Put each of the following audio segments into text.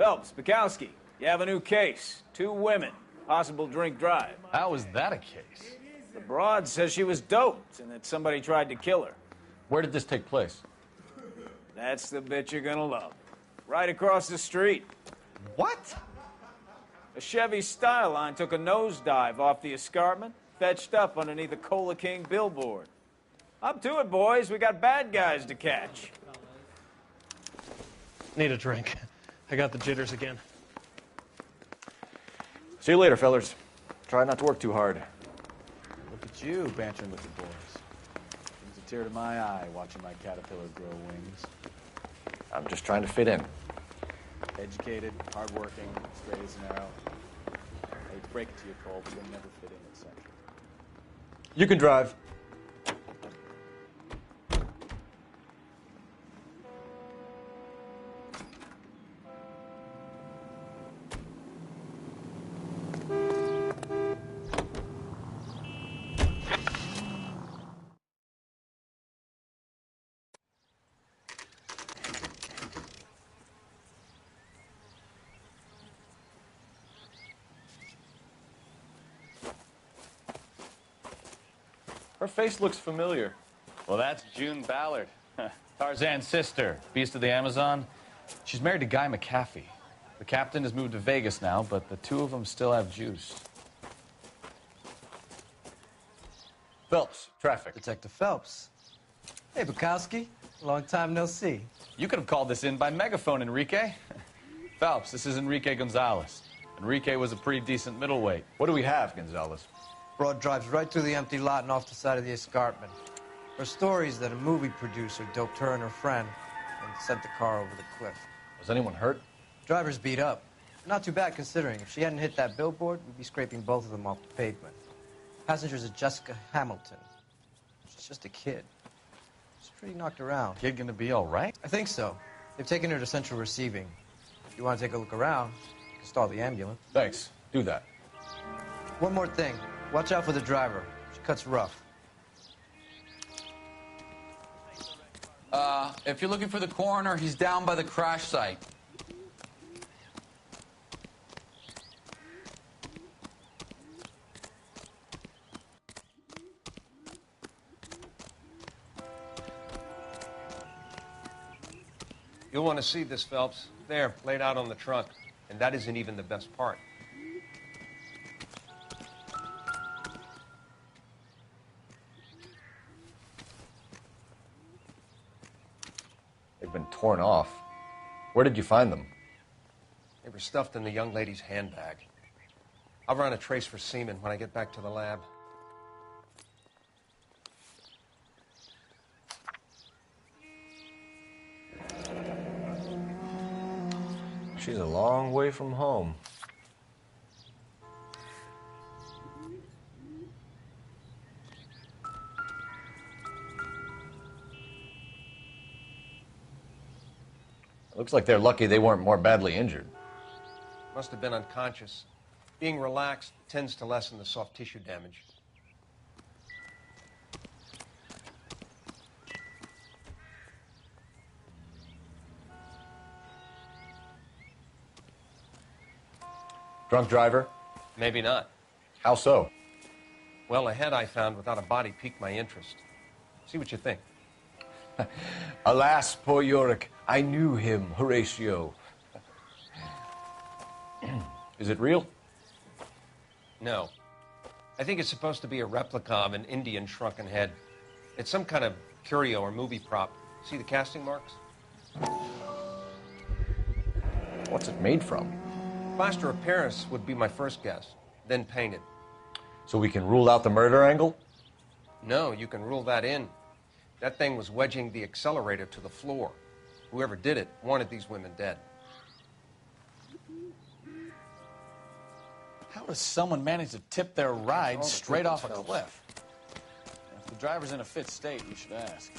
Phelps, Bukowski, you have a new case. 2 women, possible drink drive. How is that a case? The broad says she was doped and that somebody tried to kill her. Where did this take place? That's the bit you're gonna love. Right across the street. What? A Chevy Styline took a nosedive off the escarpment, fetched up underneath a Cola King billboard. Up to it, boys. We got bad guys to catch. Need a drink. I got the jitters again. See you later, fellas. Try not to work too hard. Look at you, bantering with the boys. Brings a tear to my eye watching my caterpillar grow wings. I'm just trying to fit in. Educated, hardworking, straight as an arrow. I hate to break it to you, Cole, but you'll never fit in at Central. You can drive. Her face looks familiar. Well, that's June Ballard, Tarzan's sister, beast of the Amazon. She's married to Guy McAfee. The captain has moved to Vegas now, but the 2 of them still have juice. Phelps, traffic. Detective Phelps. Hey, Bukowski. Long time no see. You could have called this in by megaphone, Enrique. Phelps, this is Enrique Gonzalez. Enrique was a pretty decent middleweight. What do we have, Gonzalez? Broad drives right through the empty lot and off the side of the escarpment. Her story is that a movie producer doped her and her friend and sent the car over the cliff. Was anyone hurt? Driver's beat up. Not too bad considering. If she hadn't hit that billboard, we'd be scraping both of them off the pavement. Passenger's a Jessica Hamilton. She's just a kid. She's pretty knocked around. Kid gonna be all right? I think so. They've taken her to Central Receiving. If you want to take a look around, you can stall the ambulance. Thanks. Do that. One more thing. Watch out for the driver. She cuts rough. If you're looking for the coroner, he's down by the crash site. You'll want to see this, Phelps. There, laid out on the trunk. And that isn't even the best part. They've been torn off. Where did you find them? They were stuffed in the young lady's handbag. I'll run a trace for semen when I get back to the lab. She's a long way from home. Looks like they're lucky they weren't more badly injured. Must have been unconscious. Being relaxed tends to lessen the soft tissue damage. Drunk driver? Maybe not. How so? Well, a head I found without a body piqued my interest. See what you think. Alas, poor Yorick, I knew him, Horatio. Is it real? No. I think it's supposed to be a replica of an Indian shrunken head. It's some kind of curio or movie prop. See the casting marks? What's it made from? Plaster of Paris would be my first guess, then painted. So we can rule out the murder angle? No, you can rule that in. That thing was wedging the accelerator to the floor. Whoever did it wanted these women dead. How does someone manage to tip their ride straight off a cliff? If the driver's in a fit state, you should ask.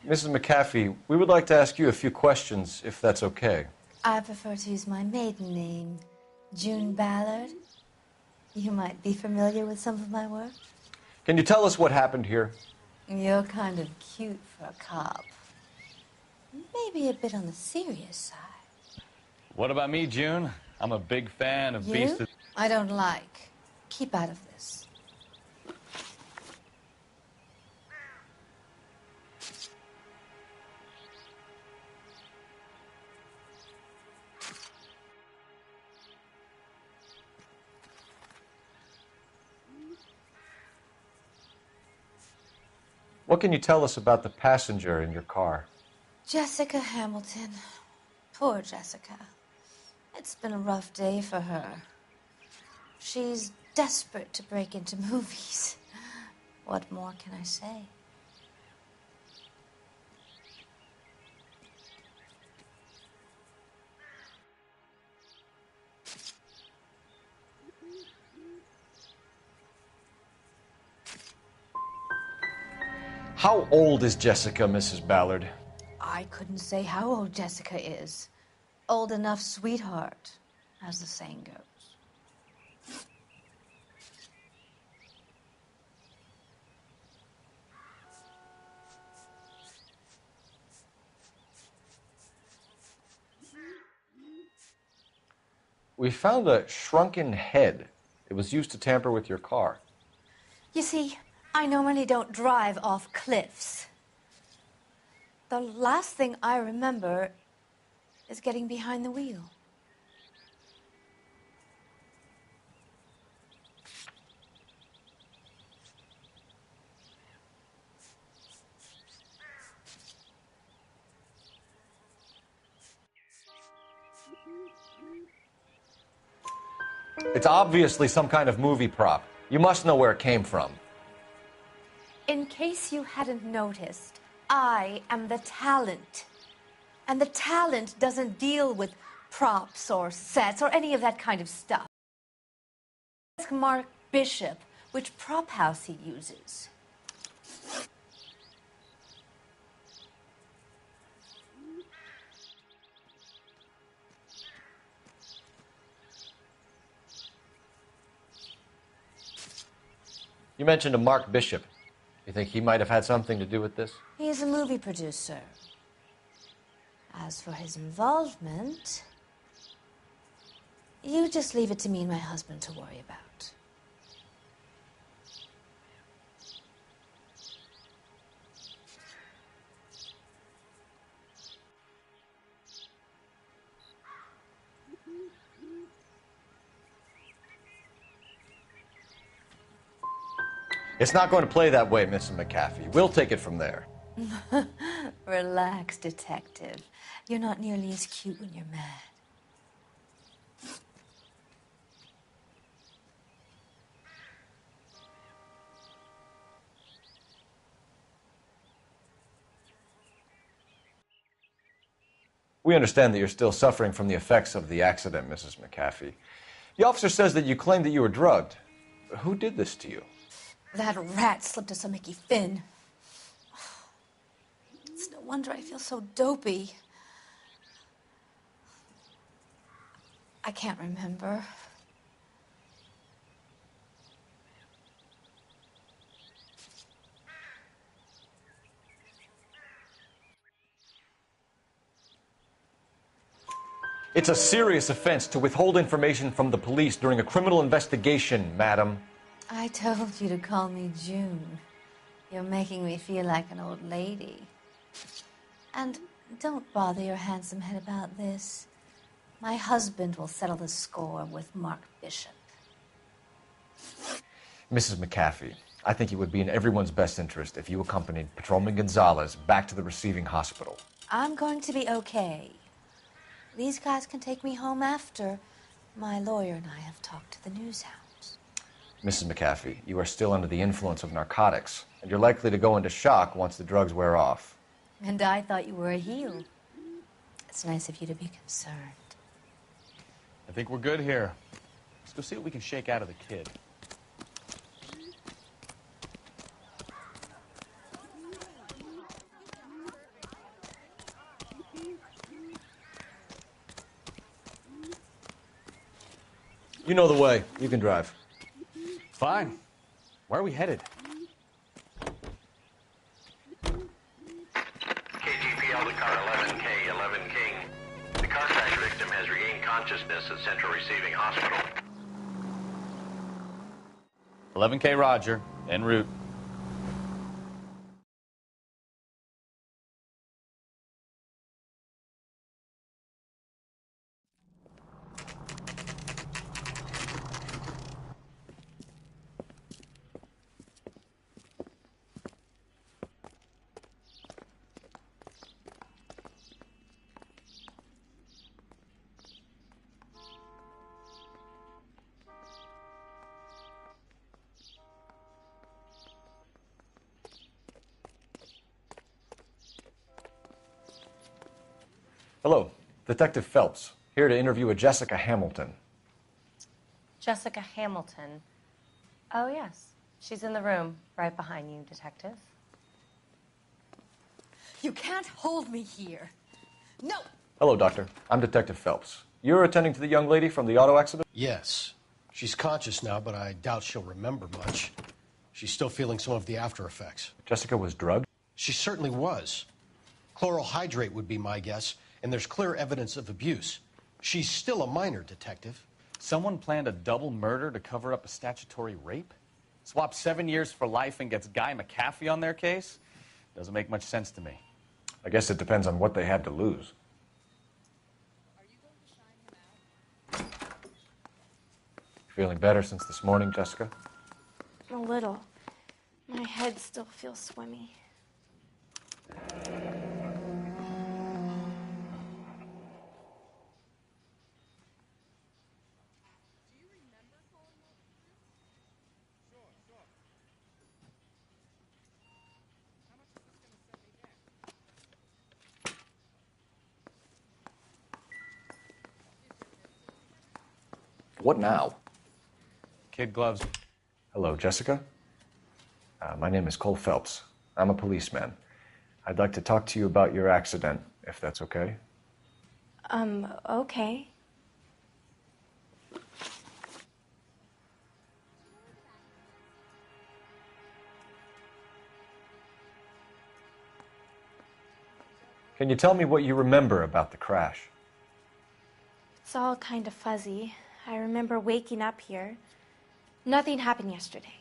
Mrs. McAfee, we would like to ask you a few questions, if that's okay. I prefer to use my maiden name, June Ballard. You might be familiar with some of my work. Can you tell us what happened here? You're kind of cute for a cop. Maybe a bit on the serious side. What about me, June? I'm a big fan of Beast You? of... I don't like. Keep out of this. What can you tell us about the passenger in your car? Jessica Hamilton. Poor Jessica. It's been a rough day for her. She's desperate to break into movies. What more can I say? How old is Jessica, Mrs. Ballard? I couldn't say how old Jessica is. Old enough, sweetheart, as the saying goes. We found a shrunken head. It was used to tamper with your car. You see, I normally don't drive off cliffs. The last thing I remember is getting behind the wheel. It's obviously some kind of movie prop. You must know where it came from. In case you hadn't noticed, I am the talent. And the talent doesn't deal with props or sets or any of that kind of stuff. Ask Mark Bishop which prop house he uses. You mentioned a Mark Bishop. You think he might have had something to do with this? He's a movie producer. As for his involvement, you just leave it to me and my husband to worry about. It's not going to play that way, Mrs. McAfee. We'll take it from there. Relax, detective. You're not nearly as cute when you're mad. We understand that you're still suffering from the effects of the accident, Mrs. McAfee. The officer says that you claimed that you were drugged. Who did this to you? That rat slipped us a Mickey Finn. It's no wonder I feel so dopey. I can't remember. It's a serious offense to withhold information from the police during a criminal investigation, madam. I told you to call me June. You're making me feel like an old lady. And don't bother your handsome head about this. My husband will settle the score with Mark Bishop. Mrs. McAfee, I think it would be in everyone's best interest if you accompanied Patrolman Gonzalez back to the receiving hospital. I'm going to be okay. These guys can take me home after. My lawyer and I have talked to the news hounds. Mrs. McAfee, you are still under the influence of narcotics, and you're likely to go into shock once the drugs wear off. And I thought you were a heel. It's nice of you to be concerned. I think we're good here. Let's go see what we can shake out of the kid. You know the way. You can drive. Fine. Where are we headed? KGPL to car 11K, 11 King. The car crash victim has regained consciousness at Central Receiving Hospital. 11K Roger, en route. Hello, Detective Phelps, here to interview a Jessica Hamilton. Jessica Hamilton. Oh, yes. She's in the room right behind you, Detective. You can't hold me here. No! Hello, Doctor. I'm Detective Phelps. You're attending to the young lady from the auto accident? Yes. She's conscious now, but I doubt she'll remember much. She's still feeling some of the after effects. Jessica was drugged? She certainly was. Chloral hydrate would be my guess, and there's clear evidence of abuse. She's still a minor, Detective. Someone planned a double murder to cover up a statutory rape? Swap 7 years for life and gets Guy McAfee on their case? Doesn't make much sense to me. I guess it depends on what they have to lose. Feeling better since this morning, Jessica? A little. My head still feels swimmy. What now? Kid gloves. Hello, Jessica. My name is Cole Phelps. I'm a policeman. I'd like to talk to you about your accident, if that's okay. Okay. Can you tell me what you remember about the crash? It's all kind of fuzzy. I remember waking up here. Nothing happened yesterday.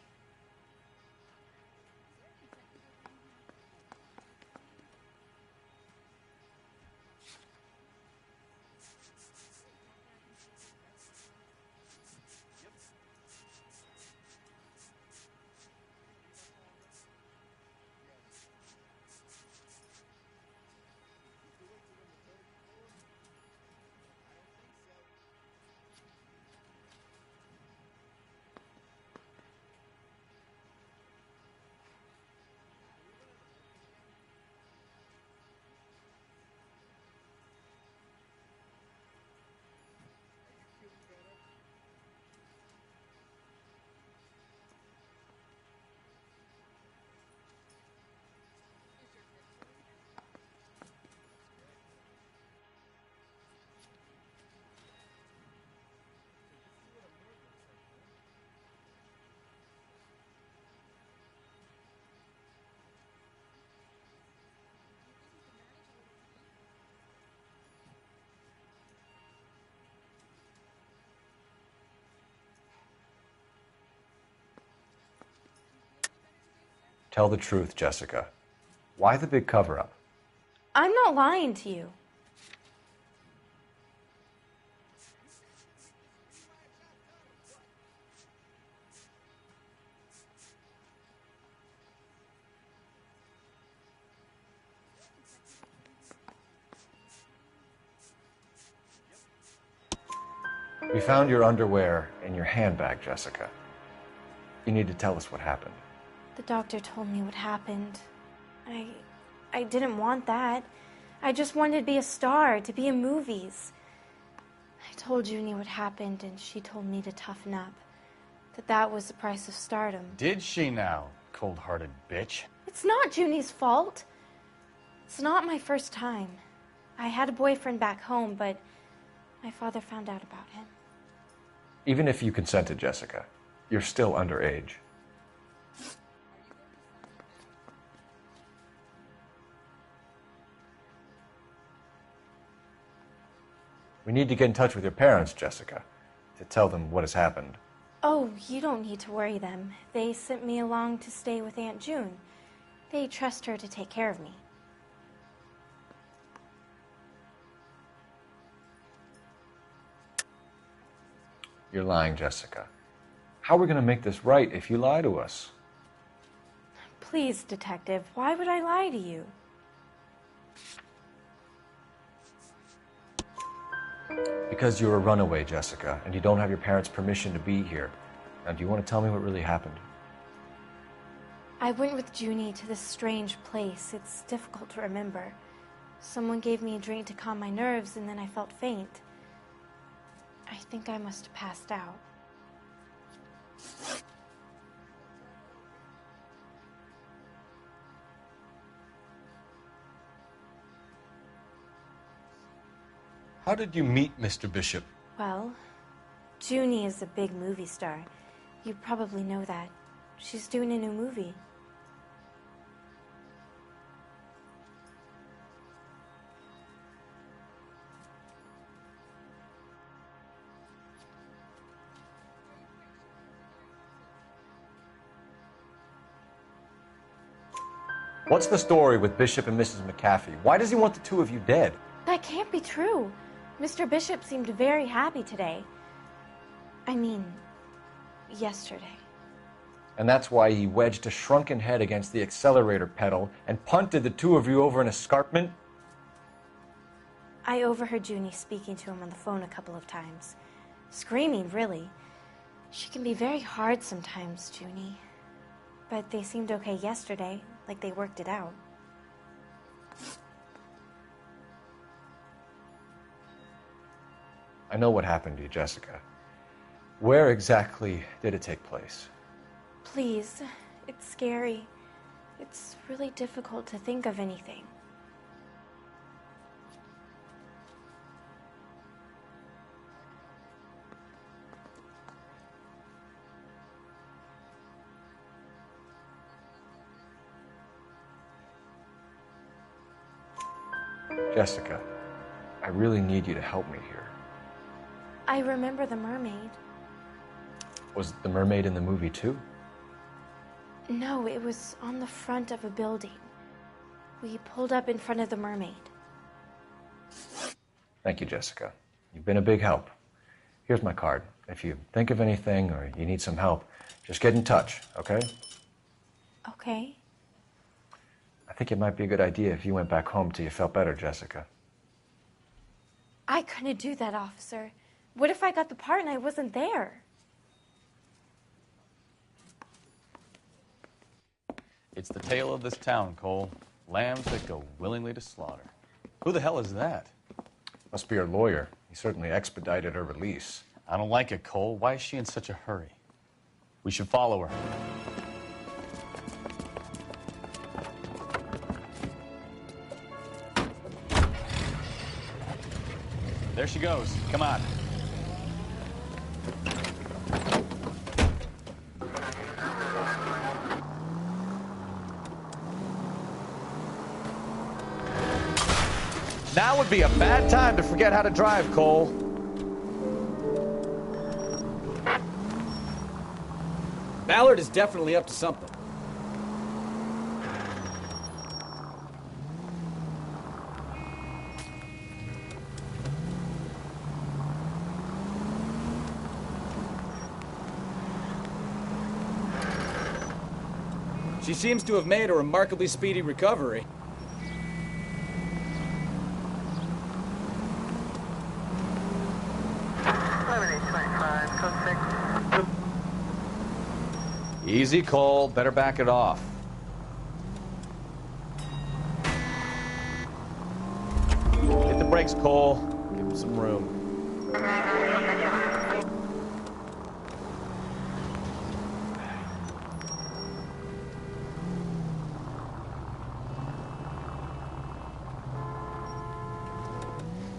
Tell the truth, Jessica. Why the big cover-up? I'm not lying to you. We found your underwear in your handbag, Jessica. You need to tell us what happened. The doctor told me what happened. I didn't want that. I just wanted to be a star, to be in movies. I told Junie what happened, and she told me to toughen up. That was the price of stardom. Did she now, cold-hearted bitch? It's not Junie's fault. It's not my first time. I had a boyfriend back home, but my father found out about him. Even if you consented, Jessica, you're still underage. We need to get in touch with your parents, Jessica, to tell them what has happened. Oh, you don't need to worry them. They sent me along to stay with Aunt June. They trust her to take care of me. You're lying, Jessica. How are we going to make this right if you lie to us? Please, Detective, why would I lie to you? Because you're a runaway, Jessica, and you don't have your parents' permission to be here. Now, do you want to tell me what really happened? I went with Junie to this strange place. It's difficult to remember. Someone gave me a drink to calm my nerves, and then I felt faint. I think I must have passed out. How did you meet Mr. Bishop? Well, Junie is a big movie star. You probably know that. She's doing a new movie. What's the story with Bishop and Mrs. McAfee? Why does he want the two of you dead? That can't be true. Mr. Bishop seemed very happy today. I mean, yesterday. And that's why he wedged a shrunken head against the accelerator pedal and punted the two of you over an escarpment? I overheard Junie speaking to him on the phone a couple of times. Screaming, really. She can be very hard sometimes, Junie. But they seemed okay yesterday, like they worked it out. I know what happened to you, Jessica. Where exactly did it take place? Please, it's scary. It's really difficult to think of anything. Jessica, I really need you to help me here. I remember the mermaid. Was the mermaid in the movie too? No, it was on the front of a building. We pulled up in front of the mermaid. Thank you, Jessica. You've been a big help. Here's my card. If you think of anything or you need some help, just get in touch, okay? Okay. I think it might be a good idea if you went back home till you felt better, Jessica. I couldn't do that, officer. What if I got the part and I wasn't there? It's the tale of this town, Cole. Lambs that go willingly to slaughter. Who the hell is that? Must be her lawyer. He certainly expedited her release. I don't like it, Cole. Why is she in such a hurry? We should follow her. There she goes. Come on. Now would be a bad time to forget how to drive, Cole. Ballard is definitely up to something. She seems to have made a remarkably speedy recovery. Easy, Cole. Better back it off. Hit the brakes, Cole. Give him some room.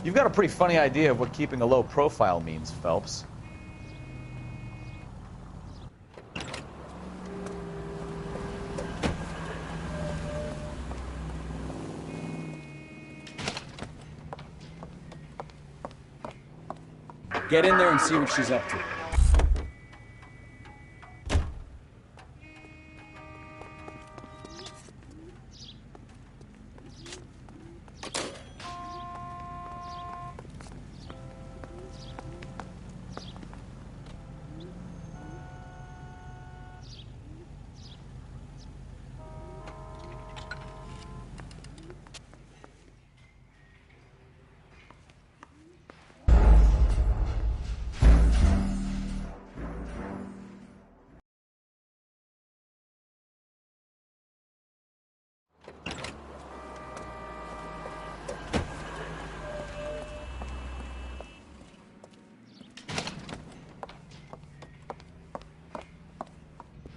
You've got a pretty funny idea of what keeping a low profile means, Phelps. Get in there and see what she's up to.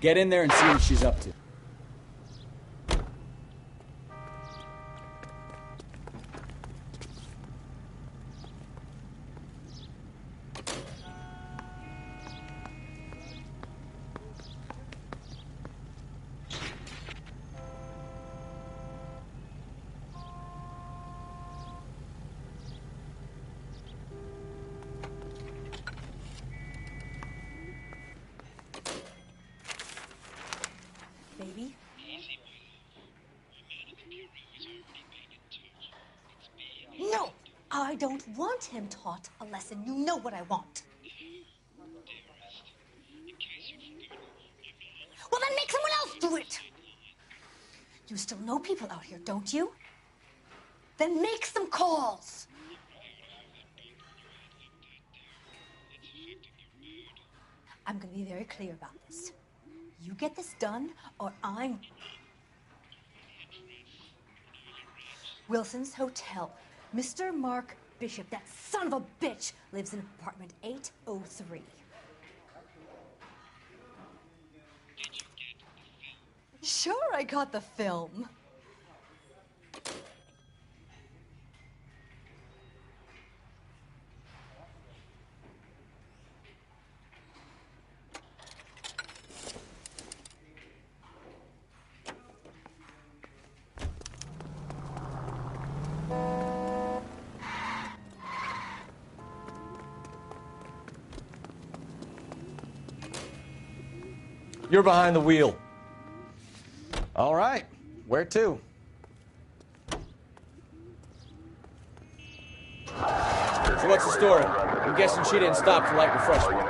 Get in there and see what she's up to. Baby? No! I don't want him taught a lesson. You know what I want. Well, then make someone else do it! You still know people out here, don't you? Then make some calls! I'm gonna be very clear about this. You get this done, or I'm... Wilson's Hotel. Mr. Mark Bishop, that son of a bitch, lives in apartment 803. Sure, I got the film. You're behind the wheel. All right. Where to? So what's the story? I'm guessing she didn't stop for light refreshment.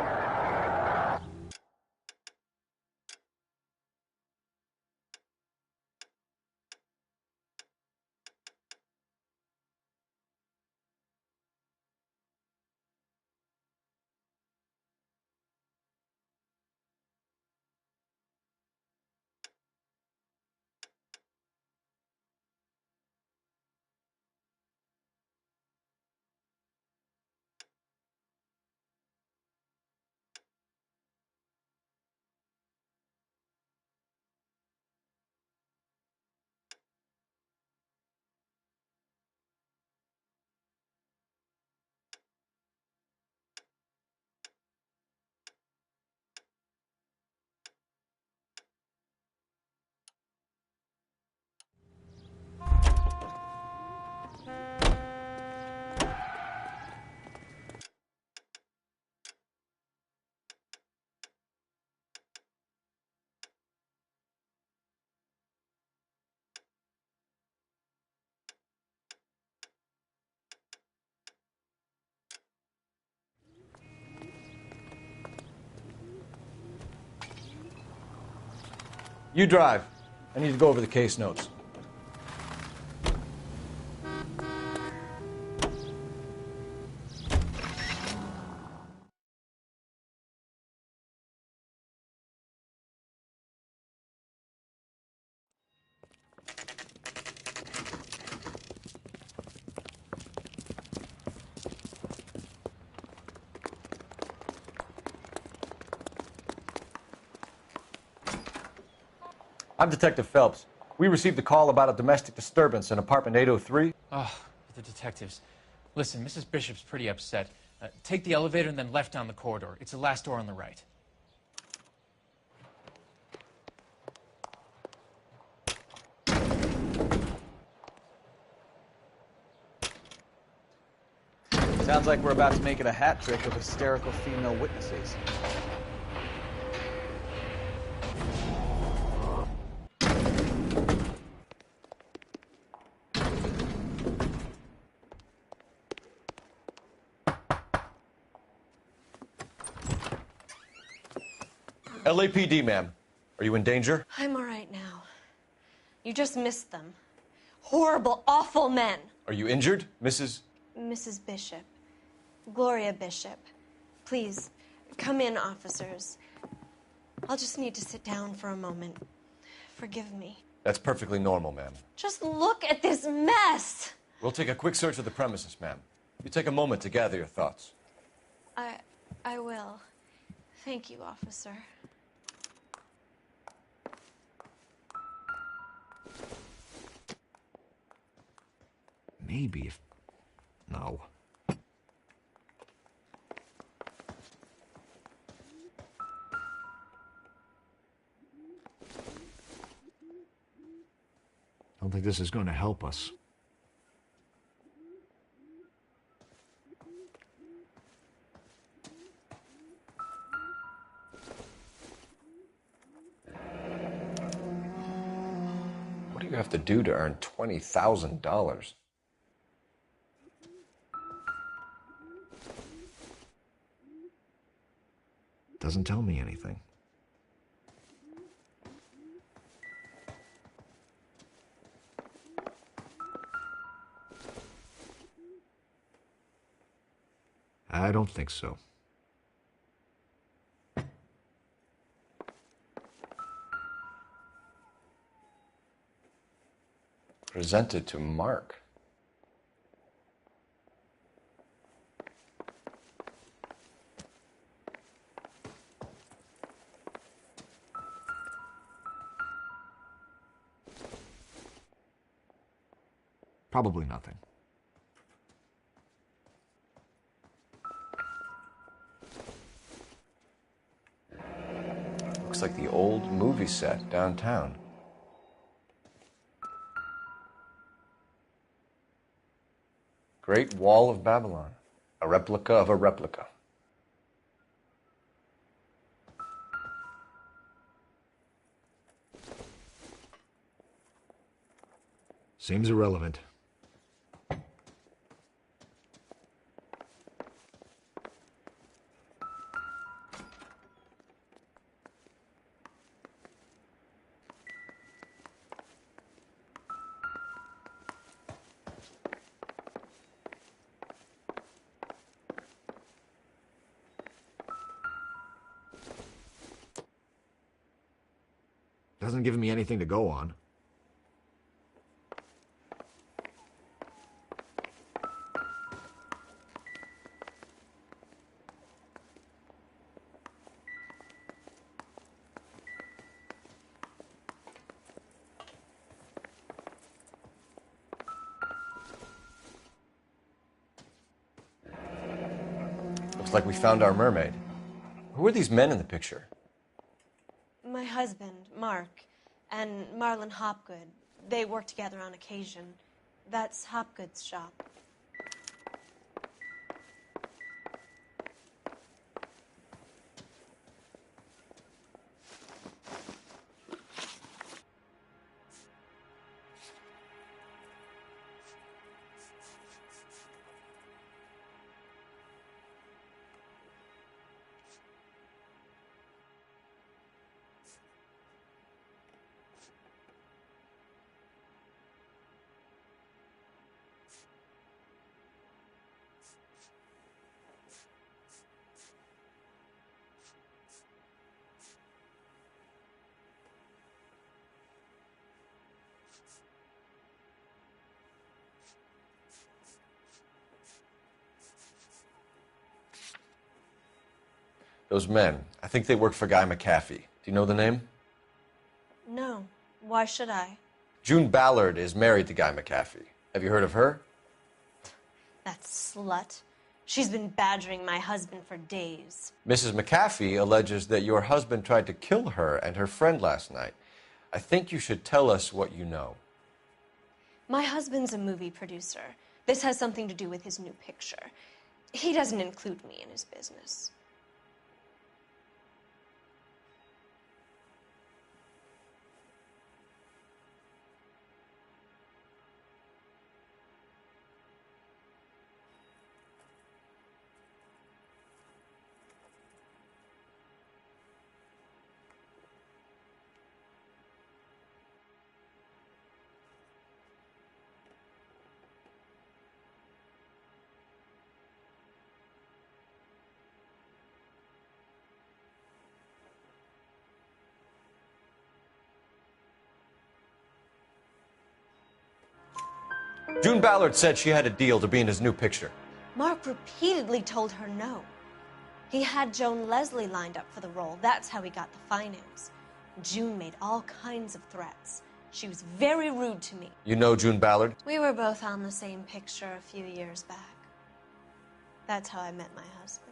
You drive. I need to go over the case notes. I'm Detective Phelps. We received a call about a domestic disturbance in apartment 803. Oh, the detectives. Listen, Mrs. Bishop's pretty upset. Take the elevator and then left down the corridor. It's the last door on the right. Sounds like we're about to make it a hat trick of hysterical female witnesses. LAPD, ma'am. Are you in danger? I'm all right now. You just missed them. Horrible, awful men. Are you injured, Mrs.? Mrs. Bishop. Gloria Bishop. Please, come in, officers. I'll just need to sit down for a moment. Forgive me. That's perfectly normal, ma'am. Just look at this mess. We'll take a quick search of the premises, ma'am. You take a moment to gather your thoughts. I will. Thank you, officer. Maybe if... No. I don't think this is going to help us. What do you have to do to earn $20,000? Doesn't tell me anything. I don't think so. Presented to Mark. Probably nothing. Looks like the old movie set downtown. Great Wall of Babylon. A replica of a replica. Seems irrelevant. Doesn't give me anything to go on. Looks like we found our mermaid. Who are these men in the picture? My husband, Mark, and Marlon Hopgood. They work together on occasion. That's Hopgood's shop. Those men, I think they work for Guy McAfee. Do you know the name? No. Why should I? June Ballard is married to Guy McAfee. Have you heard of her? That slut. She's been badgering my husband for days. Mrs. McAfee alleges that your husband tried to kill her and her friend last night. I think you should tell us what you know. My husband's a movie producer. This has something to do with his new picture. He doesn't include me in his business. June Ballard said she had a deal to be in his new picture. Mark repeatedly told her no. He had Joan Leslie lined up for the role. That's how he got the finance. June made all kinds of threats. She was very rude to me. You know June Ballard? We were both on the same picture a few years back. That's how I met my husband.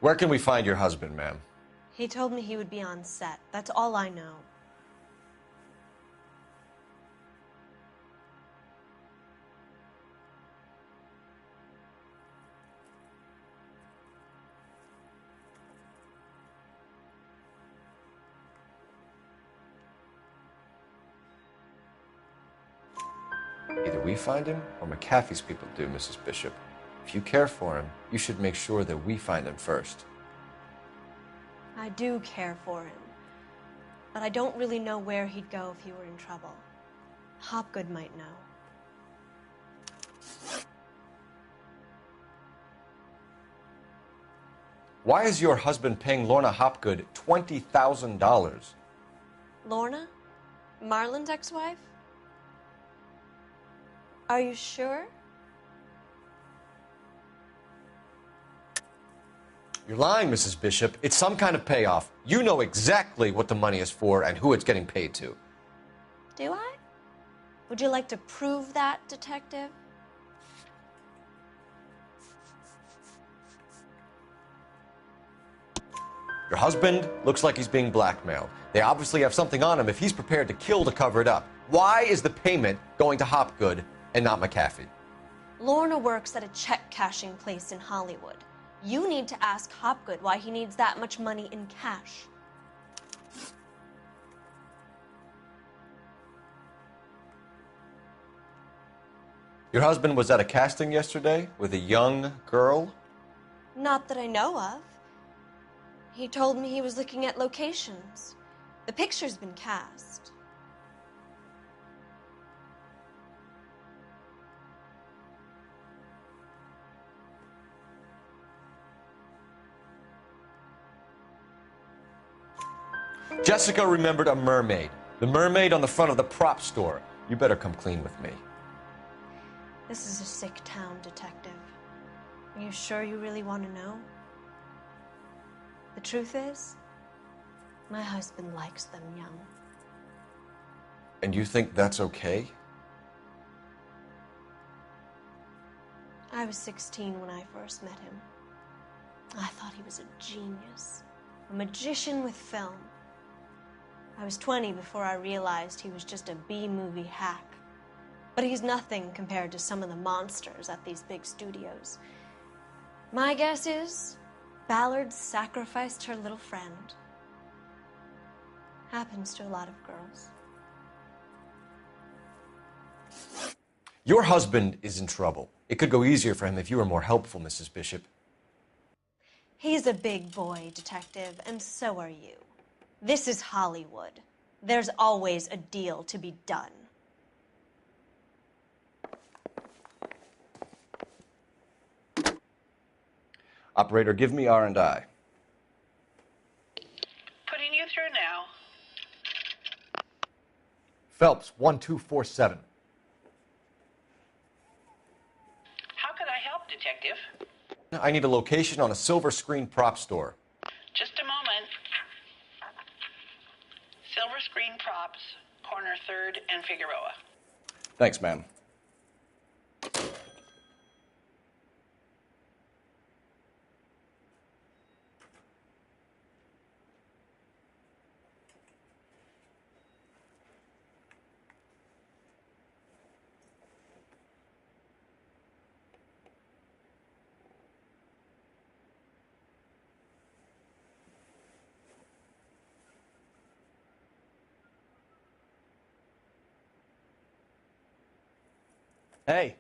Where can we find your husband, ma'am? He told me he would be on set. That's all I know. Either we find him or McAfee's people do, Mrs. Bishop. If you care for him, you should make sure that we find him first. I do care for him, but I don't really know where he'd go if he were in trouble. Hopgood might know. Why is your husband paying Lorna Hopgood $20,000? Lorna? Marlon's ex-wife? Are you sure? You're lying, Mrs. Bishop. It's some kind of payoff. You know exactly what the money is for and who it's getting paid to. Do I? Would you like to prove that, Detective? Your husband looks like he's being blackmailed. They obviously have something on him if he's prepared to kill to cover it up. Why is the payment going to Hopgood and not McAfee? Lorna works at a check-cashing place in Hollywood. You need to ask Hopgood why he needs that much money in cash. Your husband was at a casting yesterday with a young girl? Not that I know of. He told me he was looking at locations. The picture's been cast. Jessica remembered a mermaid. The mermaid on the front of the prop store. You better come clean with me. This is a sick town, Detective. Are you sure you really want to know? The truth is, my husband likes them young. And you think that's okay? I was 16 when I first met him. I thought he was a genius, a magician with film. I was 20 before I realized he was just a B-movie hack. But he's nothing compared to some of the monsters at these big studios. My guess is Ballard sacrificed her little friend. Happens to a lot of girls. Your husband is in trouble. It could go easier for him if you were more helpful, Mrs. Bishop. He's a big boy, Detective, and so are you. This is Hollywood. There's always a deal to be done. Operator, give me R&I. Putting you through now. Phelps, 1247. How could I help, Detective? I need a location on a silver screen prop store. Just a moment. Silver Screen Props, corner 3rd and Figueroa. Thanks, ma'am. Hey,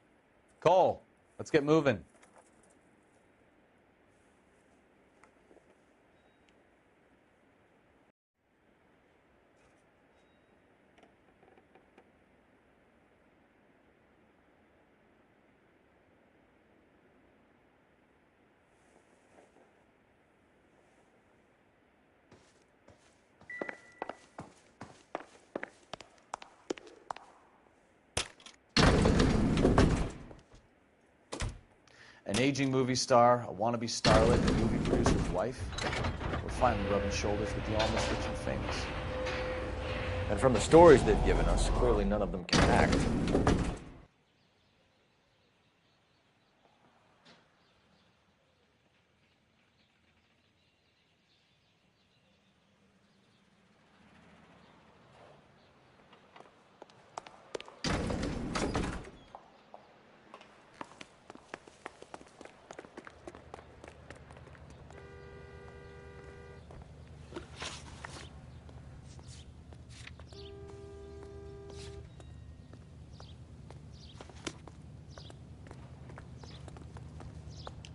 Cole, let's get moving. An aging movie star, a wannabe starlet, a movie producer's wife. We're finally rubbing shoulders with the almost rich and famous. And from the stories they've given us, clearly none of them can act.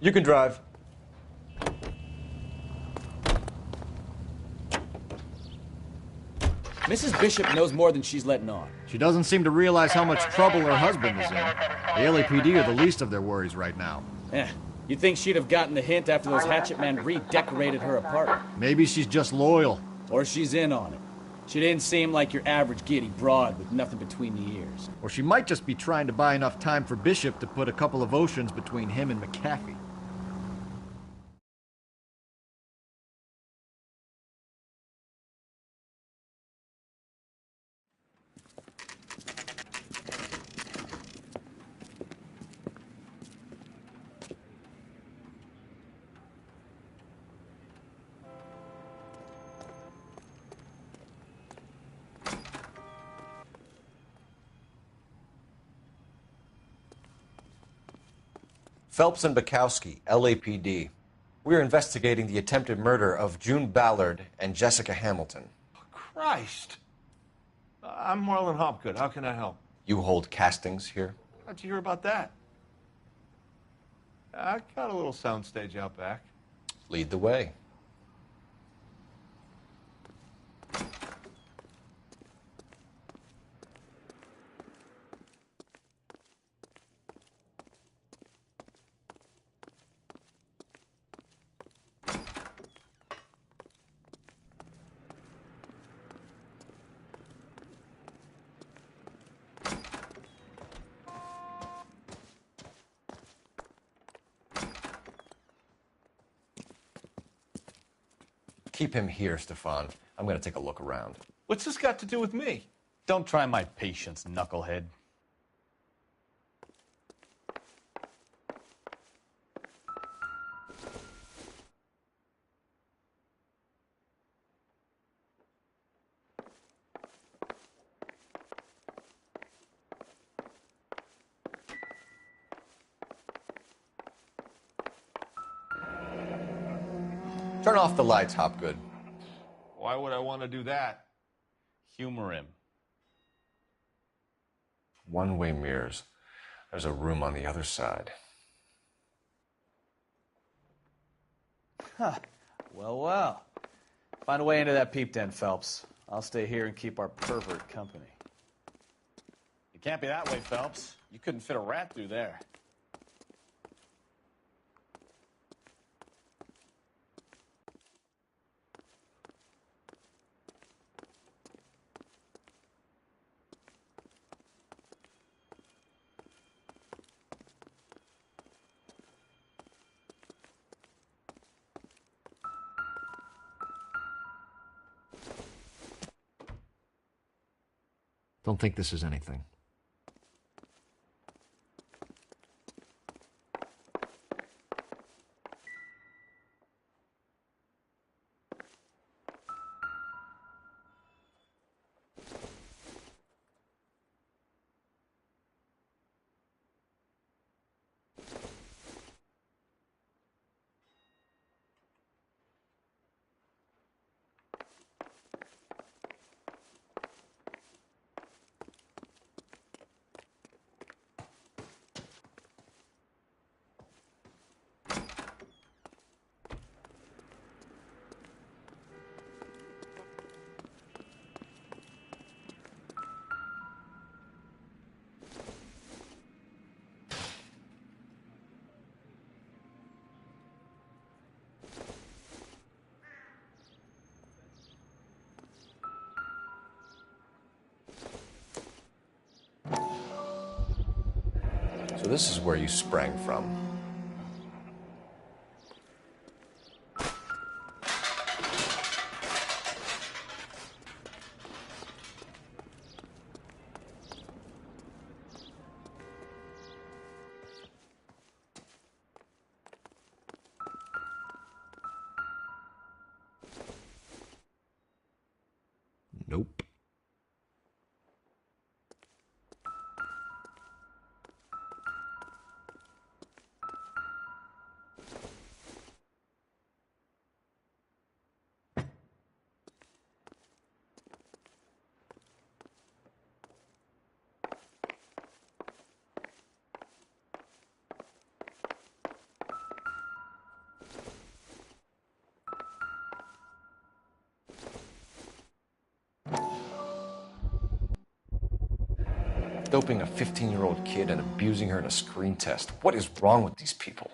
You can drive. Mrs. Bishop knows more than she's letting on. She doesn't seem to realize how much trouble her husband is in. The LAPD are the least of their worries right now. Yeah, you'd think she'd have gotten the hint after those hatchet men redecorated her apartment. Maybe she's just loyal. Or she's in on it. She didn't seem like your average giddy broad with nothing between the ears. Or she might just be trying to buy enough time for Bishop to put a couple of oceans between him and McAfee. Phelps and Bukowski, LAPD. We're investigating the attempted murder of June Ballard and Jessica Hamilton. Christ. I'm Marlon Hopgood. How can I help? You hold castings here? How'd you hear about that? I got a little soundstage out back. Lead the way. Keep him here, Stefan. I'm going to take a look around. What's this got to do with me? Don't try my patience, knucklehead. Turn off the lights, Hopgood. Why would I want to do that? Humor him. One-way mirrors. There's a room on the other side. Huh. Well, well. Find a way into that peep den, Phelps. I'll stay here and keep our pervert company. It can't be that way, Phelps. You couldn't fit a rat through there. Don't think this is anything. this is where you sprang from. Nope. Doping a 15-year-old kid and abusing her in a screen test. What is wrong with these people?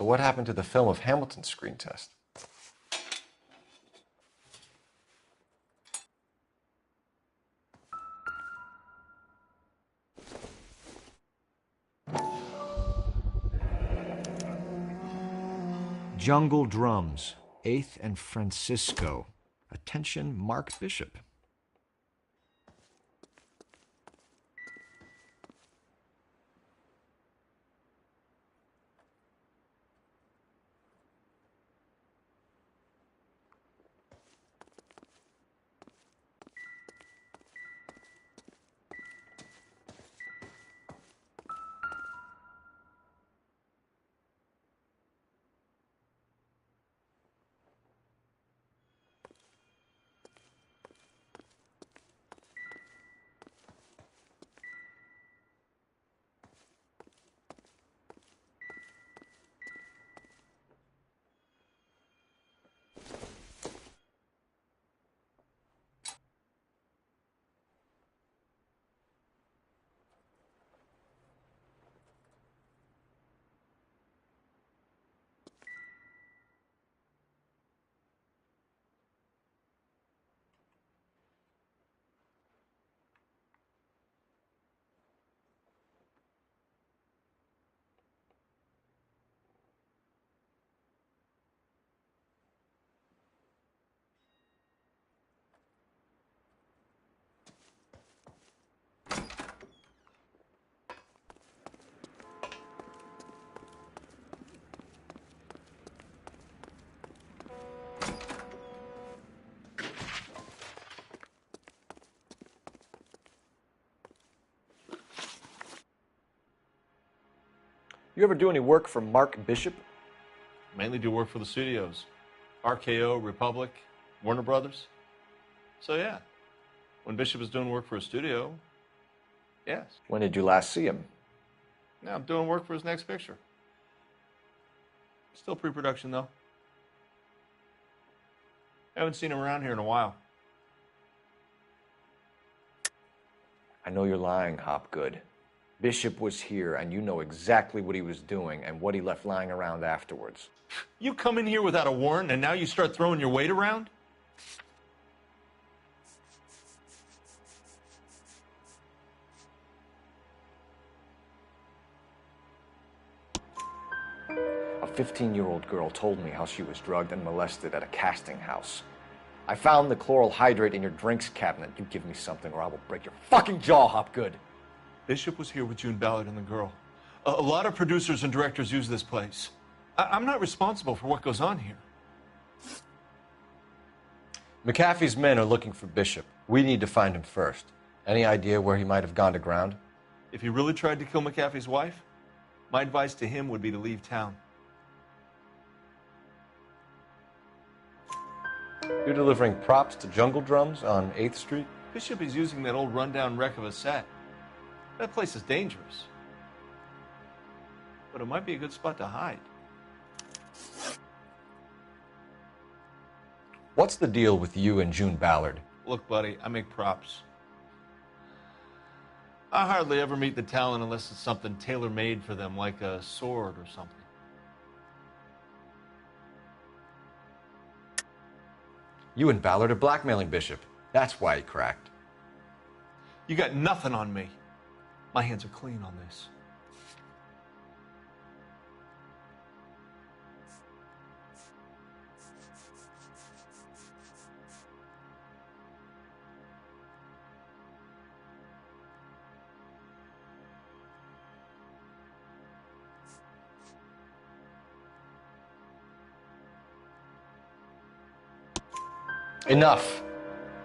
So what happened to the film of Hamilton's screen test? Jungle Drums, 8th and Francisco. Attention, Mark Bishop. You ever do any work for Mark Bishop? Mainly do work for the studios. RKO, Republic, Warner Brothers. So yeah. When Bishop was doing work for a studio, yes. When did you last see him? Now I'm doing work for his next picture. Still pre-production, though. Haven't seen him around here in a while. I know you're lying, Hopgood. Bishop was here, and you know exactly what he was doing and what he left lying around afterwards. You come in here without a warrant, and now you start throwing your weight around? A 15-year-old girl told me how she was drugged and molested at a casting house. I found the chloral hydrate in your drinks cabinet. You give me something or I will break your fucking jaw, Hopgood. Bishop was here with June Ballard and the girl. A lot of producers and directors use this place. I'm not responsible for what goes on here. McAfee's men are looking for Bishop. We need to find him first. Any idea where he might have gone to ground? If he really tried to kill McAfee's wife, my advice to him would be to leave town. You're delivering props to Jungle Drums on 8th Street? Bishop is using that old rundown wreck of a set. That place is dangerous. But it might be a good spot to hide. What's the deal with you and June Ballard? Look, buddy, I make props. I hardly ever meet the talent unless it's something tailor-made for them, like a sword or something. You and Ballard are blackmailing Bishop. That's why he cracked. You got nothing on me. My hands are clean on this. Enough.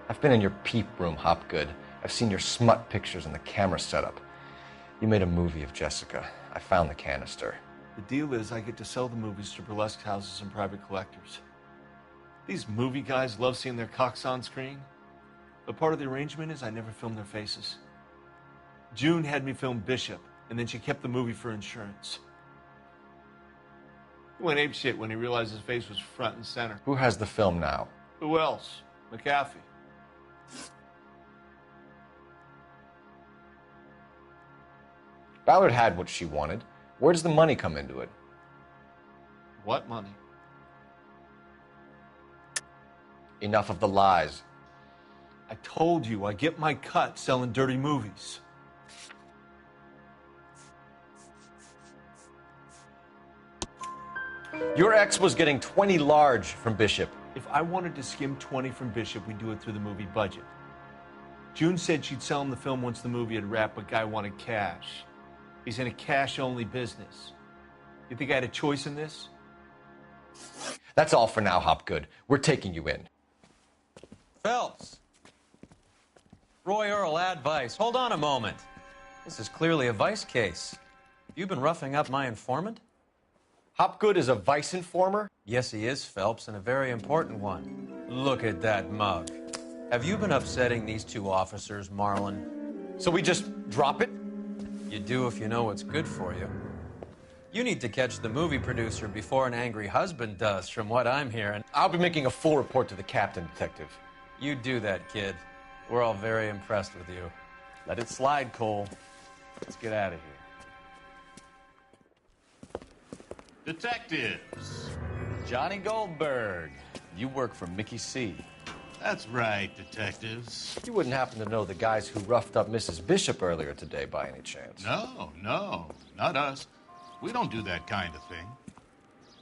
I've been in your peep room, Hopgood. I've seen your smut pictures and the camera setup. You made a movie of Jessica. I found the canister. The deal is I get to sell the movies to burlesque houses and private collectors. These movie guys love seeing their cocks on screen. But part of the arrangement is I never film their faces. June had me film Bishop, and then she kept the movie for insurance. He went apeshit when he realized his face was front and center. Who has the film now? Who else? McAfee. Ballard had what she wanted. Where does the money come into it? What money? Enough of the lies. I told you, I get my cut selling dirty movies. Your ex was getting 20 large from Bishop. If I wanted to skim 20 from Bishop, we'd do it through the movie budget. June said she'd sell him the film once the movie had wrapped, but Guy wanted cash. He's in a cash-only business. You think I had a choice in this? That's all for now, Hopgood. We're taking you in. Phelps. Roy Earl, ad vice. Hold on a moment. This is clearly a vice case. You've been roughing up my informant? Hopgood is a vice informer? Yes, he is, Phelps, and a very important one. Look at that mug. Have you been upsetting these two officers, Marlon? So we just drop it? You do if you know what's good for you. You need to catch the movie producer before an angry husband does, from what I'm hearing. I'll be making a full report to the captain, Detective. You do that, kid. We're all very impressed with you. Let it slide, Cole. Let's get out of here. Detectives. Johnny Goldberg. You work for Mickey C. That's right, detectives. You wouldn't happen to know the guys who roughed up Mrs. Bishop earlier today by any chance? No, not us. We don't do that kind of thing.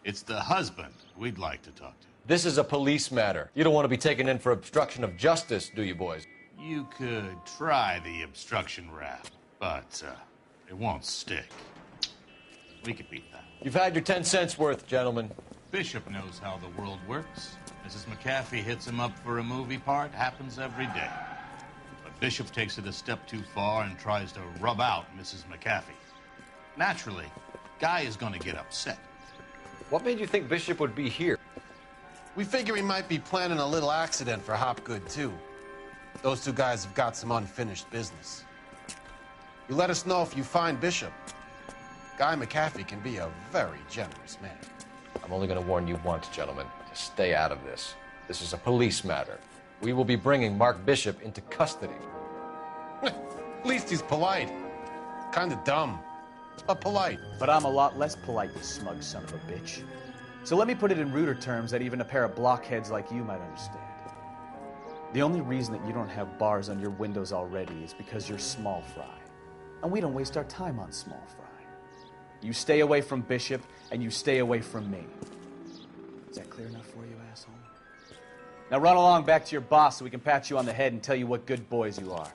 It's the husband we'd like to talk to. This is a police matter. You don't want to be taken in for obstruction of justice, do you, boys? You could try the obstruction rap, but it won't stick. We could beat that. You've had your 10 cents worth, gentlemen. Bishop knows how the world works. Mrs. McAfee hits him up for a movie part. Happens every day. But Bishop takes it a step too far and tries to rub out Mrs. McAfee. Naturally, Guy is going to get upset. What made you think Bishop would be here? We figure he might be planning a little accident for Hopgood, too. Those two guys have got some unfinished business. You let us know if you find Bishop. Guy McAfee can be a very generous man. I'm only going to warn you once, gentlemen, to stay out of this. This is a police matter. We will be bringing Mark Bishop into custody. At least he's polite. Kind of dumb, but polite. But I'm a lot less polite, you smug son of a bitch. So let me put it in ruder terms that even a pair of blockheads like you might understand. The only reason that you don't have bars on your windows already is because you're small fry. And we don't waste our time on small fry. You stay away from Bishop, and you stay away from me. Is that clear enough for you, asshole? Now run along back to your boss so we can pat you on the head and tell you what good boys you are.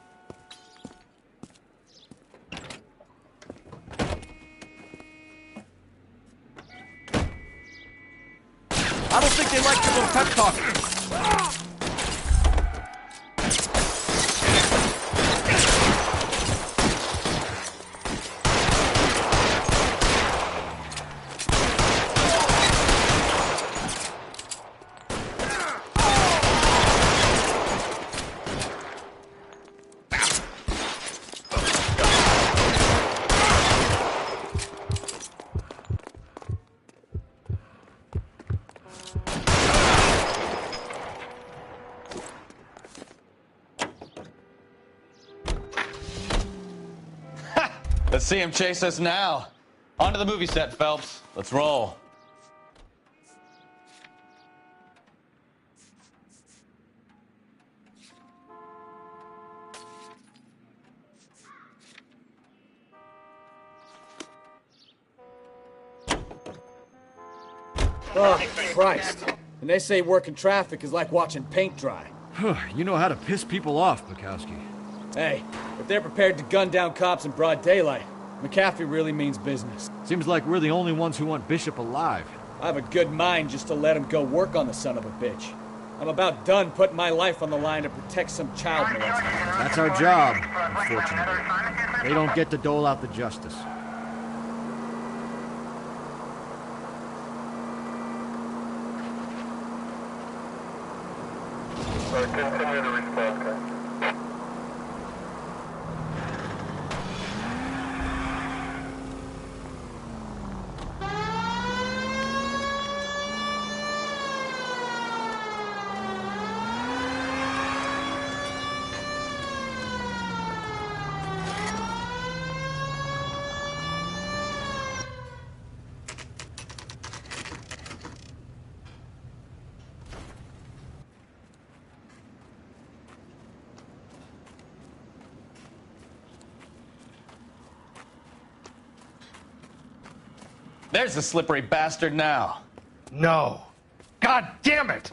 I don't think they like your little pep talk. Let's see him chase us now. On to the movie set, Phelps. Let's roll. Oh, Christ. And they say working traffic is like watching paint dry. You know how to piss people off, Bukowski. Hey, if they're prepared to gun down cops in broad daylight, McAfee really means business. Seems like we're the only ones who want Bishop alive. I have a good mind just to let him go work on the son of a bitch. I'm about done putting my life on the line to protect some child molester. That's our job, unfortunately. They don't get to dole out the justice. Continue to respond, guys. There's the slippery bastard now. No. God damn it!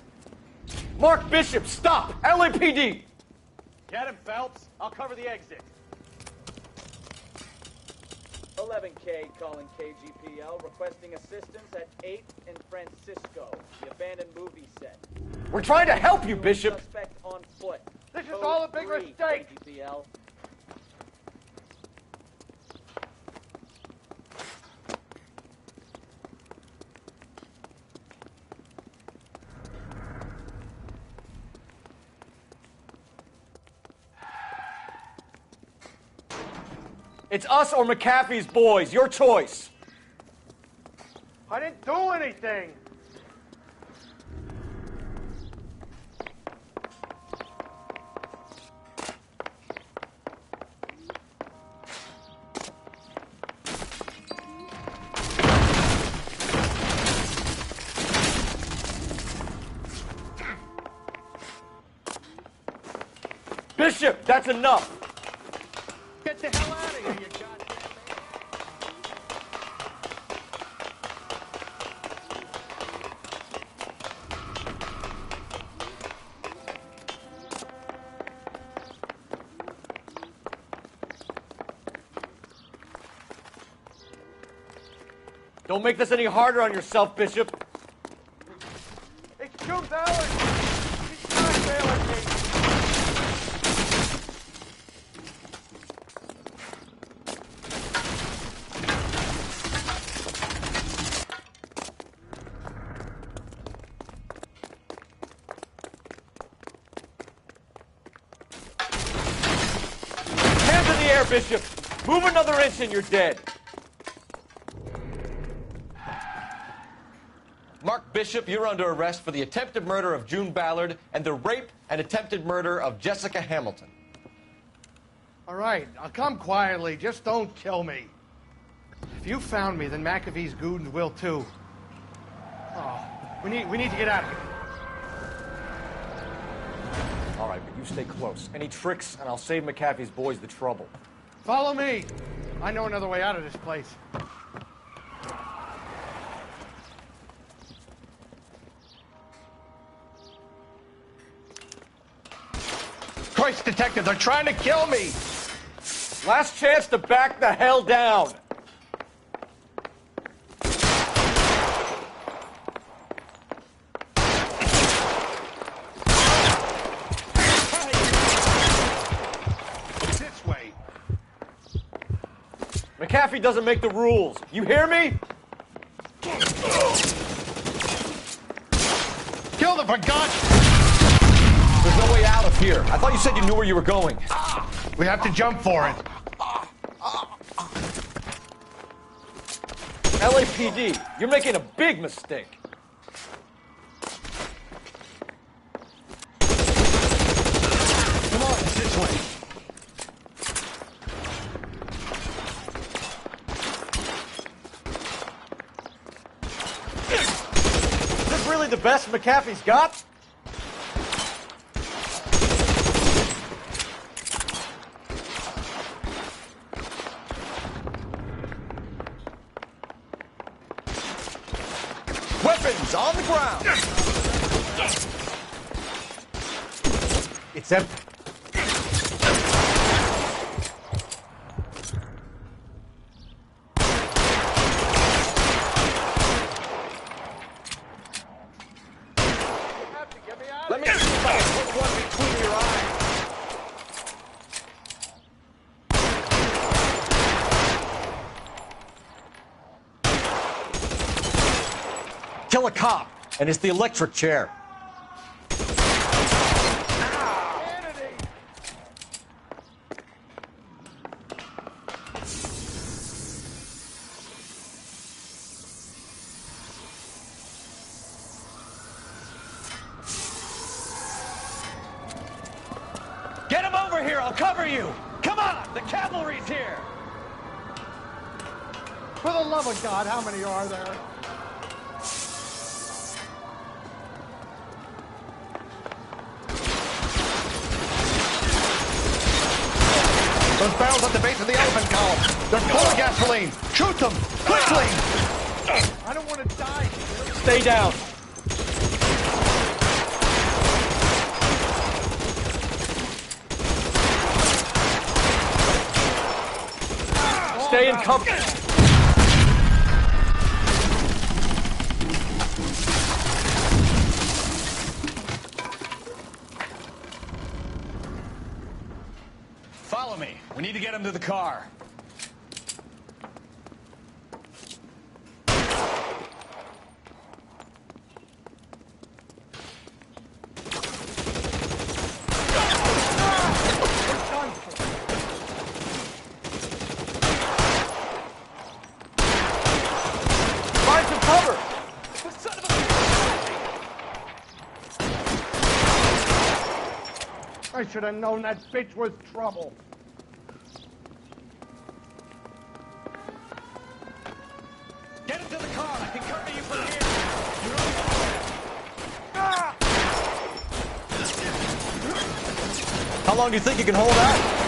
Mark Bishop, stop! LAPD! Get him, Phelps. I'll cover the exit. 11K calling KGPL, requesting assistance at 8th and Francisco, the abandoned movie set. We're trying to help you, Bishop! Suspect on foot. This is all a big mistake! KGPL. It's us or McAfee's boys. Your choice. I didn't do anything. Bishop, that's enough. Get the hell out of here, you goddamn. Don't make this any harder on yourself, Bishop. It's June Ballard. He's not failing me. Bishop! Move another inch and you're dead. Mark Bishop, you're under arrest for the attempted murder of June Ballard and the rape and attempted murder of Jessica Hamilton. All right, I'll come quietly. Just don't kill me. If you found me, then McAfee's goons will too. Oh, we need to get out of here. All right, but you stay close. Any tricks, and I'll save McAfee's boys the trouble. Follow me. I know another way out of this place. Christ, Detective, they're trying to kill me! Last chance to back the hell down! This way. McAfee doesn't make the rules. You hear me? Kill them for God! There's no way out of here. I thought you said you knew where you were going. We have to jump for it. LAPD, you're making a big mistake. Come on, it's this way. Is this really the best McAfee's got? Weapons on the ground. It's empty. Let me see if I can put one between your eyes. Kill a cop, and it's the electric chair. Get him over here, I'll cover you! Come on, the cavalry's here! For the love of God, how many are there? Those barrels at the base of the elephant column. They're full of gasoline. Shoot them! Quickly! I don't want to die. Stay down. Stay in cover. Follow me. We need to get him to the car. Find some cover. I should have known that bitch was trouble. Get him to the car. I can cover you from here. How long do you think you can hold out?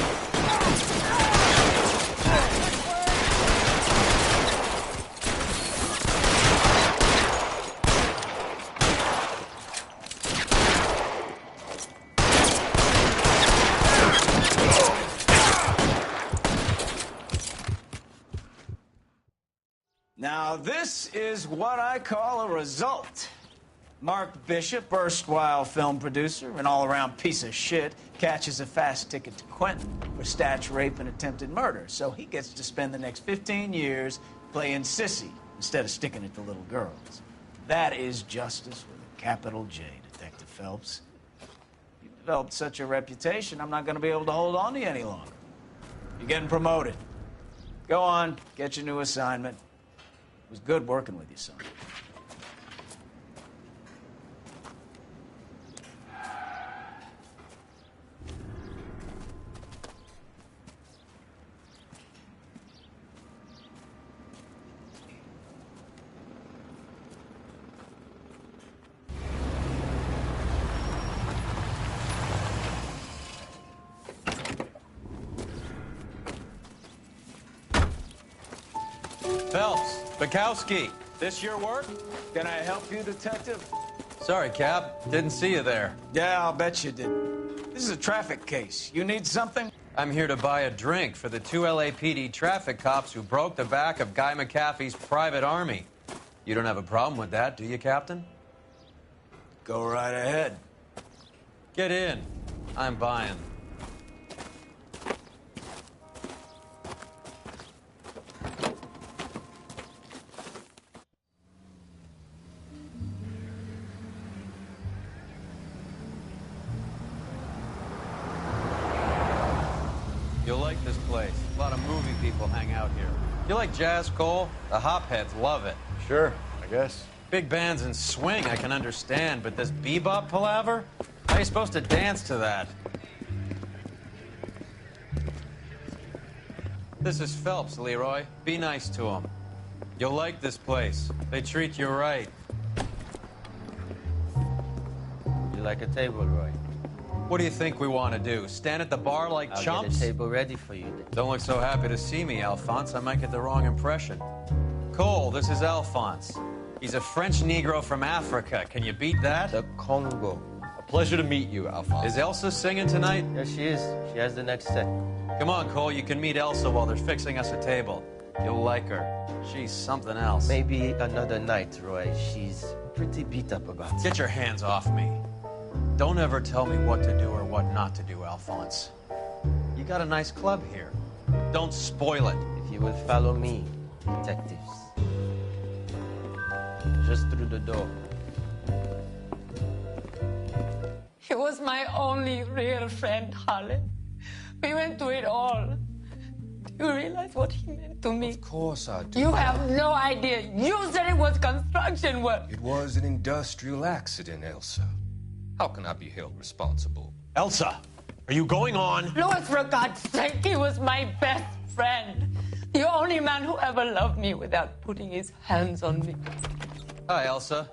Now, this is what I call a result. Mark Bishop, erstwhile film producer, an all-around piece of shit, catches a fast ticket to Quentin for stitch rape and attempted murder. So he gets to spend the next 15 years playing sissy instead of sticking it to little girls. That is justice with a capital J, Detective Phelps. You've developed such a reputation, I'm not going to be able to hold on to you any longer. You're getting promoted. Go on, get your new assignment. It was good working with you, son. Phelps, Bukowski, this your work? Can I help you, Detective? Sorry, Cap. Didn't see you there. Yeah, I'll bet you didn't. This is a traffic case. You need something? I'm here to buy a drink for the 2 LAPD traffic cops who broke the back of Guy McAfee's private army. You don't have a problem with that, do you, Captain? Go right ahead. Get in. I'm buying. You'll like this place. A lot of movie people hang out here. You like jazz, Cole? The hopheads love it. Sure, I guess. Big bands and swing I can understand, but this bebop palaver? How are you supposed to dance to that? This is Phelps, Leroy. Be nice to him. You'll like this place. They treat you right. You like a table, Roy? What do you think we want to do? Stand at the bar like I'll chumps? get a table ready for you then. Don't look so happy to see me, Alphonse. I might get the wrong impression. Cole, this is Alphonse. He's a French Negro from Africa. Can you beat that? The Congo. A pleasure to meet you, Alphonse. Is Elsa singing tonight? Yes, she is. She has the next set. Come on, Cole. You can meet Elsa while they're fixing us a table. You'll like her. She's something else. Maybe another night, Roy. She's pretty beat up about it. Get your hands off me. Don't ever tell me what to do or what not to do, Alphonse. You got a nice club here. Don't spoil it. If you will follow me, detectives. Just through the door. He was my only real friend, Harlan. We went through it all. Do you realize what he meant to me? Of course I do. You have no idea. You said it was construction work. It was an industrial accident, Elsa. How can I be held responsible? Elsa, are you going on? Louis, for God's sake, he was my best friend. The only man who ever loved me without putting his hands on me. Hi, Elsa.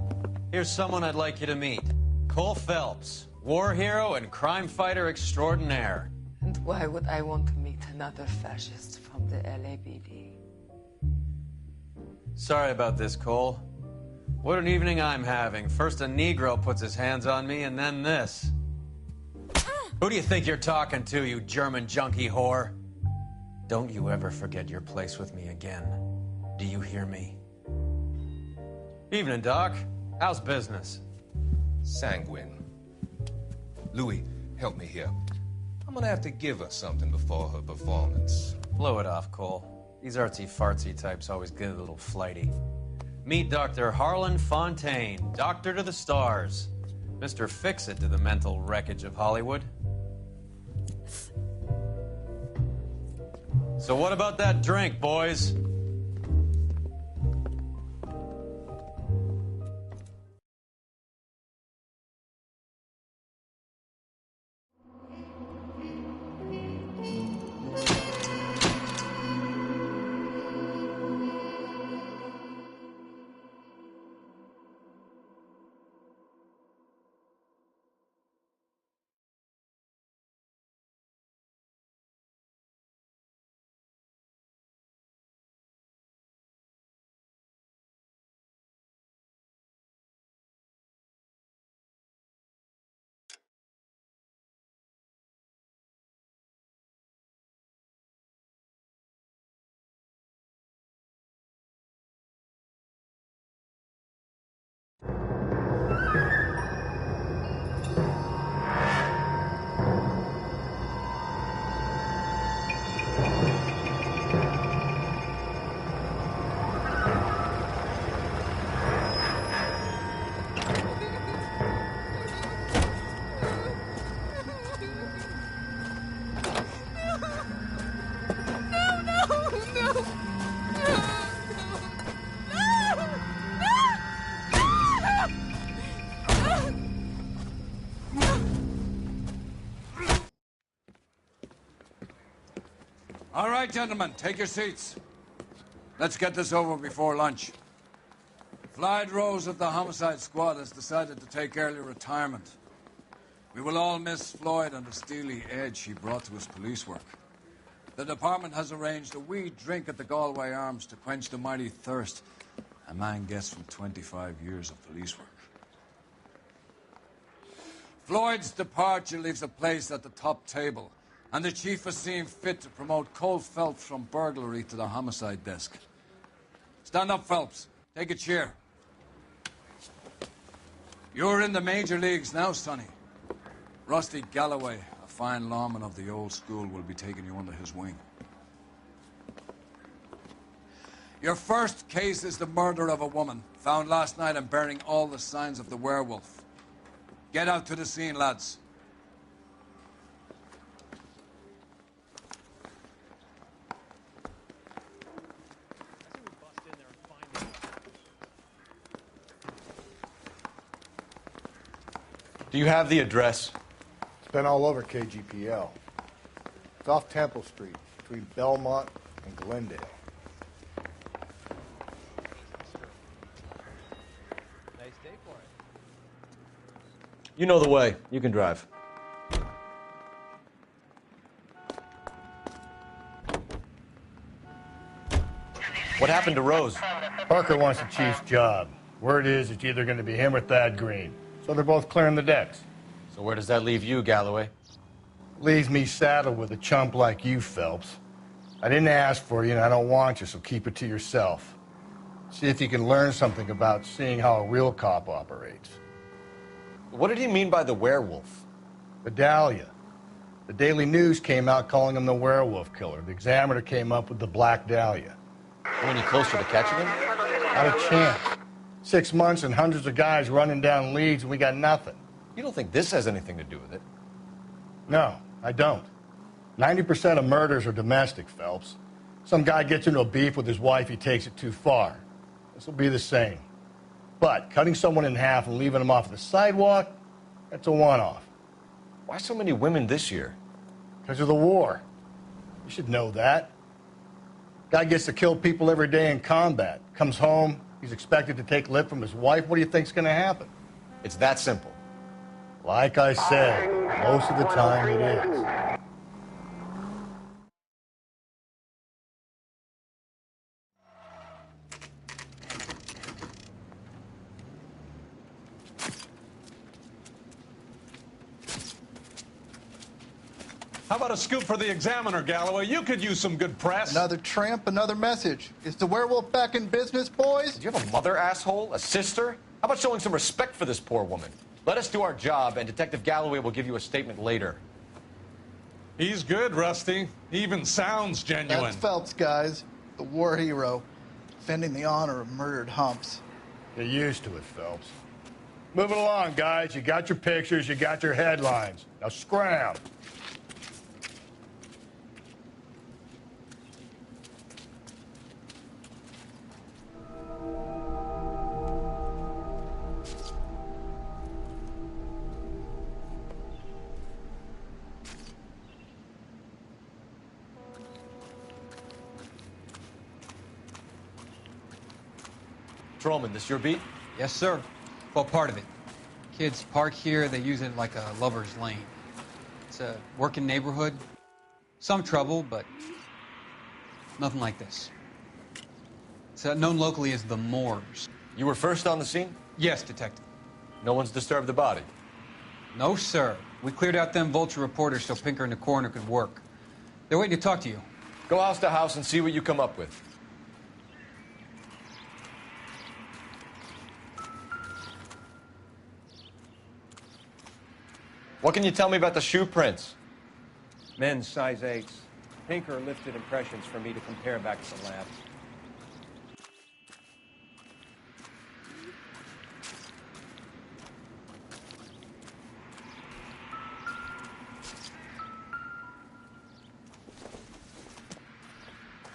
Here's someone I'd like you to meet. Cole Phelps, war hero and crime fighter extraordinaire. And why would I want to meet another fascist from the LAPD? Sorry about this, Cole. What an evening I'm having. First a Negro puts his hands on me, and then this. Who do you think you're talking to, you German junkie whore? Don't you ever forget your place with me again. Do you hear me? Evening, Doc. How's business? Sanguine. Louis, help me here. I'm gonna have to give her something before her performance. Blow it off, Cole. These artsy-fartsy types always get a little flighty. Meet Dr. Harlan Fontaine, doctor to the stars. Mr. Fix-It to the mental wreckage of Hollywood. So what about that drink, boys? right, gentlemen, take your seats. Let's get this over before lunch. Clyde Rose of the Homicide Squad has decided to take early retirement. We will all miss Floyd and the steely edge he brought to his police work. The department has arranged a wee drink at the Galway Arms to quench the mighty thirst a man gets from 25 years of police work. Floyd's departure leaves a place at the top table, and the chief has seen fit to promote Cole Phelps from burglary to the homicide desk. Stand up, Phelps. Take a chair. You're in the major leagues now, Sonny. Rusty Galloway, a fine lawman of the old school, will be taking you under his wing. Your first case is the murder of a woman, found last night and bearing all the signs of the werewolf. Get out to the scene, lads. Do you have the address? It's been all over KGPL. It's off Temple Street, between Belmont and Glendale. Nice day for it. You know the way. You can drive. What happened to Rose? Parker wants the chief's job. Word is it's either going to be him or Thad Green. So they're both clearing the decks. So where does that leave you, Galloway? Leaves me saddled with a chump like you, Phelps. I didn't ask for you, and I don't want you, so keep it to yourself. See if you can learn something about seeing how a real cop operates. What did he mean by the werewolf? The Dahlia. The Daily News came out calling him the werewolf killer. The Examiner came up with the Black Dahlia. Any closer to catching him? Not a chance. 6 months and hundreds of guys running down leads, and we got nothing. You don't think this has anything to do with it? No, I don't. 90% of murders are domestic, Phelps. Some guy gets into a beef with his wife, he takes it too far. This will be the same. But cutting someone in half and leaving them off the sidewalk, that's a one-off. Why so many women this year? Because of the war. You should know that. Guy gets to kill people every day in combat. Comes home, he's expected to take lip from his wife. What do you think's going to happen? It's that simple. Like I said, most of the time it is. How about a scoop for the Examiner, Galloway? You could use some good press. Another tramp, another message. Is the werewolf back in business, boys? Do you have a mother, asshole? A sister? How about showing some respect for this poor woman? Let us do our job, and Detective Galloway will give you a statement later. He's good, Rusty. He even sounds genuine. That's Phelps, guys. The war hero. Defending the honor of murdered humps. Get used to it, Phelps. Move it along, guys. You got your pictures, you got your headlines. Now scram. Patrolman, this your beat? Yes, sir. Well, part of it. Kids park here, they use it like a lover's lane. It's a working neighborhood. Some trouble, but nothing like this. It's known locally as the Moors. You were first on the scene? Yes, Detective. No one's disturbed the body? No, sir. We cleared out them vulture reporters so Pinker and the coroner could work. They're waiting to talk to you. Go house to house and see what you come up with. What can you tell me about the shoe prints? Men's size 8s. Pinker lifted impressions for me to compare back to the lab.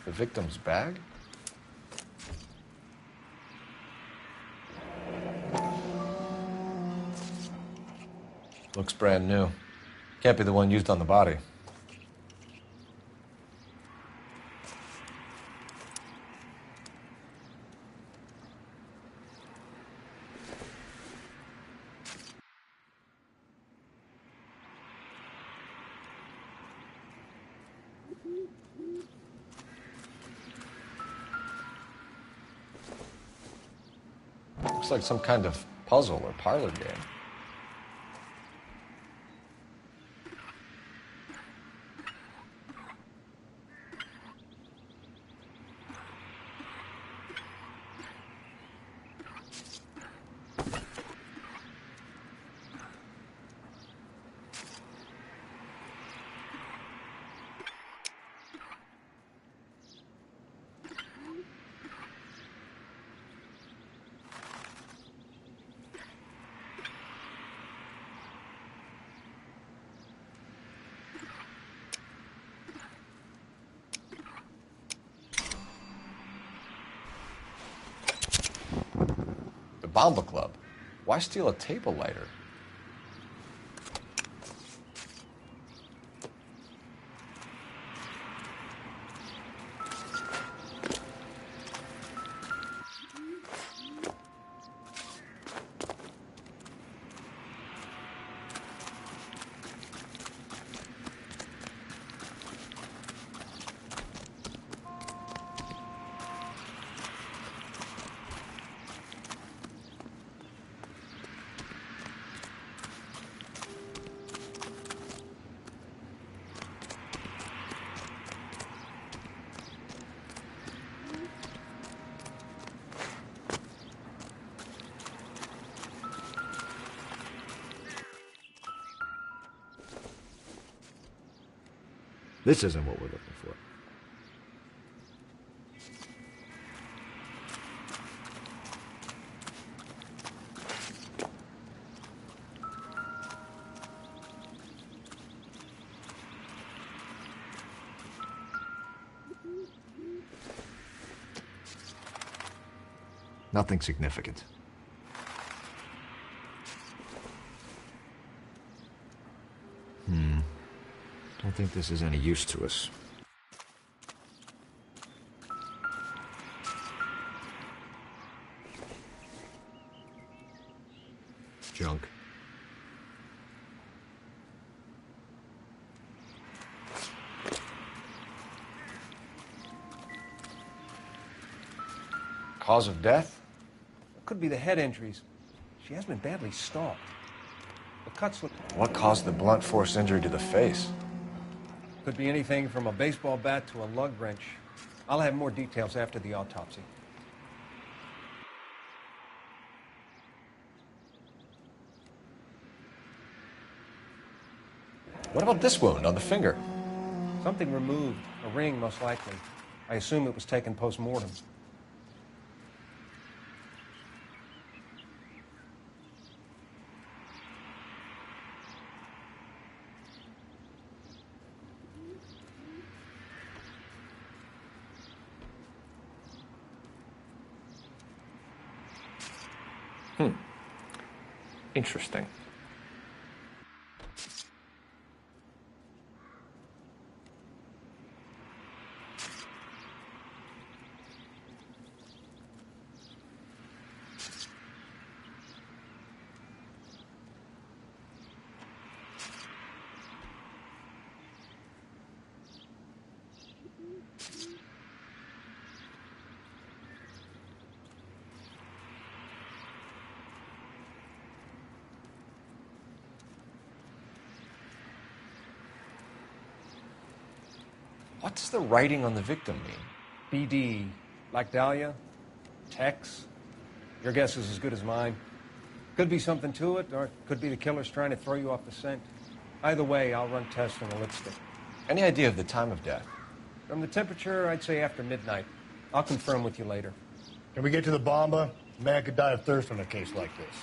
The victim's bag? Looks brand new. Can't be the one used on the body. Looks like some kind of puzzle or parlor game. Bomba Club. Why steal a table lighter? This isn't what we're looking for. Nothing significant. I don't think this is any use to us. Junk. Cause of death? It could be the head injuries. She has been badly stalked. The cuts look... What caused the blunt force injury to the face? Could be anything from a baseball bat to a lug wrench. I'll have more details after the autopsy. What about this wound on the finger? Something removed. A ring, most likely. I assume it was taken post-mortem. Interesting. What does the writing on the victim mean? BD, like Dahlia, Tex. Your guess is as good as mine. Could be something to it, or it could be the killer's trying to throw you off the scent. Either way, I'll run tests on the lipstick. Any idea of the time of death? From the temperature, I'd say after midnight. I'll confirm with you later. Can we get to the Bomba? A man could die of thirst on a case like this.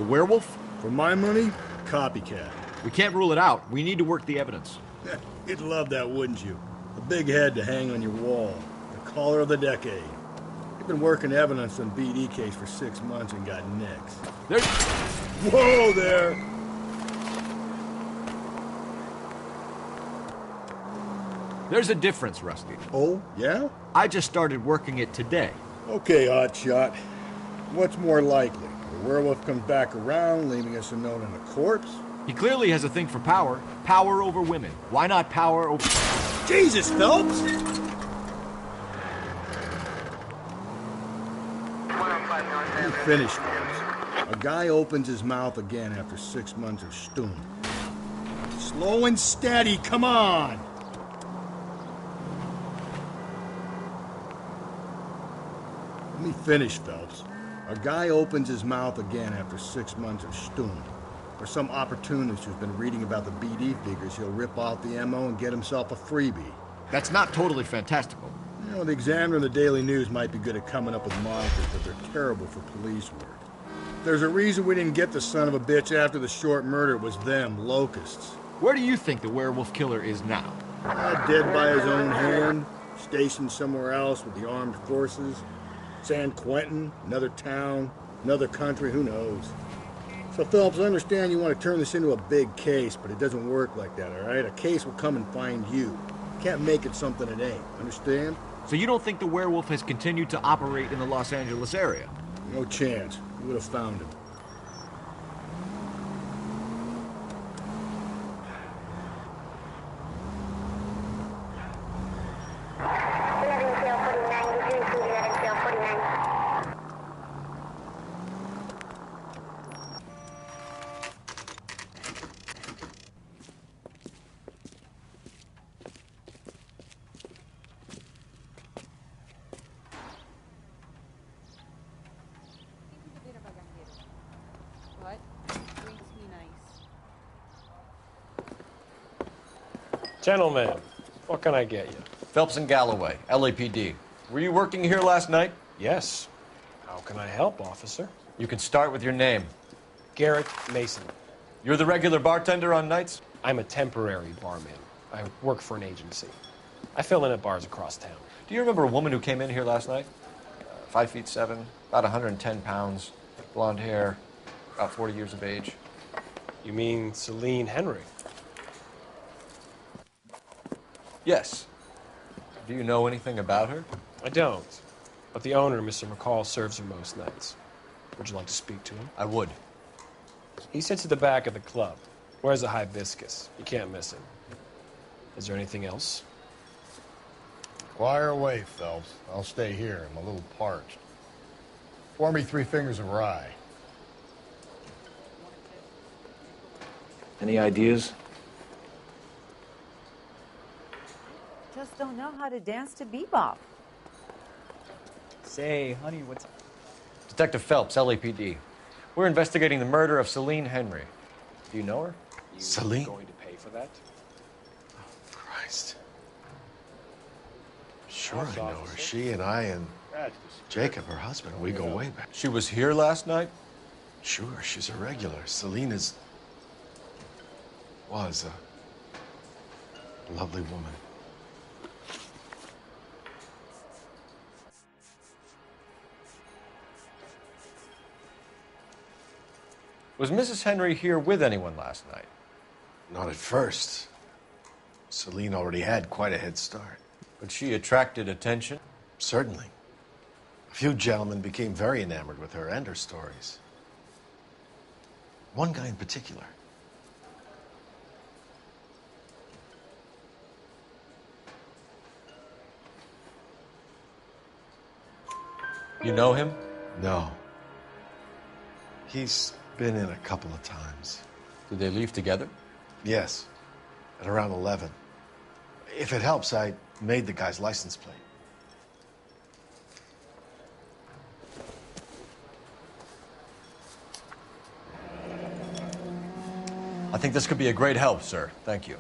The werewolf? For my money, copycat. We can't rule it out. We need to work the evidence. You'd love that, wouldn't you? A big head to hang on your wall. The caller of the decade. You've been working evidence on BD case for 6 months and got nicks. There's... Whoa there! There's a difference, Rusty. Oh, yeah? I just started working it today. Okay, Oddshot. What's more likely? The werewolf comes back around, leaving us a note on a corpse? He clearly has a thing for power. Power over women. Why not power over... Jesus, Phelps! You finished, Phelps. A guy opens his mouth again after 6 months of stewing. Slow and steady, come on! Let me finish, Phelps. A guy opens his mouth again after 6 months of stewing. Or some opportunist who's been reading about the BD figures, he'll rip off the MO and get himself a freebie. That's not totally fantastical. You know, the Examiner and the Daily News might be good at coming up with monikers, but they're terrible for police work. There's a reason we didn't get the son of a bitch after the short murder. It was them, locusts. Where do you think the werewolf killer is now? Dead by his own hand, stationed somewhere else with the armed forces. San Quentin, another town, another country, who knows? So, Phelps, I understand you want to turn this into a big case, but it doesn't work like that, all right? A case will come and find you. Can't make it something it ain't, understand? So you don't think the werewolf has continued to operate in the Los Angeles area? No chance. We would have found him. Gentlemen, what can I get you? Phelps and Galloway, LAPD. Were you working here last night? Yes. How can I help, officer? You can start with your name. Garrett Mason. You're the regular bartender on nights? I'm a temporary barman. I work for an agency. I fill in at bars across town. Do you remember a woman who came in here last night? 5'7", about 110 pounds, blonde hair, about 40 years of age. You mean Celine Henry? Yes. Do you know anything about her? I don't. But the owner, Mr. McCall, serves her most nights. Would you like to speak to him? I would. He sits at the back of the club. Wears a hibiscus. You can't miss him. Is there anything else? Fire away, Phelps. I'll stay here. I'm a little parched. Pour me 3 fingers of rye. Any ideas? Just don't know how to dance to bebop. Say, honey, what's... Detective Phelps, LAPD. We're investigating the murder of Celine Henry. Do you know her? Celine? Going to pay for that? Oh, Christ. Sure, I know her. She and I and Jacob, her husband, we go way back. She was here last night? Sure, she's a regular. Celine was a lovely woman. Was Mrs. Henry here with anyone last night? Not at first. Celine already had quite a head start. But she attracted attention? Certainly. A few gentlemen became very enamored with her and her stories. One guy in particular. You know him? No. He's been in a couple of times. Did they leave together? Yes. At around 11. If it helps, I made the guy's license plate. I think this could be a great help, sir. Thank you.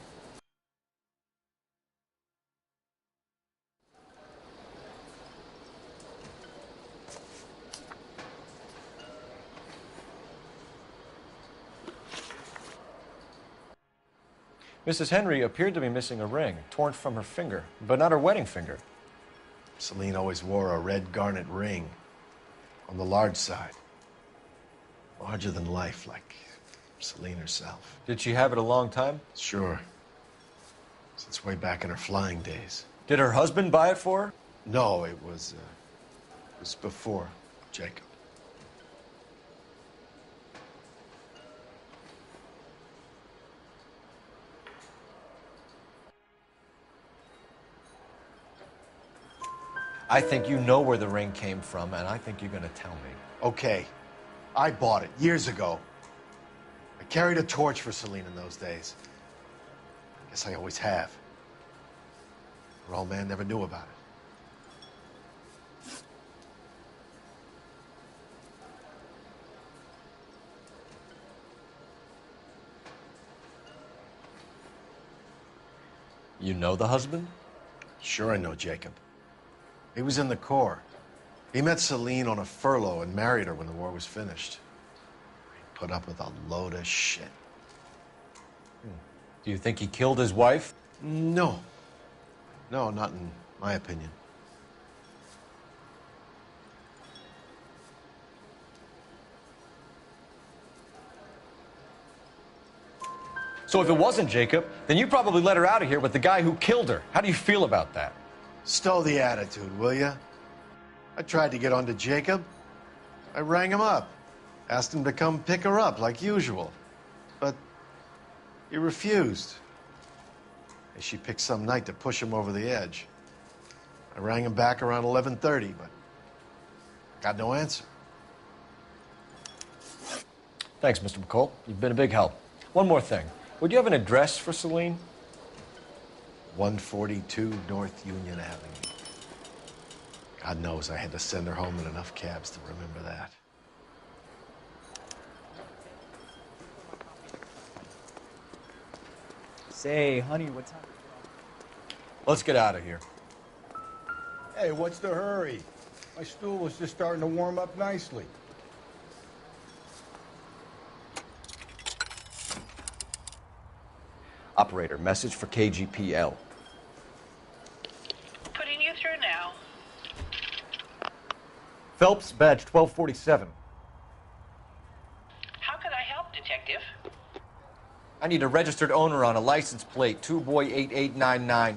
Mrs. Henry appeared to be missing a ring, torn from her finger, but not her wedding finger. Celine always wore a red garnet ring on the large side. Larger than life, like Celine herself. Did she have it a long time? Sure. Since way back in her flying days. Did her husband buy it for her? No, it was before Jacob. I think you know where the ring came from, and I think you're going to tell me. Okay. I bought it years ago. I carried a torch for Celine in those days. Guess I always have. Her old man never knew about it. You know the husband? Sure I know Jacob. He was in the Corps. He met Celine on a furlough and married her when the war was finished. He put up with a load of shit. Do you think he killed his wife? No. No, not in my opinion. So if it wasn't Jacob, then you probably let her out of here with the guy who killed her. How do you feel about that? Stow the attitude, will ya? I tried to get onto Jacob. I rang him up. Asked him to come pick her up, like usual. But he refused. And she picked some night to push him over the edge. I rang him back around 11:30, but got no answer. Thanks, Mr. McCall. You've been a big help. One more thing. Would you have an address for Celine? 142 North Union Avenue. God knows I had to send her home in enough cabs to remember that. Say, honey, what time? Let's get out of here. Hey, what's the hurry? My stool was just starting to warm up nicely. Operator, message for KGPL. Putting you through now. Phelps, badge 1247. How can I help, Detective? I need a registered owner on a license plate, 2boy8899.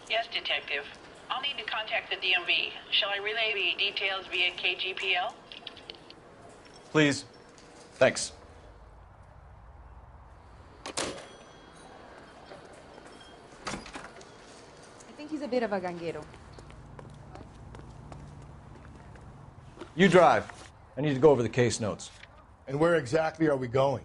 Yes, Detective. I'll need to contact the DMV. Shall I relay the details via KGPL? Please. Thanks. I think he's a bit of a ganguero. You drive. I need to go over the case notes. And where exactly are we going?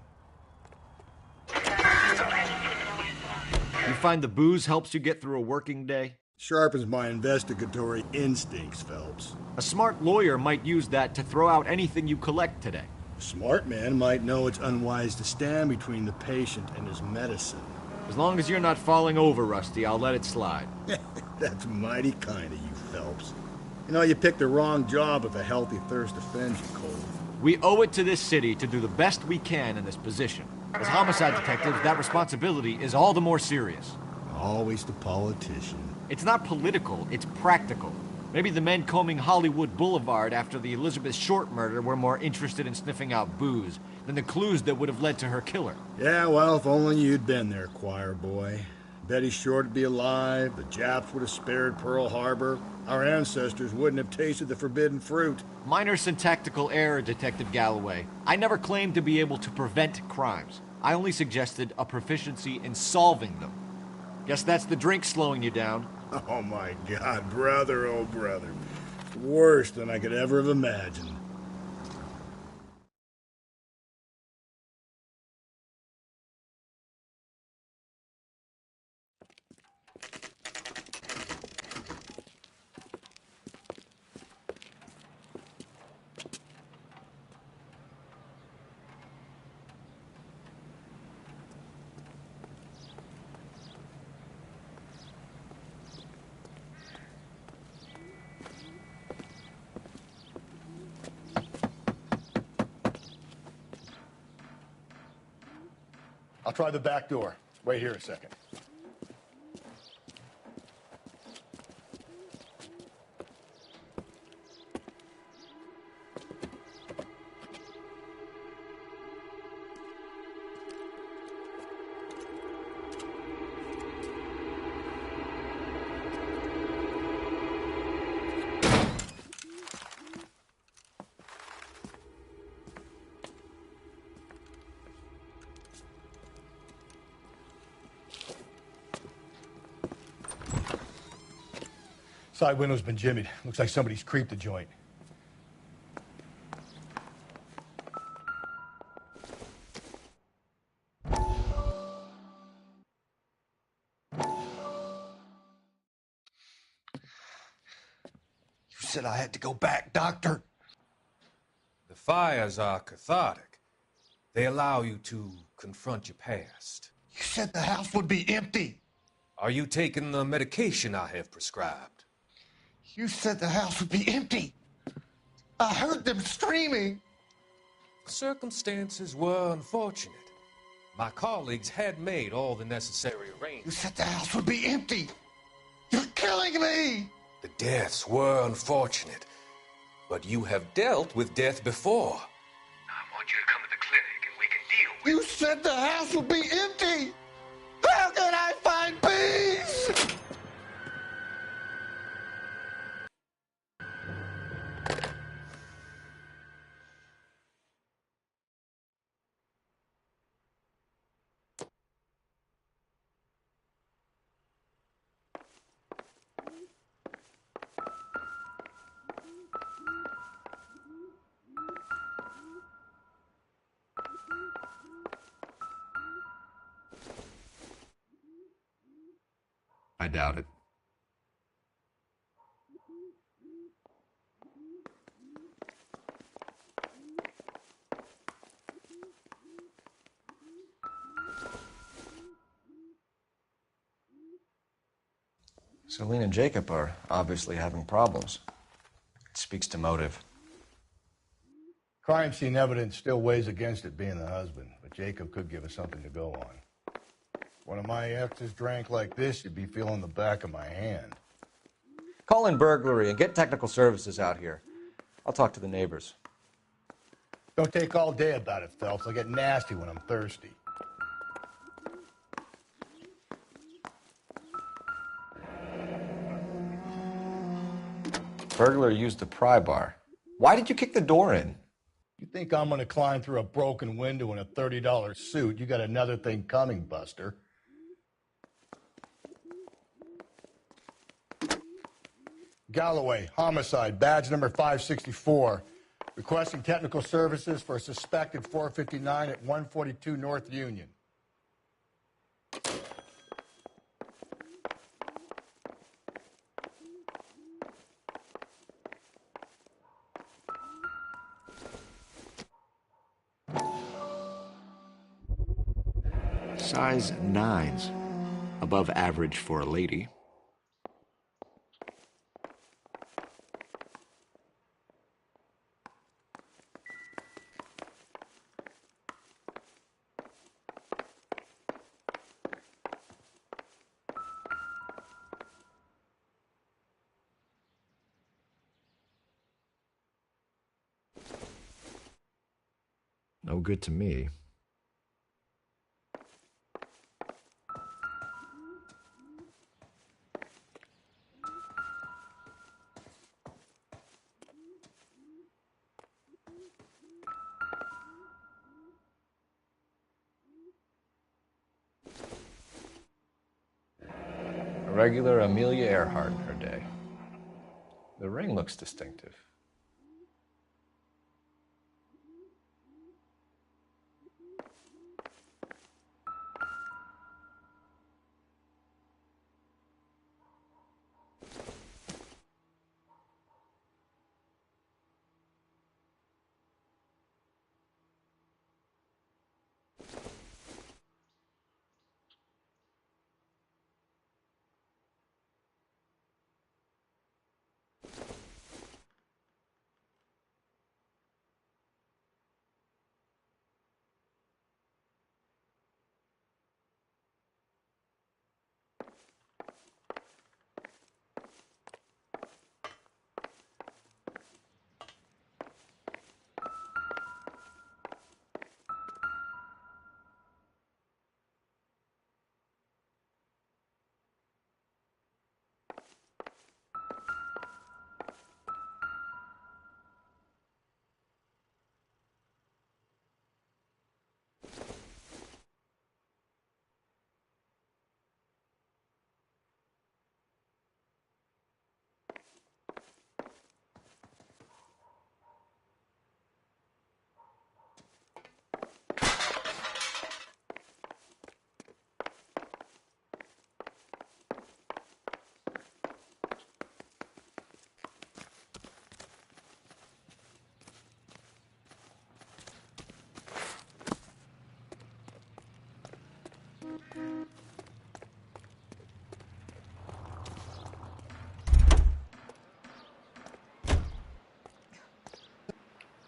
You find the booze helps you get through a working day? Sharpens my investigatory instincts, Phelps. A smart lawyer might use that to throw out anything you collect today. A smart man might know it's unwise to stand between the patient and his medicine. As long as you're not falling over, Rusty, I'll let it slide. That's mighty kind of you, Phelps. You know, you picked the wrong job if a healthy thirst offends you, Cole. We owe it to this city to do the best we can in this position. As homicide detectives, that responsibility is all the more serious. Always the politician. It's not political, it's practical. Maybe the men combing Hollywood Boulevard after the Elizabeth Short murder were more interested in sniffing out booze than the clues that would have led to her killer. Yeah, well, if only you'd been there, choir boy. Betty Short would be alive, the Japs would have spared Pearl Harbor, our ancestors wouldn't have tasted the forbidden fruit. Minor syntactical error, Detective Galloway. I never claimed to be able to prevent crimes. I only suggested a proficiency in solving them. Guess that's the drink slowing you down. Oh my God, brother, oh brother. Worse than I could ever have imagined. I'll try the back door. Wait here a second. Side window's been jimmied. Looks like somebody's creeped the joint. You said I had to go back, Doctor. The fires are cathartic. They allow you to confront your past. You said the house would be empty. Are you taking the medication I have prescribed? You said the house would be empty. I heard them screaming. Circumstances were unfortunate. My colleagues had made all the necessary You arrangements. said the house would be empty. You're killing me. The deaths were unfortunate, but you have dealt with death before. I want you to come to the clinic and we can deal with You said the house would be empty. How can I find peace? I doubt it. Celine and Jacob are obviously having problems. It speaks to motive. Crime scene evidence still weighs against it being the husband, but Jacob could give us something to go on. If one of my exes drank like this, you'd be feeling the back of my hand. Call in burglary and get technical services out here. I'll talk to the neighbors. Don't take all day about it, Phelps. I get nasty when I'm thirsty. Burglar used the pry bar. Why did you kick the door in? You think I'm gonna climb through a broken window in a $30 suit? You got another thing coming, Buster. Galloway, homicide, badge number 564. Requesting technical services for a suspected 459 at 142 North Union. Size 9s. Above average for a lady. No good to me. A regular Amelia Earhart in her day. The ring looks distinctive.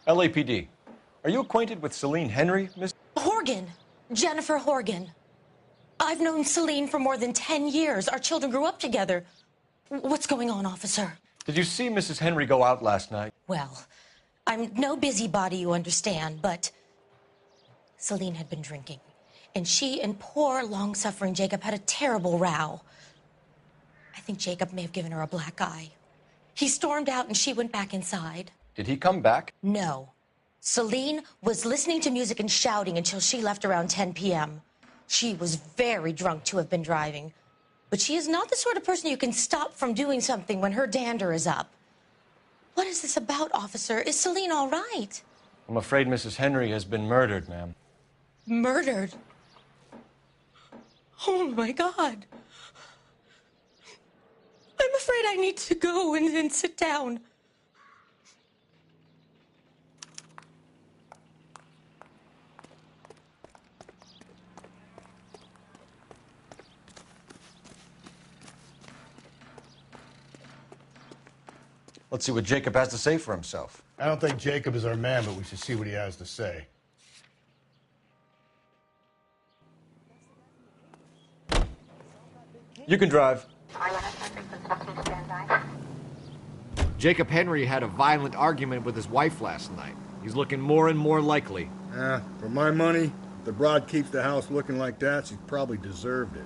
LAPD. Are you acquainted with Celine Henry, Miss? Horgan. Jennifer Horgan. I've known Celine for more than 10 years. Our children grew up together. What's going on, officer? Did you see Mrs. Henry go out last night? Well, I'm no busybody, you understand, but Celine had been drinking. And she and poor, long-suffering Jacob had a terrible row. I think Jacob may have given her a black eye. He stormed out and she went back inside. Did he come back? No. Celine was listening to music and shouting until she left around 10 p.m. She was very drunk to have been driving. But she is not the sort of person you can stop from doing something when her dander is up. What is this about, officer? Is Celine all right? I'm afraid Mrs. Henry has been murdered, ma'am. Murdered? Oh, my God. I'm afraid I need to go and sit down. Let's see what Jacob has to say for himself. I don't think Jacob is our man, but we should see what he has to say. You can drive. Jacob Henry had a violent argument with his wife last night. He's looking more and more likely. For my money, if the broad keeps the house looking like that, she's probably deserved it.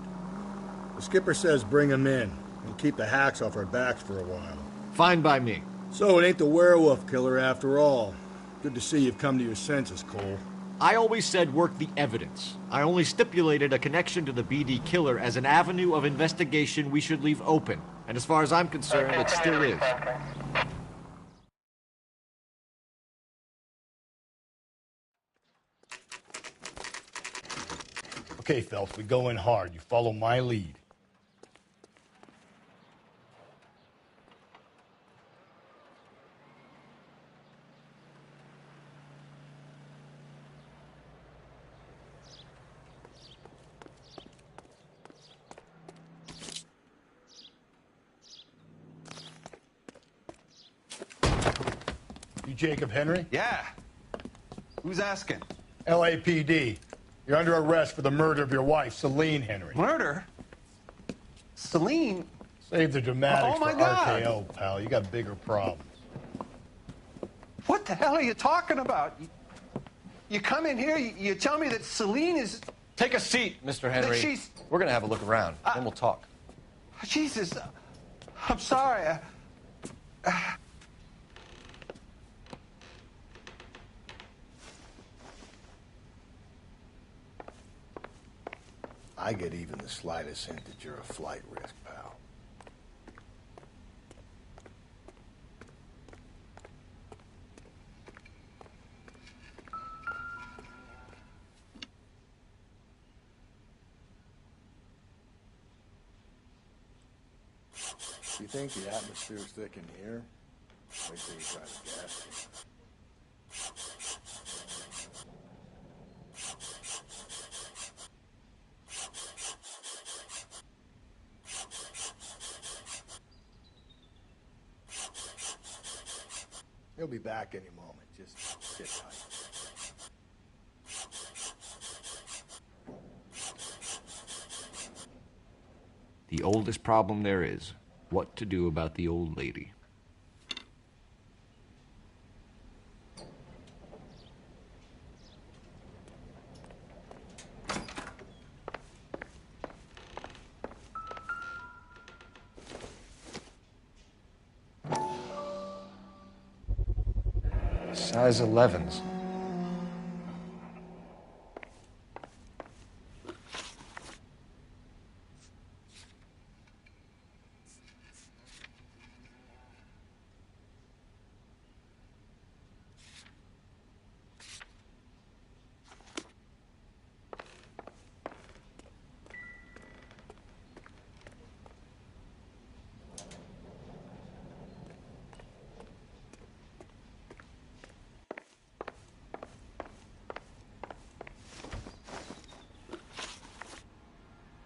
The skipper says bring him in and keep the hacks off our backs for a while. Fine by me. So it ain't the werewolf killer after all. Good to see you've come to your senses, Cole. I always said work the evidence. I only stipulated a connection to the BD killer as an avenue of investigation we should leave open. And as far as I'm concerned, it still is. Okay, Phelps, we go in hard. You follow my lead. You Jacob Henry? Yeah. Who's asking? LAPD. You're under arrest for the murder of your wife, Celine Henry. Murder? Celine? Save the dramatics Oh, my for God. RKO, pal. You got bigger problems. What the hell are you talking about? You come in here, you tell me that Celine is... Take a seat, Mr. Henry. she's- We're going to have a look around, then we'll talk. Jesus, I'm sorry. I get even the slightest hint that you're a flight risk, pal. You think the atmosphere's thick in here? Wait till you try to gas it. He'll be back any moment. Just sit tight. The oldest problem there is, what to do about the old lady. Size 11s.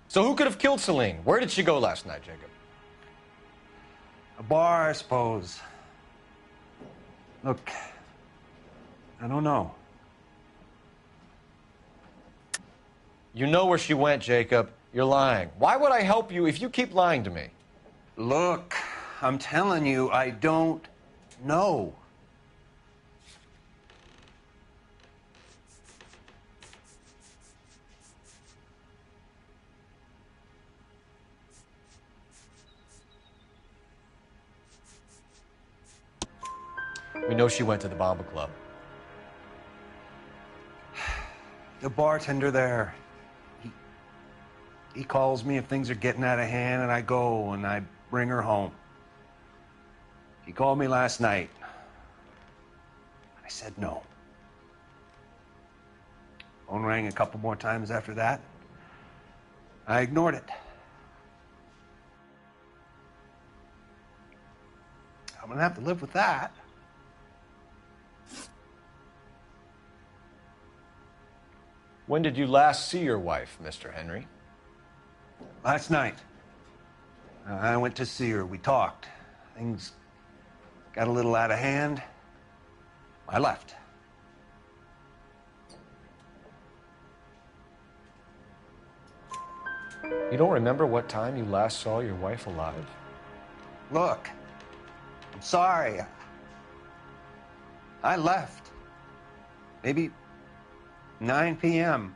So who could have killed Celine? Where did she go last night, Jacob? A bar, I suppose. Look, I don't know. You know where she went, Jacob. You're lying. Why would I help you if you keep lying to me? Look, I'm telling you, I don't know. We know she went to the Bomba Club. The bartender there, he calls me if things are getting out of hand, and I go and I bring her home. He called me last night. I said no. Phone rang a couple more times after that. I ignored it. I'm gonna have to live with that. When did you last see your wife, Mr. Henry? Last night. I went to see her. We talked. Things got a little out of hand. I left. You don't remember what time you last saw your wife alive? Look, I'm sorry. I left. Maybe 9 p.m.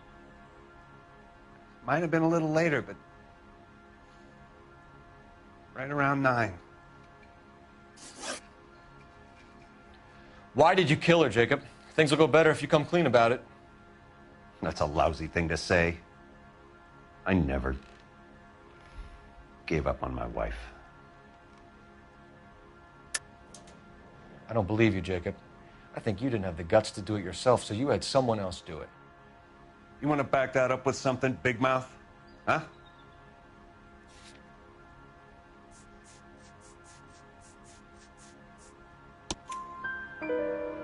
Might have been a little later, but right around 9. Why did you kill her, Jacob? Things will go better if you come clean about it. That's a lousy thing to say. I never gave up on my wife. I don't believe you, Jacob. I think you didn't have the guts to do it yourself, so you had someone else do it. You want to back that up with something, Big Mouth? Huh?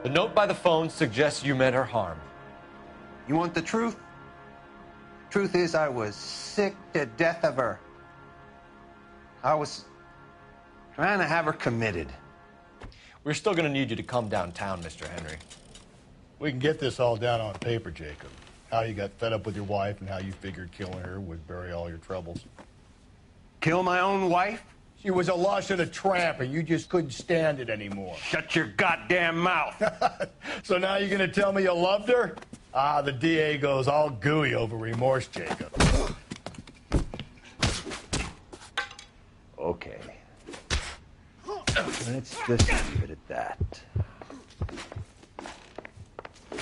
The note by the phone suggests you meant her harm. You want the truth? Truth is, I was sick to death of her. I was trying to have her committed. We're still going to need you to come downtown, Mr. Henry. We can get this all down on paper, Jacob. How you got fed up with your wife and how you figured killing her would bury all your troubles. Kill my own wife? She was a lush and a tramp, and you just couldn't stand it anymore. Shut your goddamn mouth. So now you're going to tell me you loved her? Ah, the DA goes all gooey over remorse, Jacob. Okay. Let's just leave it at that.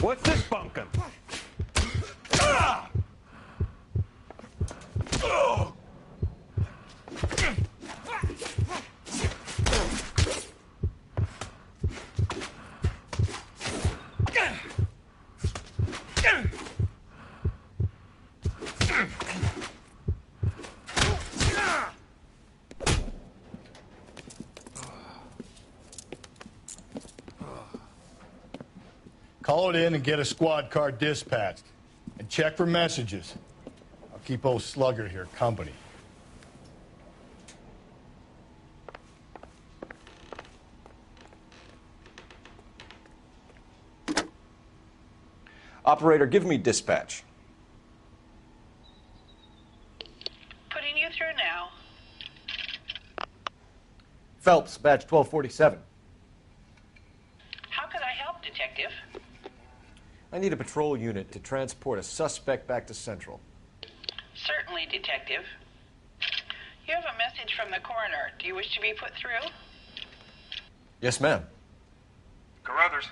What's this bunkum? Ah! Oh! Call it in and get a squad car dispatched. And check for messages. I'll keep old Slugger here company. Operator, give me dispatch. Putting you through now. Phelps, badge 1247. How could I help, Detective? I need a patrol unit to transport a suspect back to Central. Certainly, Detective. You have a message from the coroner. Do you wish to be put through? Yes, ma'am. Carruthers,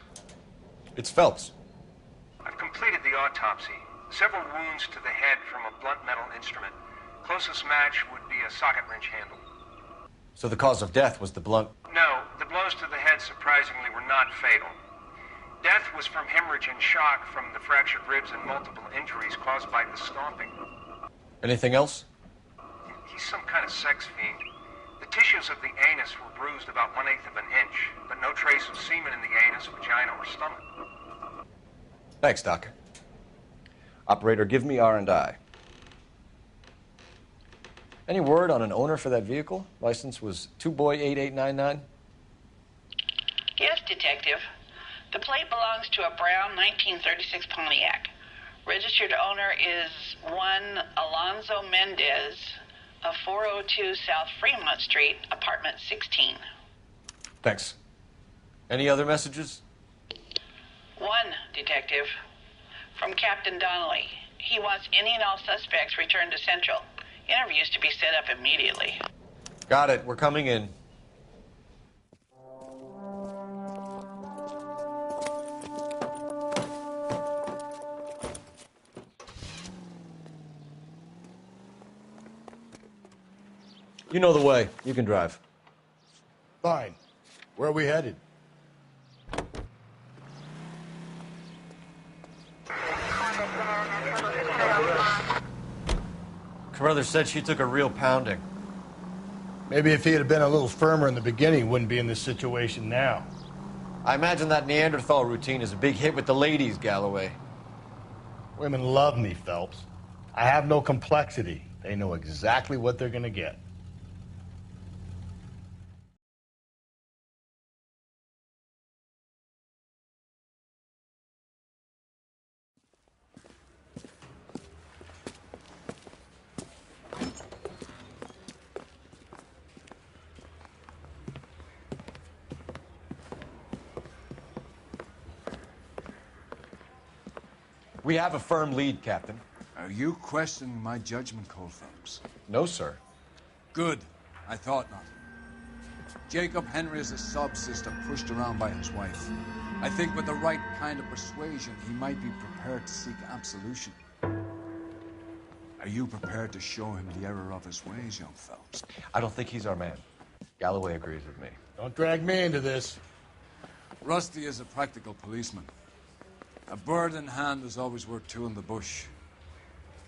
It's Phelps. I've completed the autopsy. Several wounds to the head from a blunt metal instrument. Closest match would be a socket wrench handle. So the cause of death was the blunt. No, the blows to the head surprisingly were not fatal. Death was from hemorrhage and shock from the fractured ribs and multiple injuries caused by the stomping. Anything else? He's some kind of sex fiend. The tissues of the anus were bruised about 1/8 of an inch, but no trace of semen in the anus, vagina, or stomach. Thanks, Doc. Operator, give me R&I. Any word on an owner for that vehicle? License was 2boy8899. Yes, Detective. The plate belongs to a brown 1936 Pontiac. Registered owner is one Alonzo Mendez of 402 South Fremont Street, apartment 16. Thanks. Any other messages? One, Detective. From Captain Donnelly. He wants any and all suspects returned to Central. Interviews to be set up immediately. Got it. We're coming in. You know the way. You can drive. Fine. Where are we headed? Carruthers said she took a real pounding. Maybe if he had been a little firmer in the beginning, he wouldn't be in this situation now. I imagine that Neanderthal routine is a big hit with the ladies, Galloway. Women love me, Phelps. I have no complexity. They know exactly what they're going to get. We have a firm lead, Captain. Are you questioning my judgment, Cole Phelps? No, sir. Good. I thought not. Jacob Henry is a sub-sister pushed around by his wife. I think with the right kind of persuasion, he might be prepared to seek absolution. Are you prepared to show him the error of his ways, young Phelps? I don't think he's our man. Galloway agrees with me. Don't drag me into this. Rusty is a practical policeman. A bird in hand is always worth two in the bush.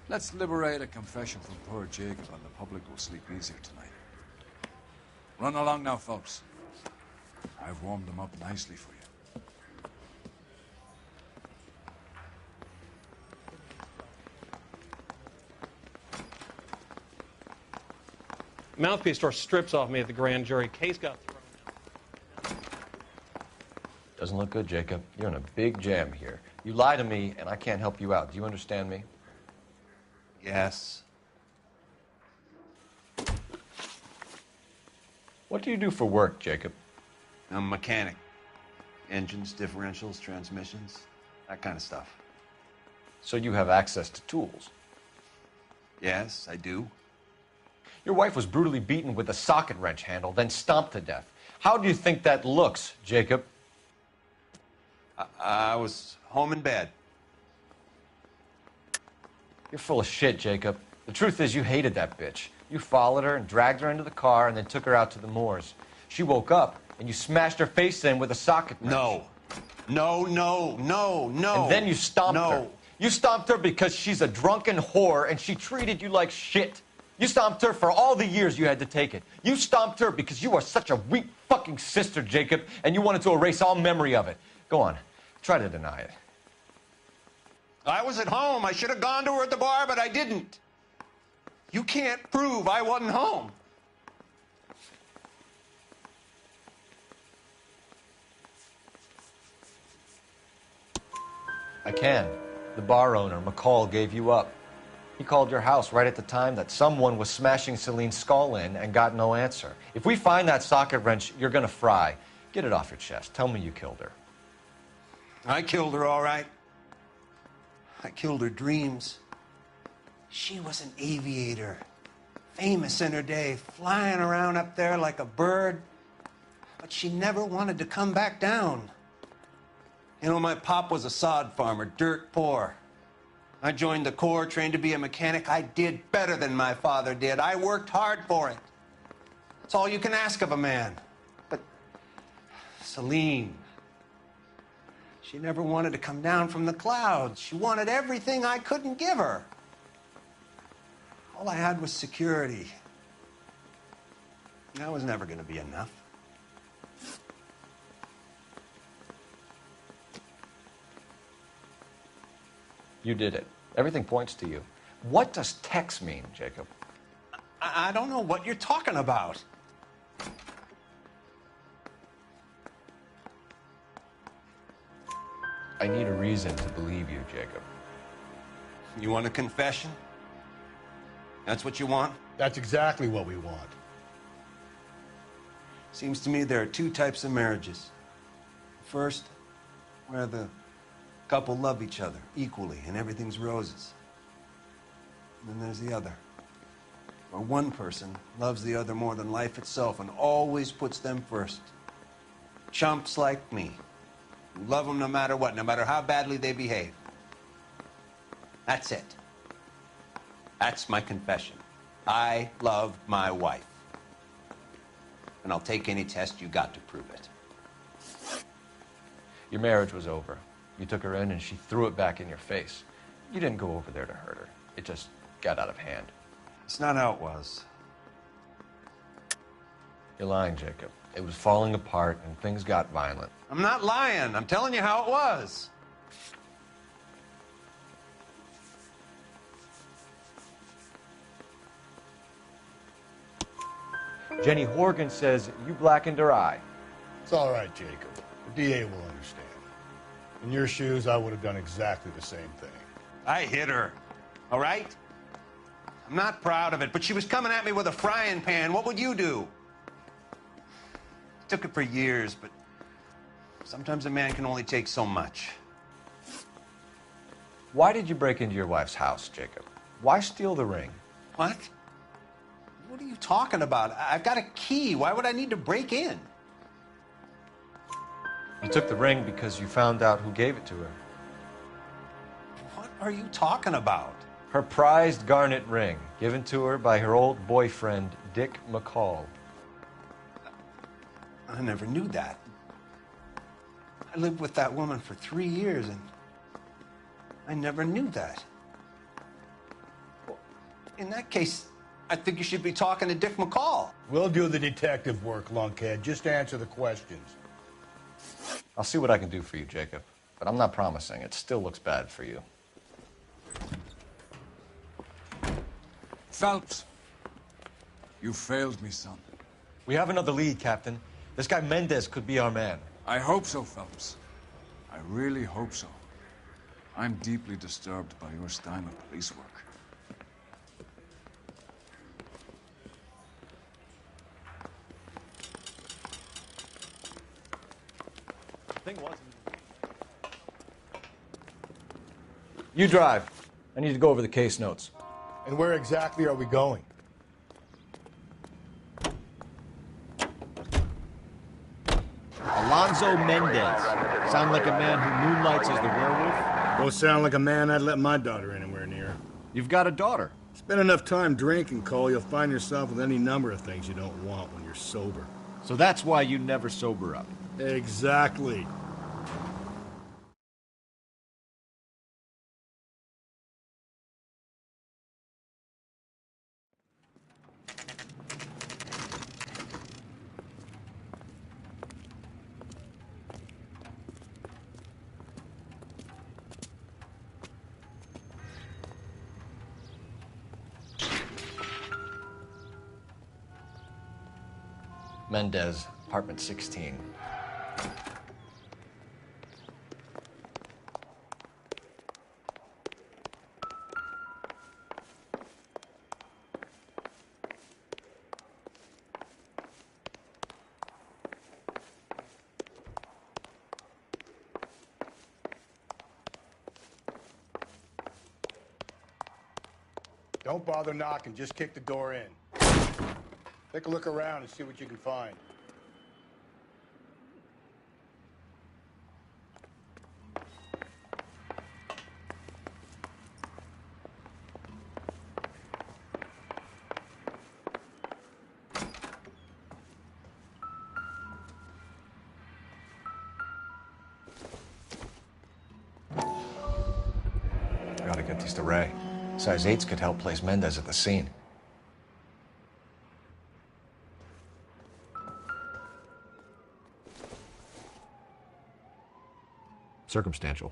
Let's liberate a confession from poor Jacob, and the public will sleep easier tonight. Run along now, Phelps. I've warmed them up nicely for you. Mouthpiece tore strips off me at the grand jury. Case got thrown out. Doesn't look good, Jacob. You're in a big jam here. You lie to me, and I can't help you out. Do you understand me? Yes. What do you do for work, Jacob? I'm a mechanic. Engines, differentials, transmissions, that kind of stuff. So you have access to tools? Yes, I do. Your wife was brutally beaten with a socket wrench handle, then stomped to death. How do you think that looks, Jacob? I was home in bed. You're full of shit, Jacob. The truth is you hated that bitch. You followed her and dragged her into the car and then took her out to the moors. She woke up and you smashed her face in with a socket wrench. No. And then you stomped her. You stomped her because she's a drunken whore and she treated you like shit. You stomped her for all the years you had to take it. You stomped her because you are such a weak fucking sister, Jacob, and you wanted to erase all memory of it. Go on. Try to deny it. I was at home. I should have gone to her at the bar, but I didn't. You can't prove I wasn't home. I can. The bar owner, McCall, gave you up. He called your house right at the time that someone was smashing Celine's skull in and got no answer. If we find that socket wrench, you're gonna fry. Get it off your chest. Tell me you killed her. I killed her, all right. I killed her dreams. She was an aviator, famous in her day, flying around up there like a bird, but she never wanted to come back down. You know, my pop was a sod farmer, dirt poor. I joined the Corps, trained to be a mechanic. I did better than my father did. I worked hard for it. That's all you can ask of a man. But Celine, she never wanted to come down from the clouds. She wanted everything I couldn't give her. All I had was security. That was never going to be enough. You did it. Everything points to you. What does Tex mean, Jacob? I don't know what you're talking about. I need a reason to believe you, Jacob. You want a confession? That's what you want? That's exactly what we want. Seems to me there are two types of marriages. First, where the couple love each other equally and everything's roses. And then there's the other, where one person loves the other more than life itself and always puts them first. Chumps like me, who love them no matter what, no matter how badly they behave. That's it. That's my confession. I love my wife. And I'll take any test you got to prove it. Your marriage was over. You took her in and she threw it back in your face. You didn't go over there to hurt her. It just got out of hand. It's not how it was. You're lying, Jacob. It was falling apart and things got violent. I'm not lying. I'm telling you how it was. Jenny Horgan says you blackened her eye. It's all right, Jacob. The DA will understand. In your shoes, I would have done exactly the same thing. I hit her, all right? I'm not proud of it, but she was coming at me with a frying pan. What would you do? Took it for years, but sometimes a man can only take so much. Why did you break into your wife's house, Jacob? Why steal the ring? What? What are you talking about? I've got a key. Why would I need to break in? You took the ring because you found out who gave it to her. What are you talking about? Her prized garnet ring, given to her by her old boyfriend, Dick McCall. I never knew that. I lived with that woman for 3 years, and I never knew that. Well, in that case, I think you should be talking to Dick McCall. We'll do the detective work, lunkhead. Just answer the questions. I'll see what I can do for you, Jacob. But I'm not promising. It still looks bad for you. Phelps, you failed me, son. We have another lead, Captain. This guy Mendez could be our man. I hope so, Phelps. I really hope so. I'm deeply disturbed by your style of police work. You drive. I need to go over the case notes. And where exactly are we going? Alonzo Mendez. Sound like a man who moonlights as the werewolf? Don't sound like a man I'd let my daughter anywhere near. You've got a daughter. Spend enough time drinking, Cole, you'll find yourself with any number of things you don't want when you're sober. So that's why you never sober up. Exactly. Mendez, apartment 16. Don't bother knocking, just kick the door in. Take a look around and see what you can find. I gotta get these to Ray. Size 8s could help place Mendez at the scene. Circumstantial.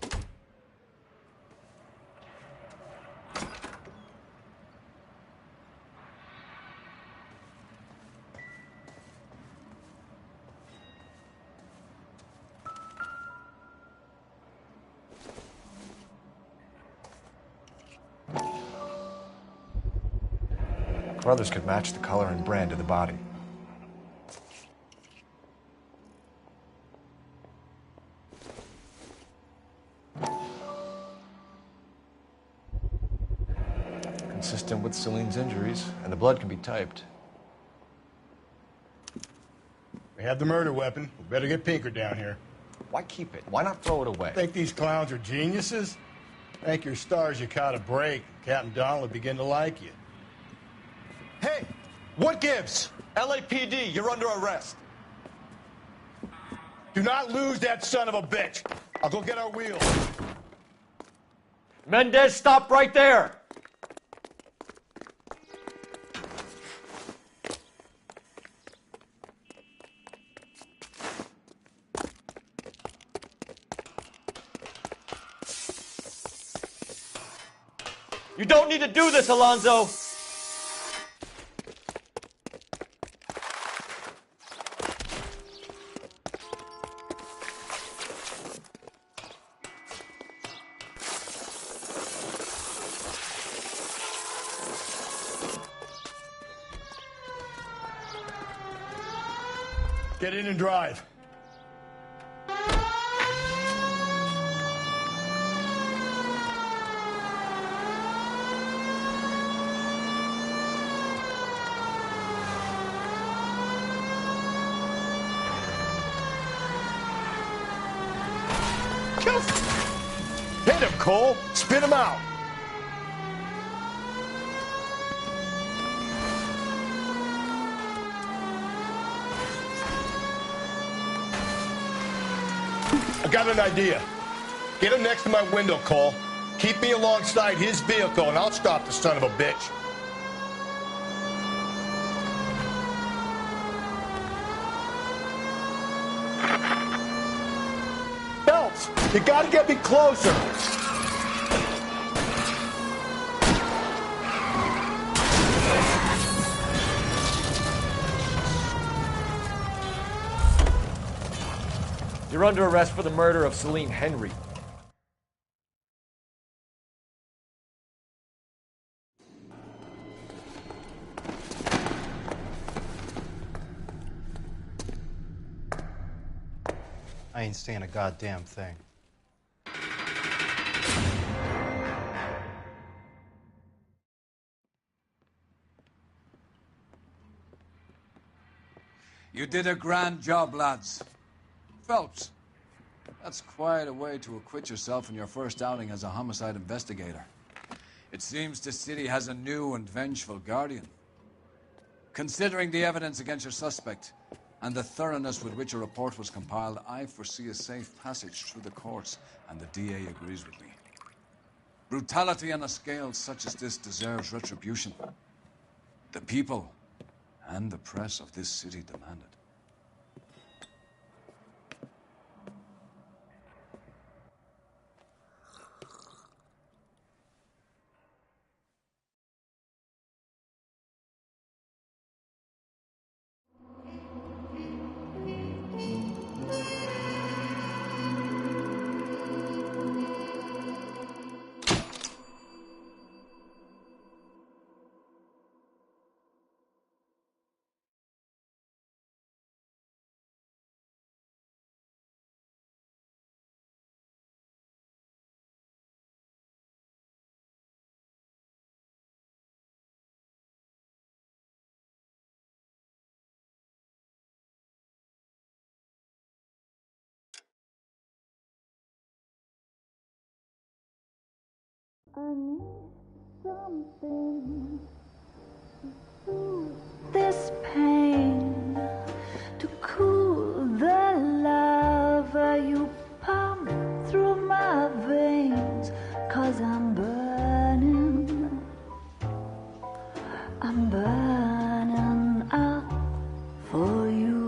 Brothers could match the color and brand of the body. Consistent with Celine's injuries, and the blood can be typed. We have the murder weapon. We better get Pinker down here. Why keep it? Why not throw it away? Think these clowns are geniuses? Thank your stars you caught a break. Captain Donald will begin to like you. Hey, what gives? LAPD, you're under arrest. Do not lose that son of a bitch. I'll go get our wheels. Mendez, stop right there! You don't need to do this, Alonzo! Get in and drive. Hit him, Cole. Spit him out. I got an idea. Get him next to my window, Cole. Keep me alongside his vehicle, and I'll stop the son of a bitch. Phelps, you gotta get me closer. You're under arrest for the murder of Celine Henry. I ain't saying a goddamn thing. You did a grand job, lads. Phelps, that's quite a way to acquit yourself in your first outing as a homicide investigator. It seems the city has a new and vengeful guardian. Considering the evidence against your suspect and the thoroughness with which a report was compiled, I foresee a safe passage through the courts, and the DA agrees with me. Brutality on a scale such as this deserves retribution. The people and the press of this city demand it. I need something to soothe this pain, to cool the lava you pump through my veins, 'cause I'm burning up for you.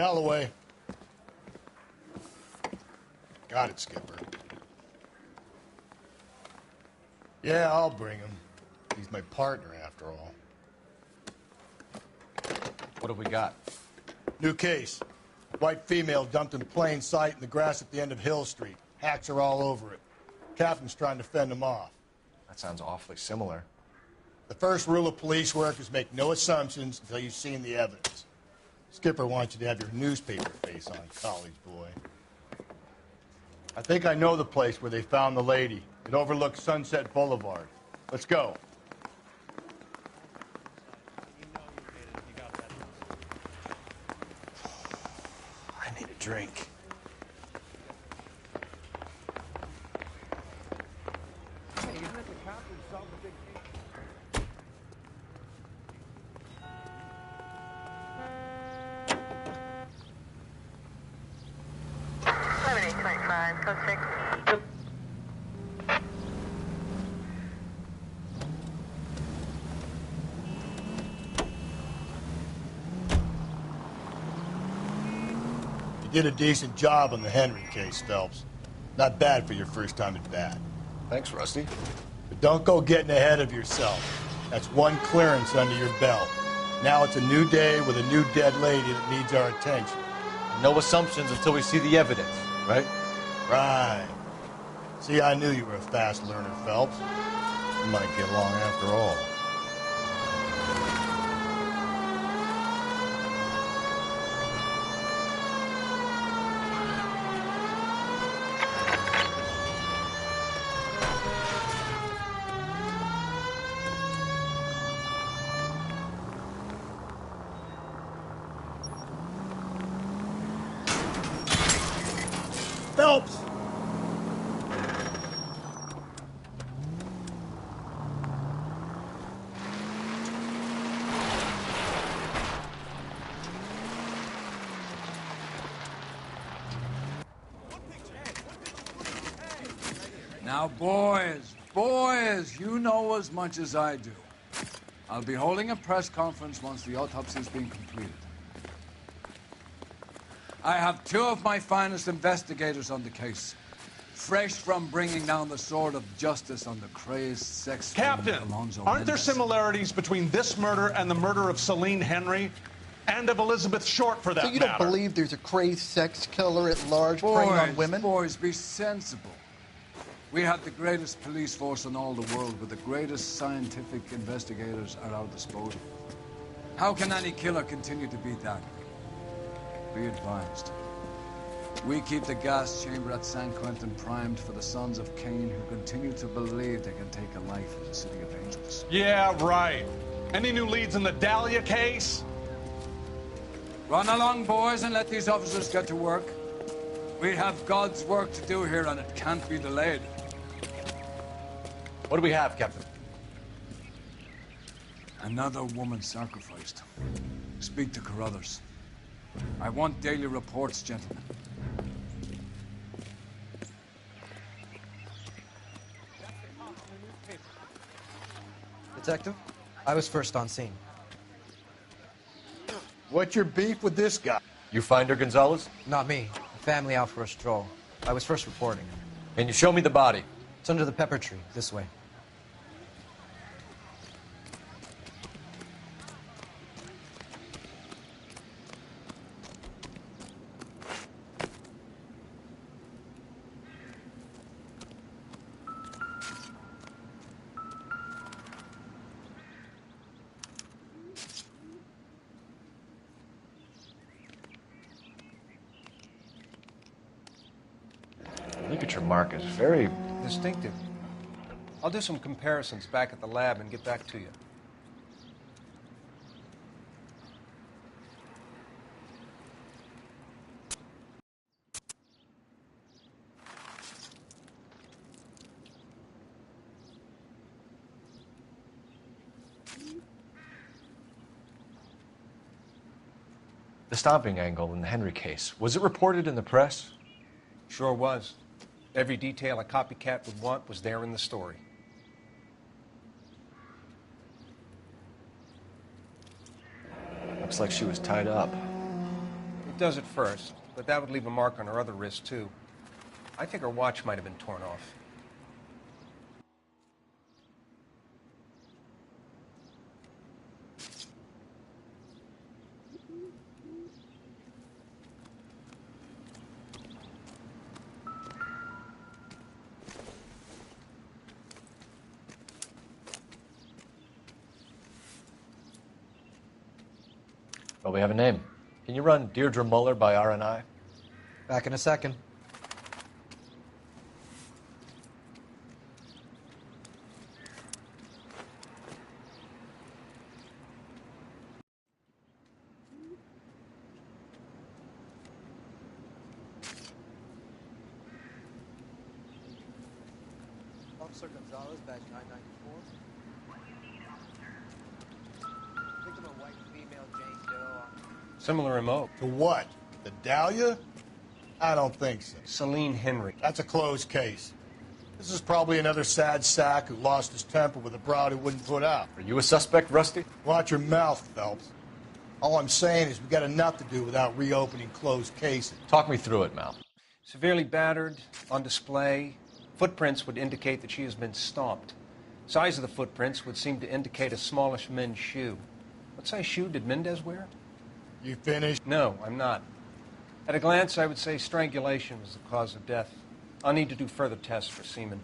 Galloway. Got it, Skipper. Yeah, I'll bring him. He's my partner, after all. What have we got? New case. White female dumped in plain sight in the grass at the end of Hill Street. Hacks are all over it. Captain's trying to fend them off. That sounds awfully similar. The first rule of police work is make no assumptions until you've seen the evidence. Skipper wants you to have your newspaper face on, college boy. I think I know the place where they found the lady. It overlooks Sunset Boulevard. Let's go. I need a drink. You did a decent job on the Henry case, Phelps. Not bad for your first time at bat. Thanks, Rusty. But don't go getting ahead of yourself. That's one clearance under your belt. Now it's a new day with a new dead lady that needs our attention. No assumptions until we see the evidence, right? Right. See, I knew you were a fast learner, Phelps. We might get along after all. Phelps! Now, boys, you know as much as I do. I'll be holding a press conference once the autopsy's been completed. I have two of my finest investigators on the case, fresh from bringing down the sword of justice on the crazed sex Captain, Alonzo aren't there Mendez. similarities between this murder and the murder of Celine Henry and of Elizabeth Short, for that So you matter? don't believe there's a crazed sex killer at large preying on women? Boys, be sensible. We have the greatest police force in all the world with the greatest scientific investigators at our disposal. How can any killer continue to beat that? Be advised. We keep the gas chamber at San Quentin primed for the sons of Cain who continue to believe they can take a life in the city of angels. Yeah, right. Any new leads in the Dahlia case? Run along, boys, and let these officers get to work. We have God's work to do here, and it can't be delayed. What do we have, Captain? Another woman sacrificed. Speak to Carruthers. I want daily reports, gentlemen. Detective, I was first on scene. What's your beef with this guy? You find her, Gonzalez? Not me. The family out for a stroll. I was first reporting. Can you show me the body? It's under the pepper tree, this way. Look at your markers. Very distinctive. I'll do some comparisons back at the lab and get back to you. The stomping angle in the Henry case. Was it reported in the press? Sure was. Every detail a copycat would want was there in the story. Looks like she was tied up. It does it first, but that would leave a mark on her other wrist, too. I think her watch might have been torn off. Well, we have a name. Can you run Deirdre Muller by RNI? Back in a second. Officer Gonzalez, badge 994. Victim a white female, Jane Doe. Similar MO. To what? The Dahlia? I don't think so. Celine Henry. That's a closed case. This is probably another sad sack who lost his temper with a broad who wouldn't put out. Are you a suspect, Rusty? Watch your mouth, Phelps. All I'm saying is we got enough to do without reopening closed cases. Talk me through it, Mal. Severely battered, on display. Footprints would indicate that she has been stomped. Size of the footprints would seem to indicate a smallish men's shoe. What size shoe did Mendez wear? You finished? No, I'm not. At a glance, I would say strangulation was the cause of death. I'll need to do further tests for semen.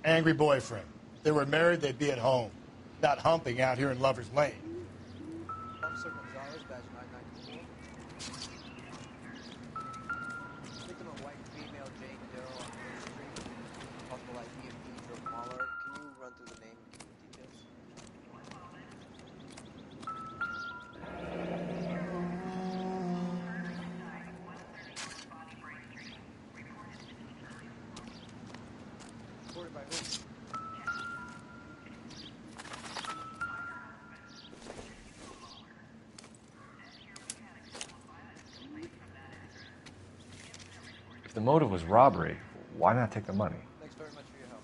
Angry boyfriend. If they were married, they'd be at home, not humping out here in Lover's Lane. Officer Gonzalez, badge 994. Victim a white female, Jane Doe on Main Street. Possible ID of Deirdre Muller. Can you run through the name and give me details? Reported by whom? If the motive was robbery, why not take the money? Thanks very much for your help.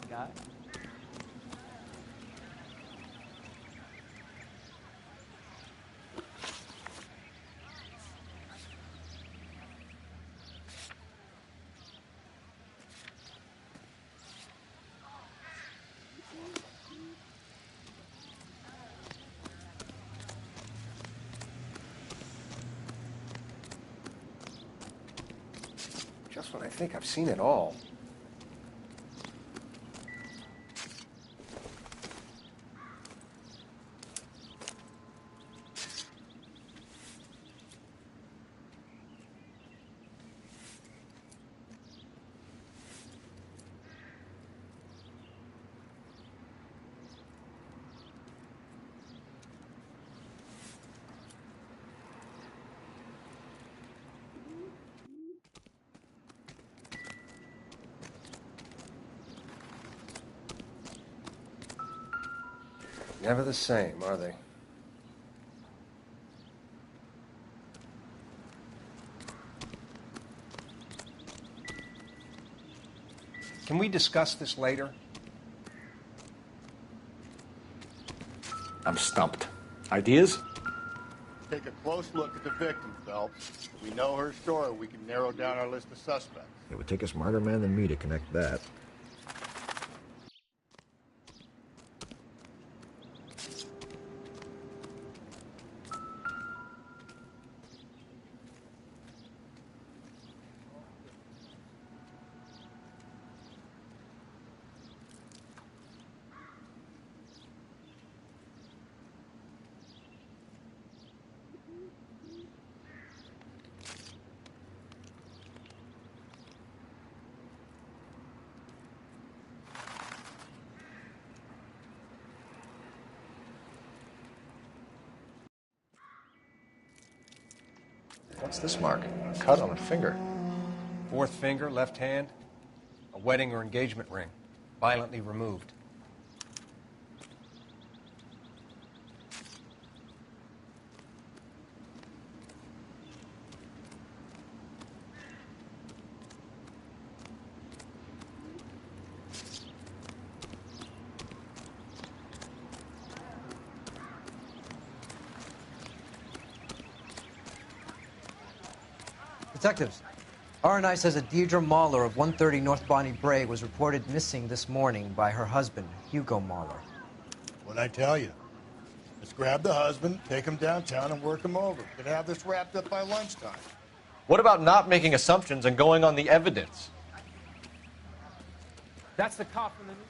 Guy? Just when I think I've seen it all. Never the same, are they? Can we discuss this later? I'm stumped. Ideas? Take a close look at the victim, Phelps. If we know her story, we can narrow down our list of suspects. It would take a smarter man than me to connect that. What's this mark? A cut on a finger. Fourth finger, left hand. A wedding or engagement ring. Violently removed. Detectives, R&I says that Deirdre Mahler of 130 North Bonnie Brae was reported missing this morning by her husband, Hugo Mahler. What'd I tell you? Let's grab the husband, take him downtown, and work him over. Could have this wrapped up by lunchtime. What about not making assumptions and going on the evidence? That's the cop from the newspaper.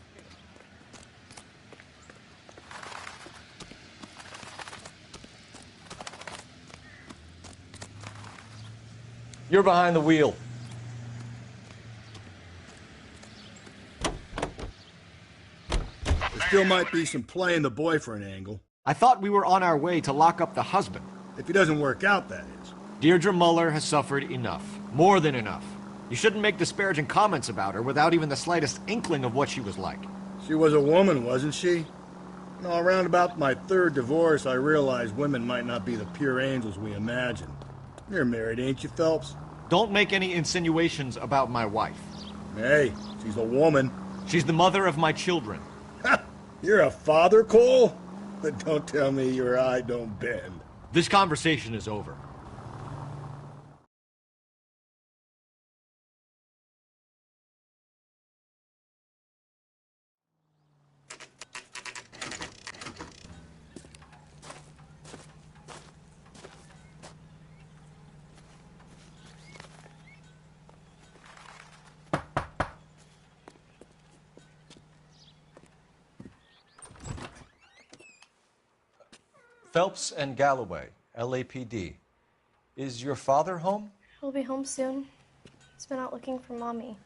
You're behind the wheel. There still might be some playing the boyfriend angle. I thought we were on our way to lock up the husband. If he doesn't work out, that is. Deirdre Muller has suffered enough. More than enough. You shouldn't make disparaging comments about her without even the slightest inkling of what she was like. She was a woman, wasn't she? You know, around about my third divorce, I realized women might not be the pure angels we imagine. You're married, ain't you, Phelps? Don't make any insinuations about my wife. Hey, she's a woman. She's the mother of my children. You're a father, Cole? But don't tell me your eye don't bend. This conversation is over. Phelps and Galloway, LAPD. Is your father home? He'll be home soon. He's been out looking for Mommy.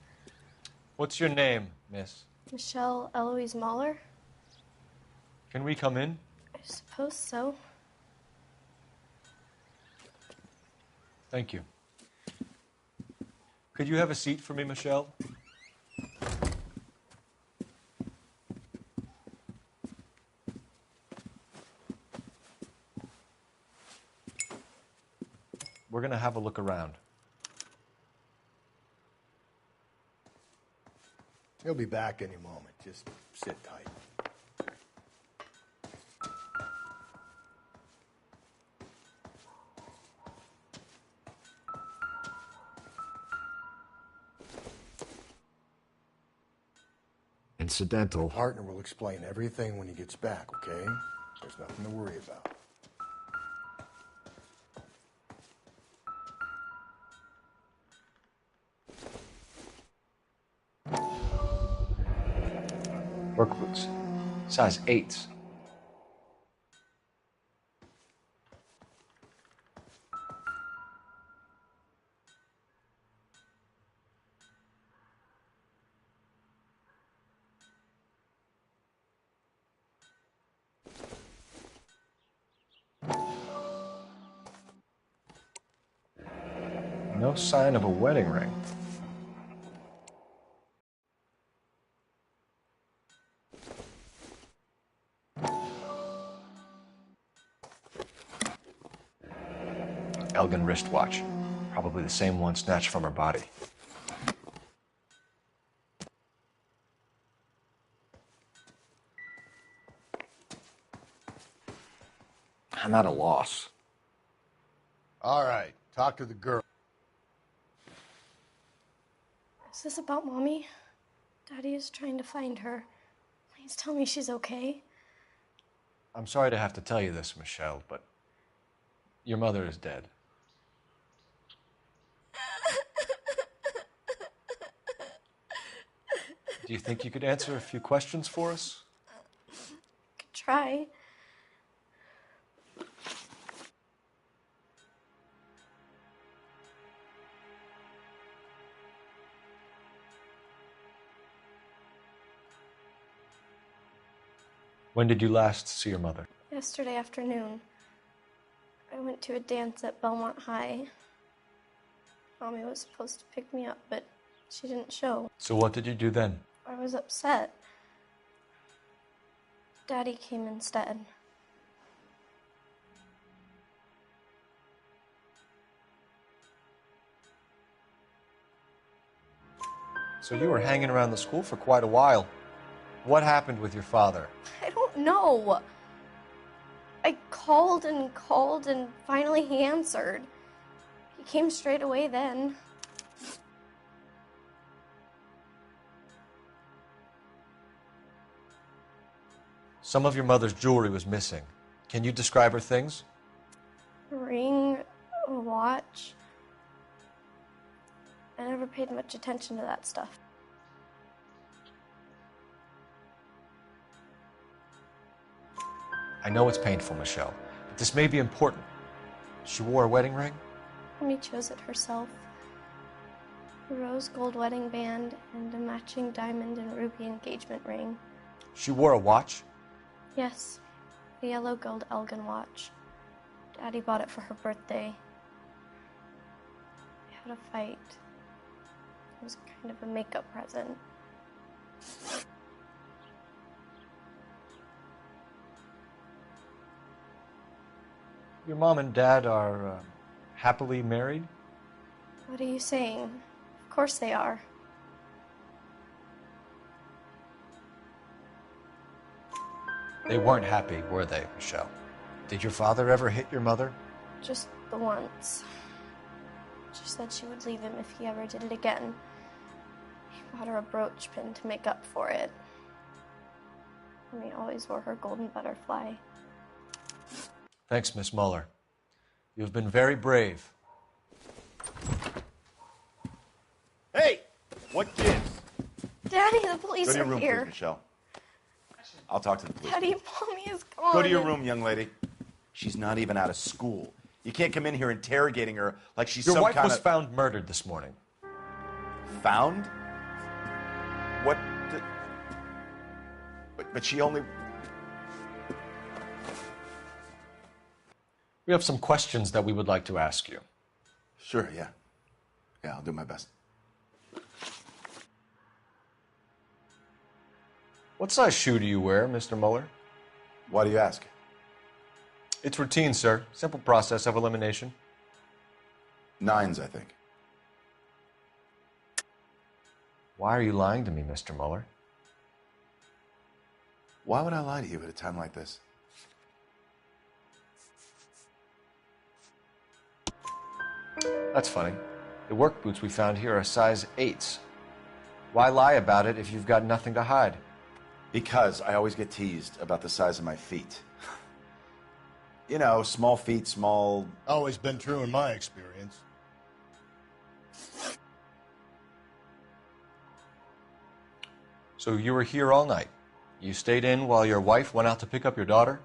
What's your name, miss? Michelle Eloise Mahler? Can we come in? I suppose so. Thank you. Could you have a seat for me, Michelle? We're going to have a look around. He'll be back any moment. Just sit tight. Incidental. Partner will explain everything when he gets back, okay? There's nothing to worry about. Work boots. Size 8s. No sign of a wedding ring. Elgin wristwatch. Probably the same one snatched from her body. I'm at a loss. All right, talk to the girl. Is this about Mommy? Daddy is trying to find her. Please tell me she's okay. I'm sorry to have to tell you this, Michelle, but your mother is dead. Do you think you could answer a few questions for us? Could try. When did you last see your mother? Yesterday afternoon. I went to a dance at Belmont High. Mommy was supposed to pick me up, but she didn't show. So what did you do then? I was upset. Daddy came instead. So you were hanging around the school for quite a while. What happened with your father? I don't know. I called and finally he answered. He came straight away then. Some of your mother's jewelry was missing. Can you describe her things? A ring, a watch. I never paid much attention to that stuff. I know it's painful, Michelle, but this may be important. She wore a wedding ring? Amy chose it herself. A rose gold wedding band and a matching diamond and ruby engagement ring. She wore a watch? Yes, a yellow gold Elgin watch. Daddy bought it for her birthday. We had a fight. It was kind of a makeup present. Your mom and dad are happily married? What are you saying? Of course they are. They weren't happy, were they, Michelle? Did your father ever hit your mother? Just the once. She said she would leave him if he ever did it again. He bought her a brooch pin to make up for it. And he always wore her golden butterfly. Thanks, Miss Muller. You've been very brave. Hey! What gives? Daddy, the police Go to your are room, here. please, Michelle. I'll talk to the police. Daddy, Mommy is gone. Go to your room, young lady. She's not even out of school. You can't come in here interrogating her like she's Your some wife kind was of... found murdered this morning. Found? What the... But she only... We have some questions that we would like to ask you. Sure, yeah. Yeah, I'll do my best. What size shoe do you wear, Mr. Muller? Why do you ask? It's routine, sir. Simple process of elimination. 9s, I think. Why are you lying to me, Mr. Muller? Why would I lie to you at a time like this? That's funny. The work boots we found here are size 8s. Why lie about it if you've got nothing to hide? Because I always get teased about the size of my feet. You know, small feet, small... Always been true in my experience. So you were here all night. You stayed in while your wife went out to pick up your daughter?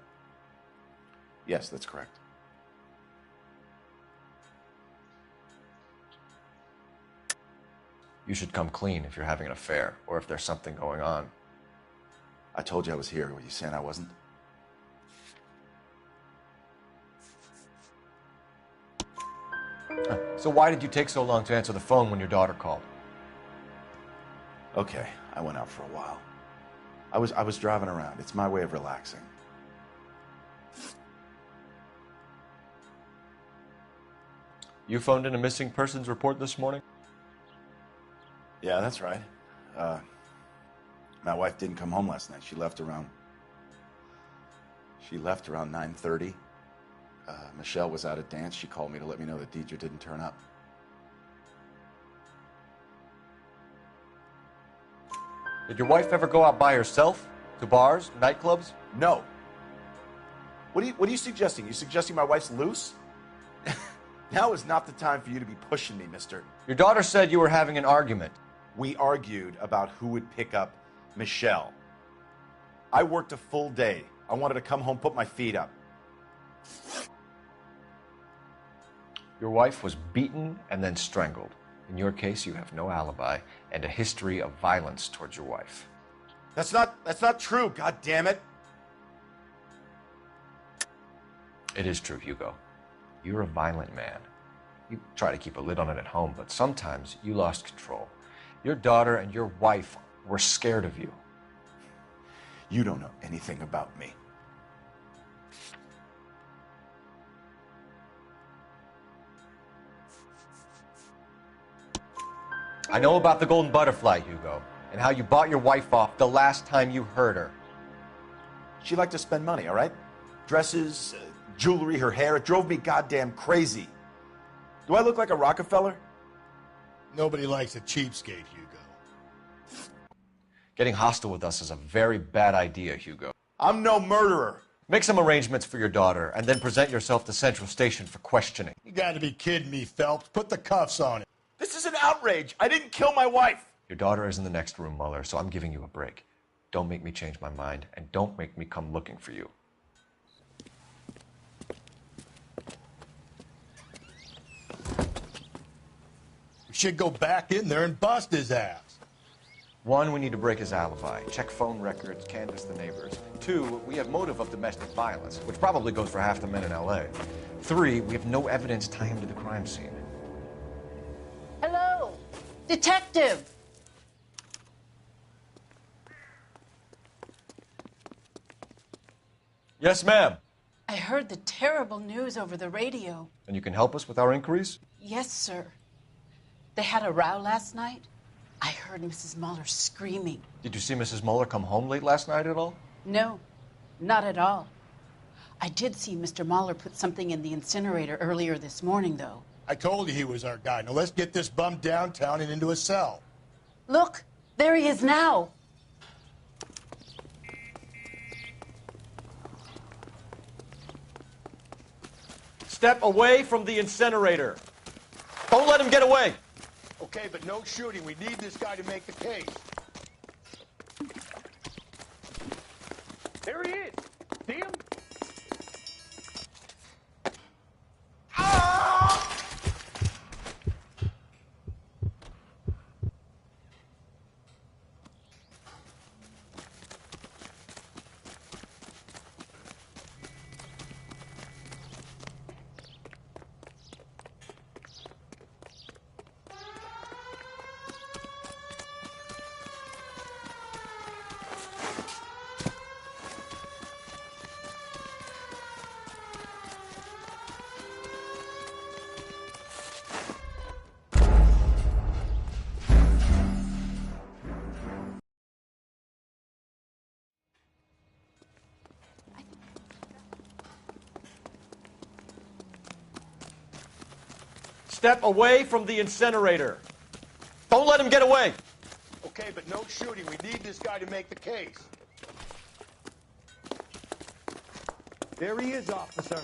Yes, that's correct. You should come clean if you're having an affair, or if there's something going on. I told you I was here. Were you saying I wasn't? So why did you take so long to answer the phone when your daughter called? Okay, I went out for a while. I was driving around. It's my way of relaxing. You phoned in a missing persons report this morning? Yeah, that's right. My wife didn't come home last night. She left around 9:30. Michelle was out at dance. She called me to let me know that Deidre didn't turn up. Did your wife ever go out by herself? To bars, nightclubs? No. What are you suggesting? You suggesting my wife's loose? Now is not the time for you to be pushing me, mister. Your daughter said you were having an argument. We argued about who would pick up Michelle. I worked a full day. I wanted to come home, put my feet up. Your wife was beaten and then strangled. In your case, you have no alibi and a history of violence towards your wife. That's not true, God damn it. It is true, Hugo. You're a violent man. You try to keep a lid on it at home, but sometimes you lost control. Your daughter and your wife were scared of you. You don't know anything about me. I know about the golden butterfly, Hugo, and how you bought your wife off the last time you heard her. She liked to spend money, all right? Dresses, jewelry, her hair. It drove me goddamn crazy. Do I look like a Rockefeller? Nobody likes a cheapskate, Hugo. Getting hostile with us is a very bad idea, Hugo. I'm no murderer. Make some arrangements for your daughter, and then present yourself to Central Station for questioning. You gotta be kidding me, Phelps. Put the cuffs on it. This is an outrage. I didn't kill my wife. Your daughter is in the next room, Muller, so I'm giving you a break. Don't make me change my mind, and don't make me come looking for you. We should go back in there and bust his ass. 1, we need to break his alibi. Check phone records, canvass the neighbors. 2, we have motive of domestic violence, which probably goes for half the men in L.A. 3, we have no evidence tying him to the crime scene. Hello, detective. Yes, ma'am. I heard the terrible news over the radio. And you can help us with our inquiries? Yes, sir. They had a row last night. I heard Mrs. Muller screaming. Did you see Mrs. Muller come home late last night at all? No, not at all. I did see Mr. Muller put something in the incinerator earlier this morning, though. I told you he was our guy. Now let's get this bum downtown and into a cell. Look, there he is now. Step away from the incinerator. Don't let him get away. Okay, but no shooting. We need this guy to make the case. There he is. See him? Step away from the incinerator. Don't let him get away. Okay, but no shooting. We need this guy to make the case. There he is, officer.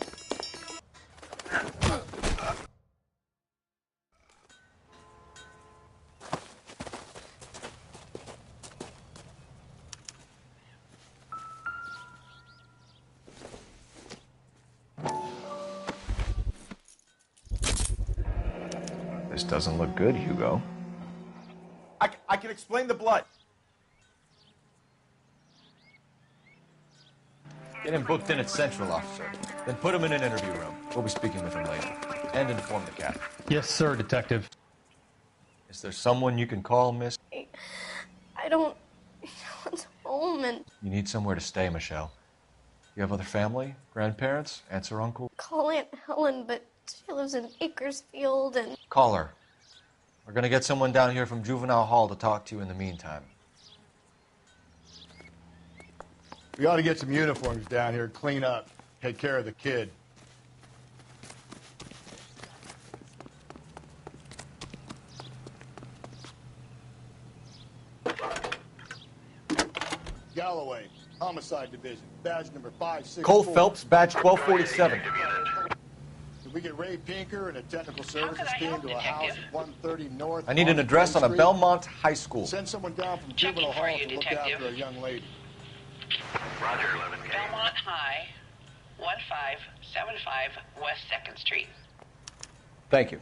This doesn't look good, Hugo. I can explain the blood. Get him booked in at Central, officer. Then put him in an interview room. We'll be speaking with him later. And inform the captain. Yes, sir, detective. Is there someone you can call, miss? I don't want home and You need somewhere to stay, Michelle. You have other family? Grandparents? Aunts or uncle? call Aunt Helen, but she lives in Bakersfield and Call her. We're gonna get someone down here from Juvenile Hall to talk to you in the meantime. We ought to get some uniforms down here, clean up, take care of the kid. Galloway, Homicide Division, badge number 564. Cole Phelps, badge 1247. Did we get Ray Pinker and a technical services team to a house at 130 North? I need an address on a Belmont High School. Send someone down from Juvenile Hall to look after a young lady. Roger, 11K. Belmont High, 1575 West 2nd Street. Thank you.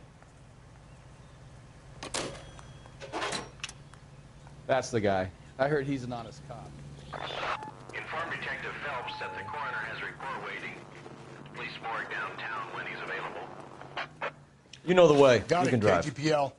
That's the guy. I heard he's an honest cop. Inform Detective Phelps that the coroner has a report waiting. Police morgue downtown when he's available. You know the way. Got you can it, drive. KGPL.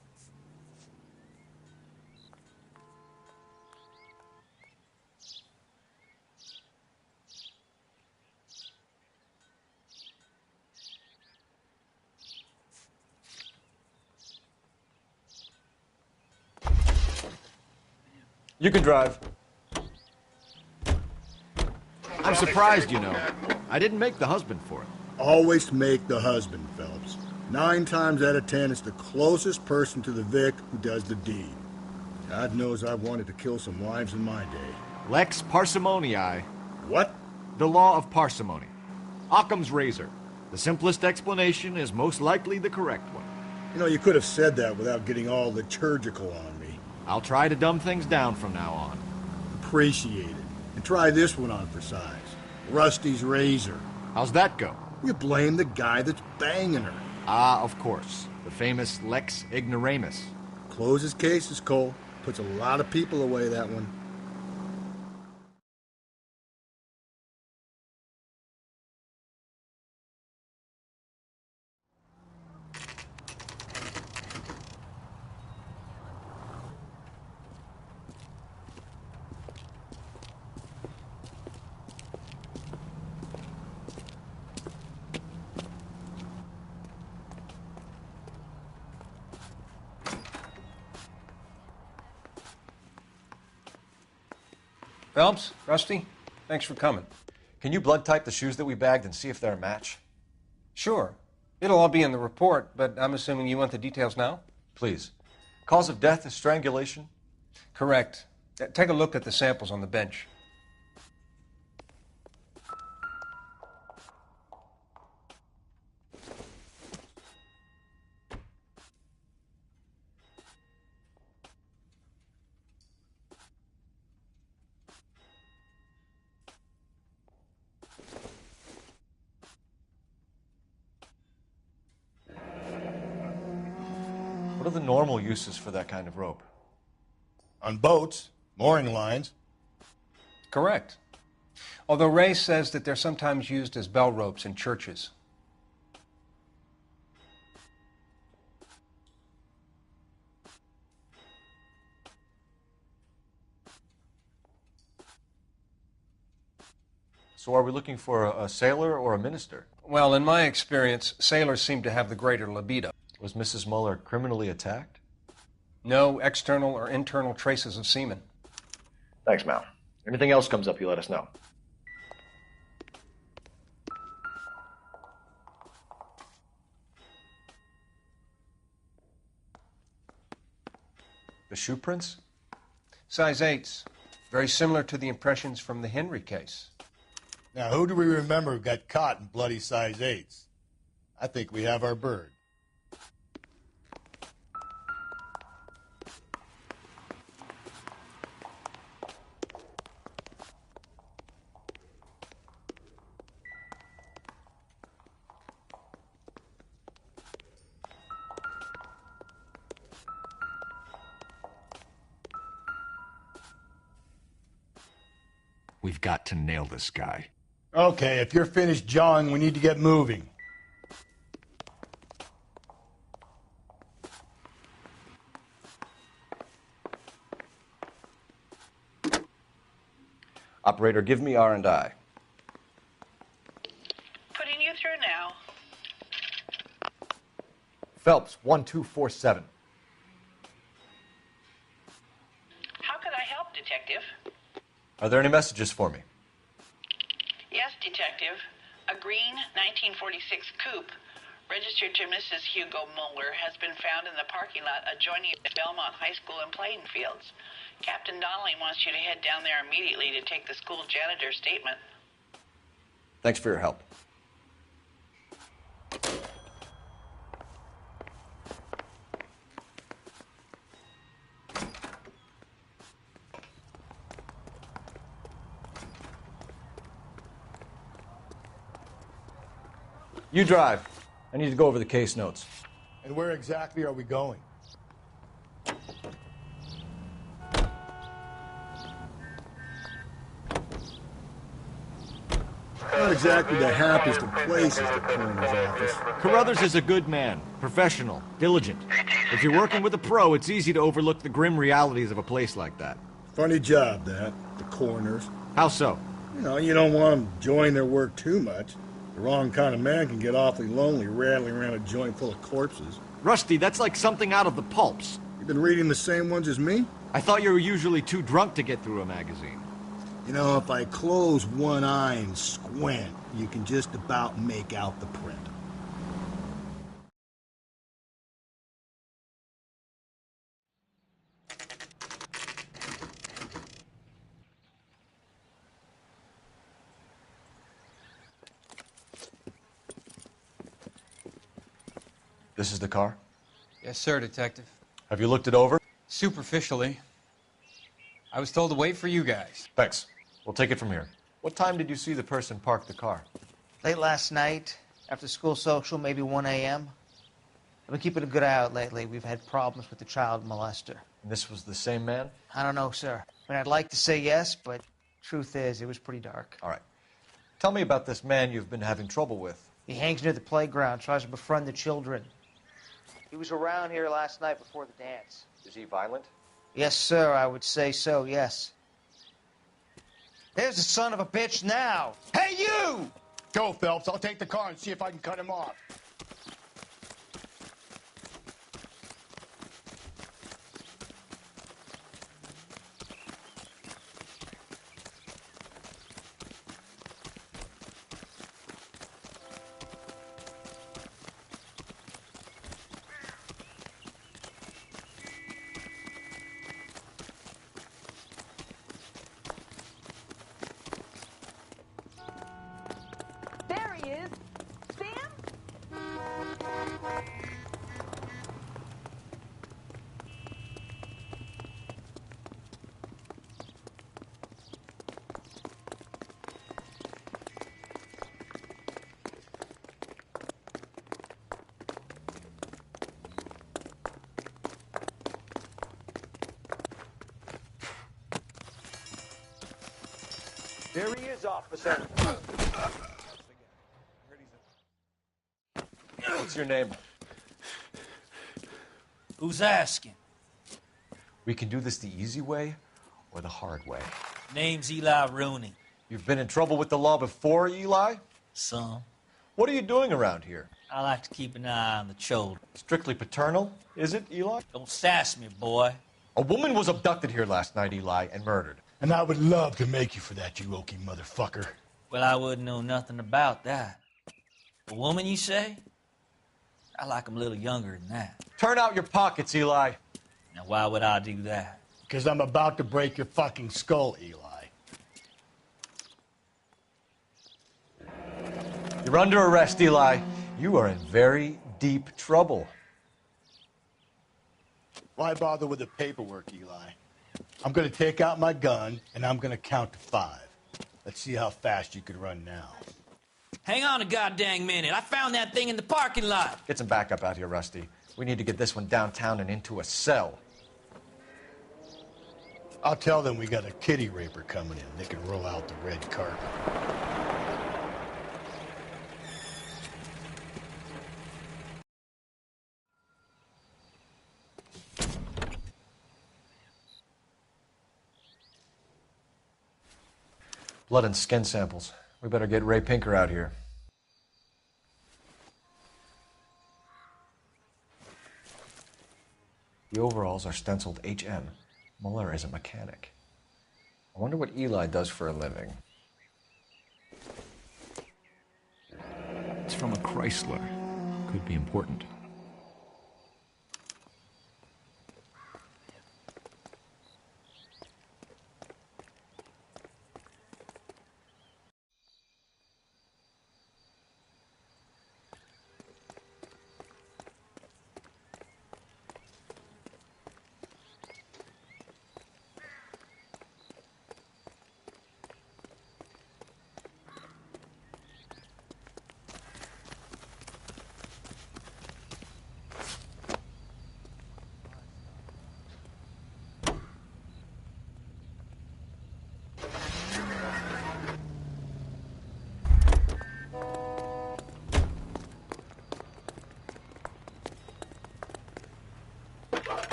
You can drive. I'm surprised, you know. I didn't make the husband for it. Always make the husband, Phelps. 9 times out of 10, it's the closest person to the Vic who does the deed. God knows I've wanted to kill some wives in my day. Lex parsimoniae. What? The law of parsimony. Occam's razor. The simplest explanation is most likely the correct one. You know, you could have said that without getting all liturgical on me. I'll try to dumb things down from now on. Appreciate it. And try this one on for size. Rusty's razor. How's that go? You blame the guy that's banging her. Ah, of course. The famous Lex Ignoramus. Closes cases, Cole. Puts a lot of people away, that one. Phelps, Rusty, thanks for coming. Can you blood type the shoes that we bagged and see if they're a match? Sure. It'll all be in the report, but I'm assuming you want the details now? Please. Cause of death is strangulation? Correct. Take a look at the samples on the bench. What are the normal uses for that kind of rope? On boats, mooring lines. Correct. Although Ray says that they're sometimes used as bell ropes in churches. So are we looking for a sailor or a minister? Well, in my experience, sailors seem to have the greater libido. Was Mrs. Muller criminally attacked? No external or internal traces of semen. Thanks, Mal. Anything else comes up, you let us know. The shoe prints? Size 8s. Very similar to the impressions from the Henry case. Now, who do we remember got caught in bloody size 8s? I think we have our bird. We've got to nail this guy. Okay, if you're finished jawing, we need to get moving. Operator, give me R&I. Putting you through now. Phelps, 1247. How could I help, Detective? Are there any messages for me? Yes, Detective. A green 1946 coupe registered to Mrs. Hugo Muller has been found in the parking lot adjoining Belmont High School in Plainfields. Captain Donnelly wants you to head down there immediately to take the school janitor's statement. Thanks for your help. You drive. I need to go over the case notes. And where exactly are we going? Not exactly the happiest of places, the coroner's office. Carruthers is a good man, professional, diligent. If you're working with a pro, it's easy to overlook the grim realities of a place like that. Funny job, that, the coroner's. How so? You know, you don't want them enjoying their work too much. The wrong kind of man can get awfully lonely rattling around a joint full of corpses. Rusty, that's like something out of the pulps. You been reading the same ones as me? I thought you were usually too drunk to get through a magazine. You know, if I close one eye and squint, you can just about make out the print. This is the car? Yes, sir, Detective. Have you looked it over? Superficially. I was told to wait for you guys. Thanks. We'll take it from here. What time did you see the person park the car? Late last night, after school social, maybe 1 a.m. I've been keeping a good eye out lately. We've had problems with the child molester. And this was the same man? I don't know, sir. I mean, I'd like to say yes, but truth is, it was pretty dark. All right. Tell me about this man you've been having trouble with. He hangs near the playground, tries to befriend the children. He was around here last night before the dance. Is he violent? Yes, sir, I would say so, yes. There's the son of a bitch now. Hey, you! Go, Phelps. I'll take the car and see if I can cut him off. There he is. Sam? There he is, officer. What's your name? Who's asking? We can do this the easy way or the hard way. Name's Eli Rooney. You've been in trouble with the law before, Eli? Some. What are you doing around here? I like to keep an eye on the children. Strictly paternal, is it, Eli? Don't sass me, boy. A woman was abducted here last night, Eli, and murdered. And I would love to make you for that, you oaky motherfucker. Well, I wouldn't know nothing about that. A woman, you say? I like 'em a little younger than that. Turn out your pockets, Eli. Now, why would I do that? Because I'm about to break your fucking skull, Eli. You're under arrest, Eli. You are in very deep trouble. Why bother with the paperwork, Eli? I'm going to take out my gun, and I'm going to count to 5. Let's see how fast you can run now. Hang on a goddamn minute. I found that thing in the parking lot. Get some backup out here, Rusty. We need to get this one downtown and into a cell. I'll tell them we got a kitty raper coming in. They can roll out the red carpet. Blood and skin samples. We better get Ray Pinker out here. The overalls are stenciled HM. Muller is a mechanic. I wonder what Eli does for a living. It's from a Chrysler. Could be important.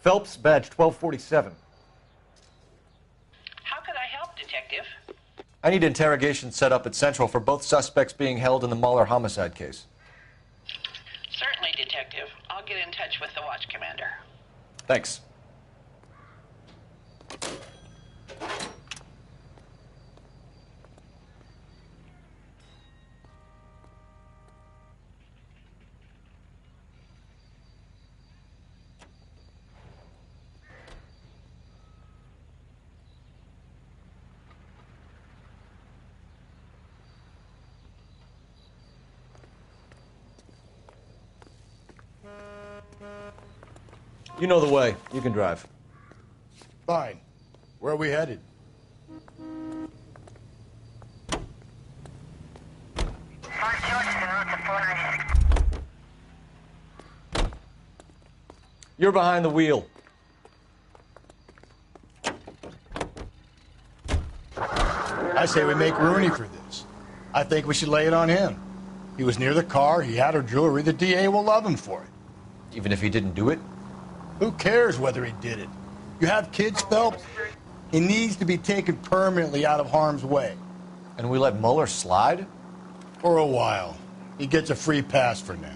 Phelps, badge 1247. How could I help, Detective? I need interrogation set up at Central for both suspects being held in the Muller homicide case. Certainly, Detective. I'll get in touch with the watch commander. Thanks. You know the way. You can drive. Fine. Where are we headed? You're behind the wheel. I say we make Rooney for this. I think we should lay it on him. He was near the car, he had her jewelry, the DA will love him for it. Even if he didn't do it? Who cares whether he did it? You have kids, Phelps? He needs to be taken permanently out of harm's way. And we let Mueller slide? For a while. He gets a free pass for now.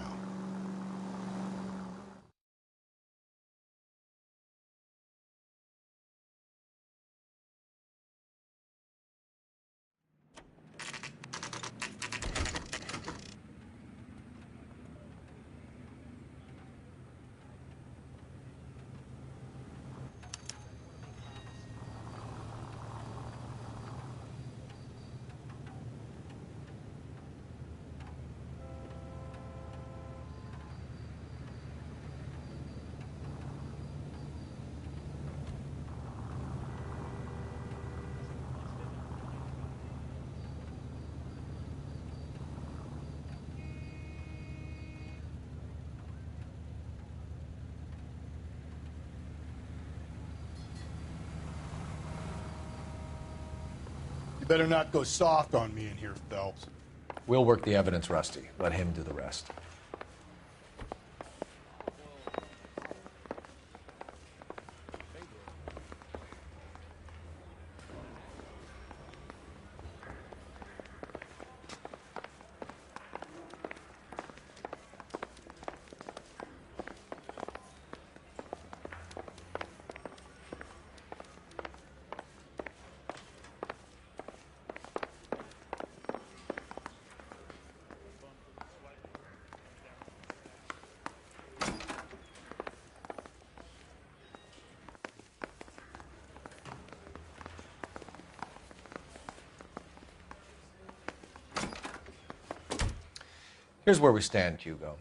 You better not go soft on me in here, Phelps. We'll work the evidence, Rusty. Let him do the rest. Here's where we stand, Hugo.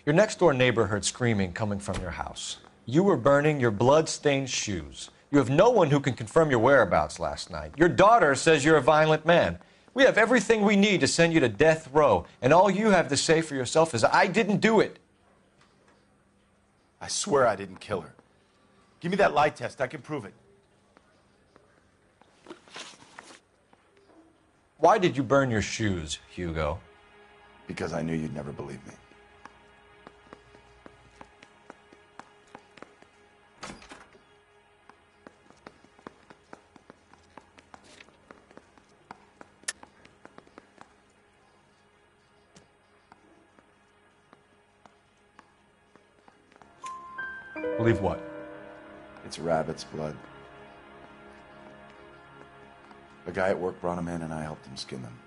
Your next-door neighbor heard screaming coming from your house. You were burning your blood-stained shoes. You have no one who can confirm your whereabouts last night. Your daughter says you're a violent man. We have everything we need to send you to death row, and all you have to say for yourself is, I didn't do it. I swear I didn't kill her. Give me that lie test. I can prove it. Why did you burn your shoes, Hugo? Because I knew you'd never believe me. Believe what? It's rabbit's blood. A guy at work brought him in and I helped him skin them.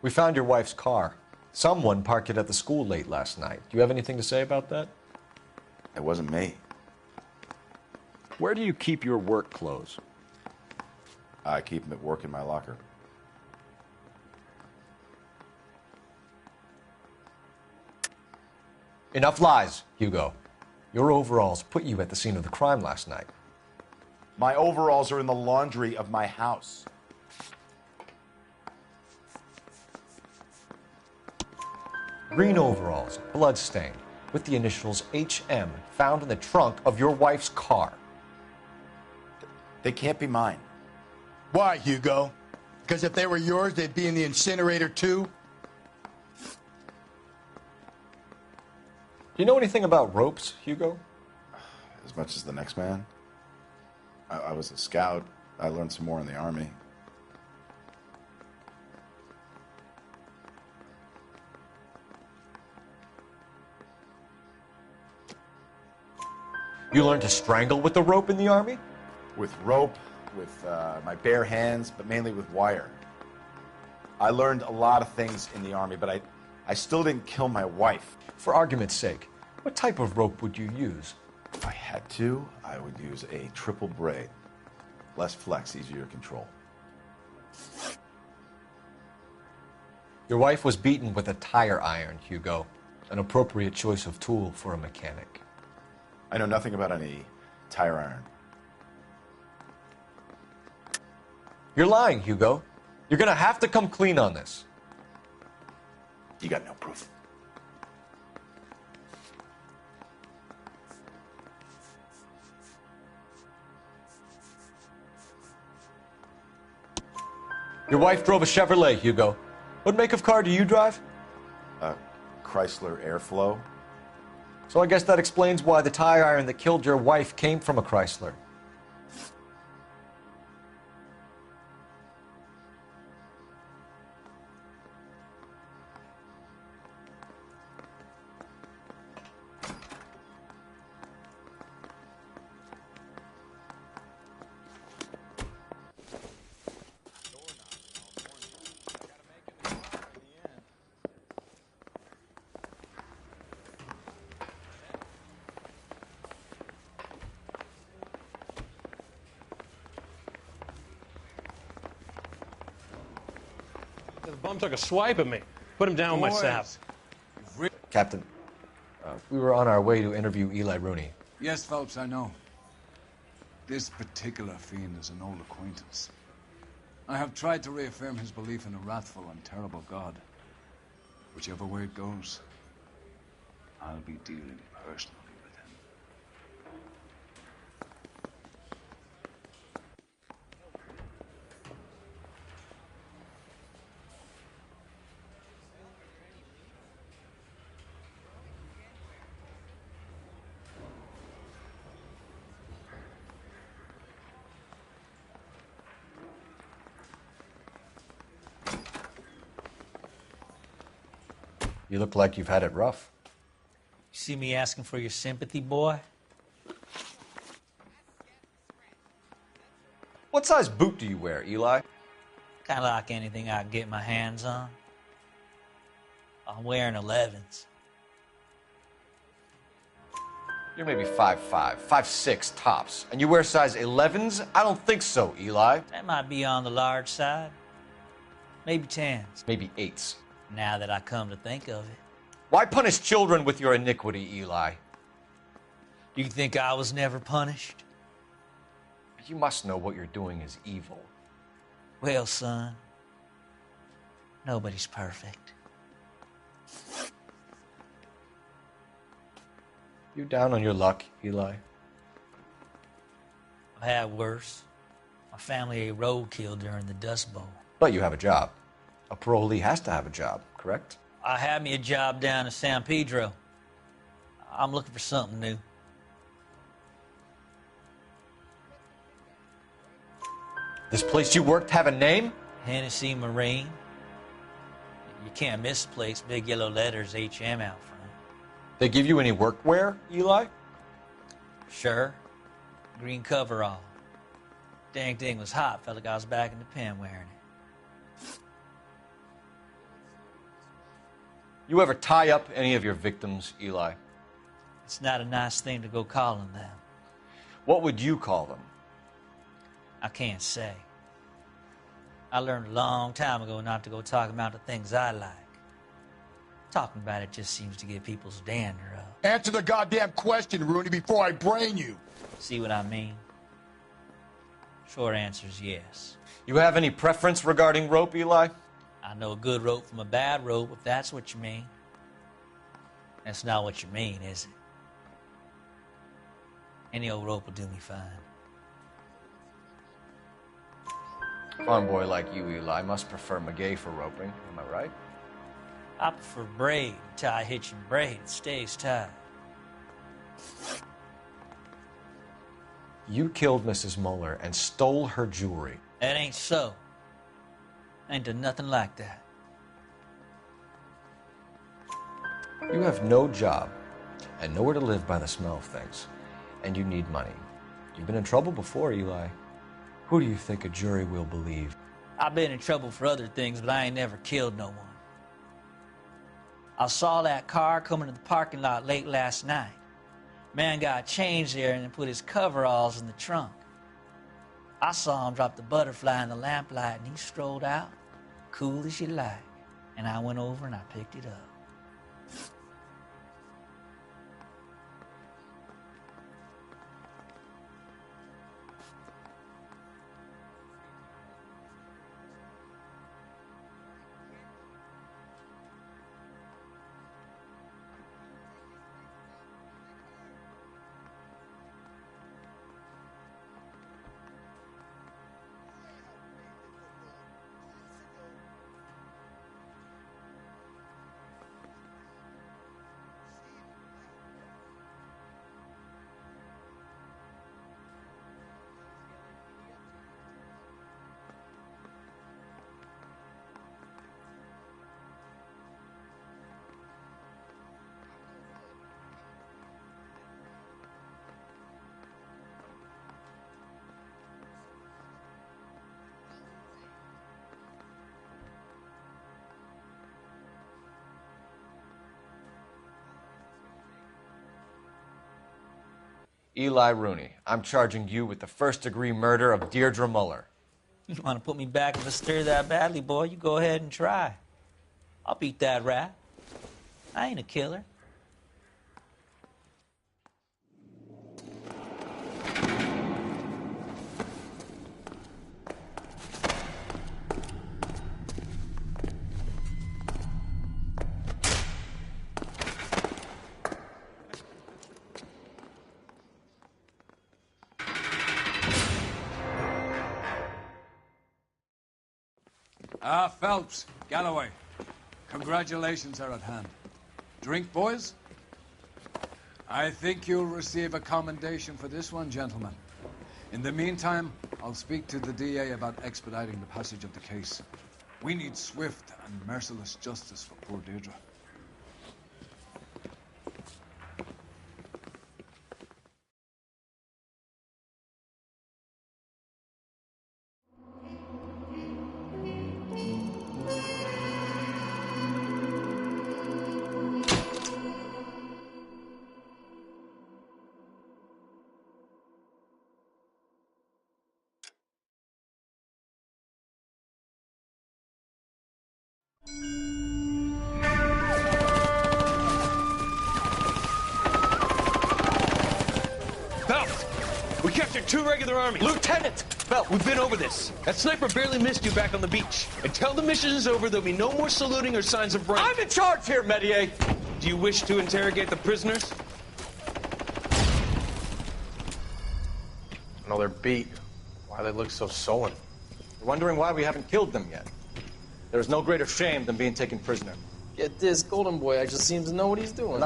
We found your wife's car. Someone parked it at the school late last night. Do you have anything to say about that? It wasn't me. Where do you keep your work clothes? I keep them at work in my locker. Enough lies, Hugo. Your overalls put you at the scene of the crime last night. My overalls are in the laundry of my house. Green overalls, bloodstained, with the initials HM found in the trunk of your wife's car. They can't be mine. Why, Hugo? Because if they were yours, they'd be in the incinerator too? Do you know anything about ropes, Hugo? As much as the next man. I was a scout. I learned some more in the Army. You learned to strangle with the rope in the Army? With rope, with my bare hands, but mainly with wire. I learned a lot of things in the Army, but I still didn't kill my wife. For argument's sake, what type of rope would you use? If I had to, I would use a triple braid. Less flex, easier to control. Your wife was beaten with a tire iron, Hugo. An appropriate choice of tool for a mechanic. I know nothing about any tire iron. You're lying, Hugo. You're gonna have to come clean on this. You got no proof. Your wife drove a Chevrolet, Hugo. What make of car do you drive? A Chrysler Airflow. So I guess that explains why the tire iron that killed your wife came from a Chrysler. The bum took a swipe at me. Put him down with my sap. Captain, we were on our way to interview Eli Rooney. Yes, Phelps, I know. This particular fiend is an old acquaintance. I have tried to reaffirm his belief in a wrathful and terrible God. Whichever way it goes, I'll be dealing personally with him. You look like you've had it rough. You see me asking for your sympathy, boy? What size boot do you wear, Eli? Kind of like anything I can get my hands on. I'm wearing 11s. You're maybe 5'5", 5'6", tops. And you wear size 11s? I don't think so, Eli. That might be on the large side. Maybe 10s. Maybe 8s. Now that I come to think of it. Why punish children with your iniquity, Eli? You think I was never punished? You must know what you're doing is evil. Well, son, nobody's perfect. You down on your luck, Eli? I've had worse. My family ate roadkill during the Dust Bowl. But you have a job. A parolee has to have a job, correct? I had me a job down in San Pedro. I'm looking for something new. This place you worked have a name? Hennessy Marine. You can't miss the place. Big yellow letters, HM out front. They give you any workwear, Eli? Sure. Green coverall. Dang thing was hot. Felt like I was back in the pen wearing it. You ever tie up any of your victims, Eli? It's not a nice thing to go calling them. What would you call them? I can't say. I learned a long time ago not to go talking about the things I like. Talking about it just seems to get people's dander up. Answer the goddamn question, Rooney, before I brain you. See what I mean? Short answer is yes. You have any preference regarding rope, Eli? I know a good rope from a bad rope, if that's what you mean. That's not what you mean, is it? Any old rope will do me fine. Farm boy like you, Eli, must prefer Magay for roping. Am I right? I prefer braid. Tie, hitch, and braid. It stays tied. You killed Mrs. Muller and stole her jewelry. That ain't so. I ain't done nothing like that. You have no job and nowhere to live by the smell of things. And you need money. You've been in trouble before, Eli. Who do you think a jury will believe? I've been in trouble for other things, but I ain't never killed no one. I saw that car coming to the parking lot late last night. Man got changed there and then put his coveralls in the trunk. I saw him drop the butterfly in the lamplight and he strolled out, cool as you like. and I went over and I picked it up. Eli Rooney, I'm charging you with the first-degree murder of Deirdre Muller. You want to put me back in the stir that badly, boy? You go ahead and try. I'll beat that rat. I ain't a killer. Phelps, Galloway, congratulations are at hand. Drink, boys? I think you'll receive a commendation for this one, gentlemen. In the meantime, I'll speak to the DA about expediting the passage of the case. We need swift and merciless justice for poor Deirdre. Phelps! We captured 2 regular army. Lieutenant! Phelps, we've been over this. That sniper barely missed you back on the beach. Until the mission is over, there'll be no more saluting or signs of rank. I'm in charge here, Medier! Do you wish to interrogate the prisoners? No, they're beat. Why they look so sullen? You're wondering why we haven't killed them yet. There's no greater shame than being taken prisoner. Get this, Golden Boy actually seems to know what he's doing.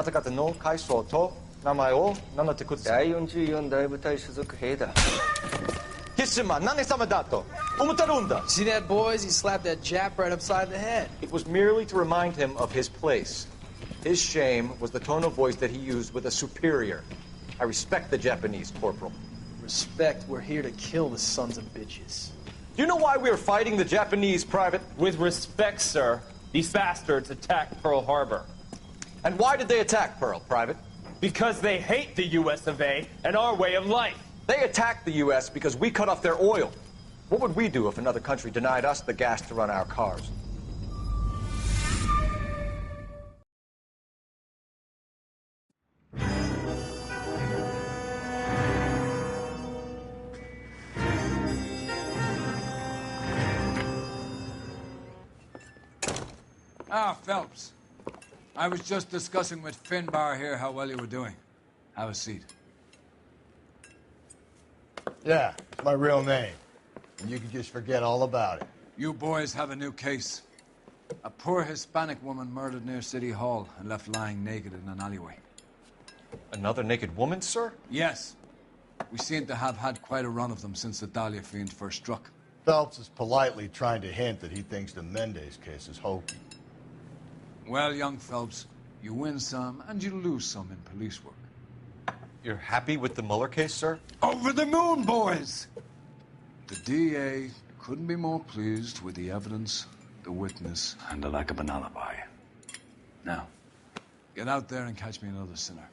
See that, boys? He slapped that Jap right upside the head. It was merely to remind him of his place. His shame was the tone of voice that he used with a superior. I respect the Japanese, Corporal. Respect, we're here to kill the sons of bitches. Do you know why we are fighting the Japanese, Private? With respect, sir, these bastards attacked Pearl Harbor. And why did they attack Pearl, Private? Because they hate the US of A and our way of life. They attacked the US because we cut off their oil. What would we do if another country denied us the gas to run our cars? Phelps. I was just discussing with Finbar here how well you were doing. Have a seat. Yeah, it's my real name. And you can just forget all about it. You boys have a new case. A poor Hispanic woman murdered near City Hall and left lying naked in an alleyway. Another naked woman, sir? Yes. We seem to have had quite a run of them since the Dahlia fiend first struck. Phelps is politely trying to hint that he thinks the Mendez case is hokey. Well, young Phelps, you win some and you lose some in police work. You're happy with the Muller case, sir? Over the moon, boys! The DA couldn't be more pleased with the evidence, the witness, and the lack of an alibi. Now, get out there and catch me another sinner.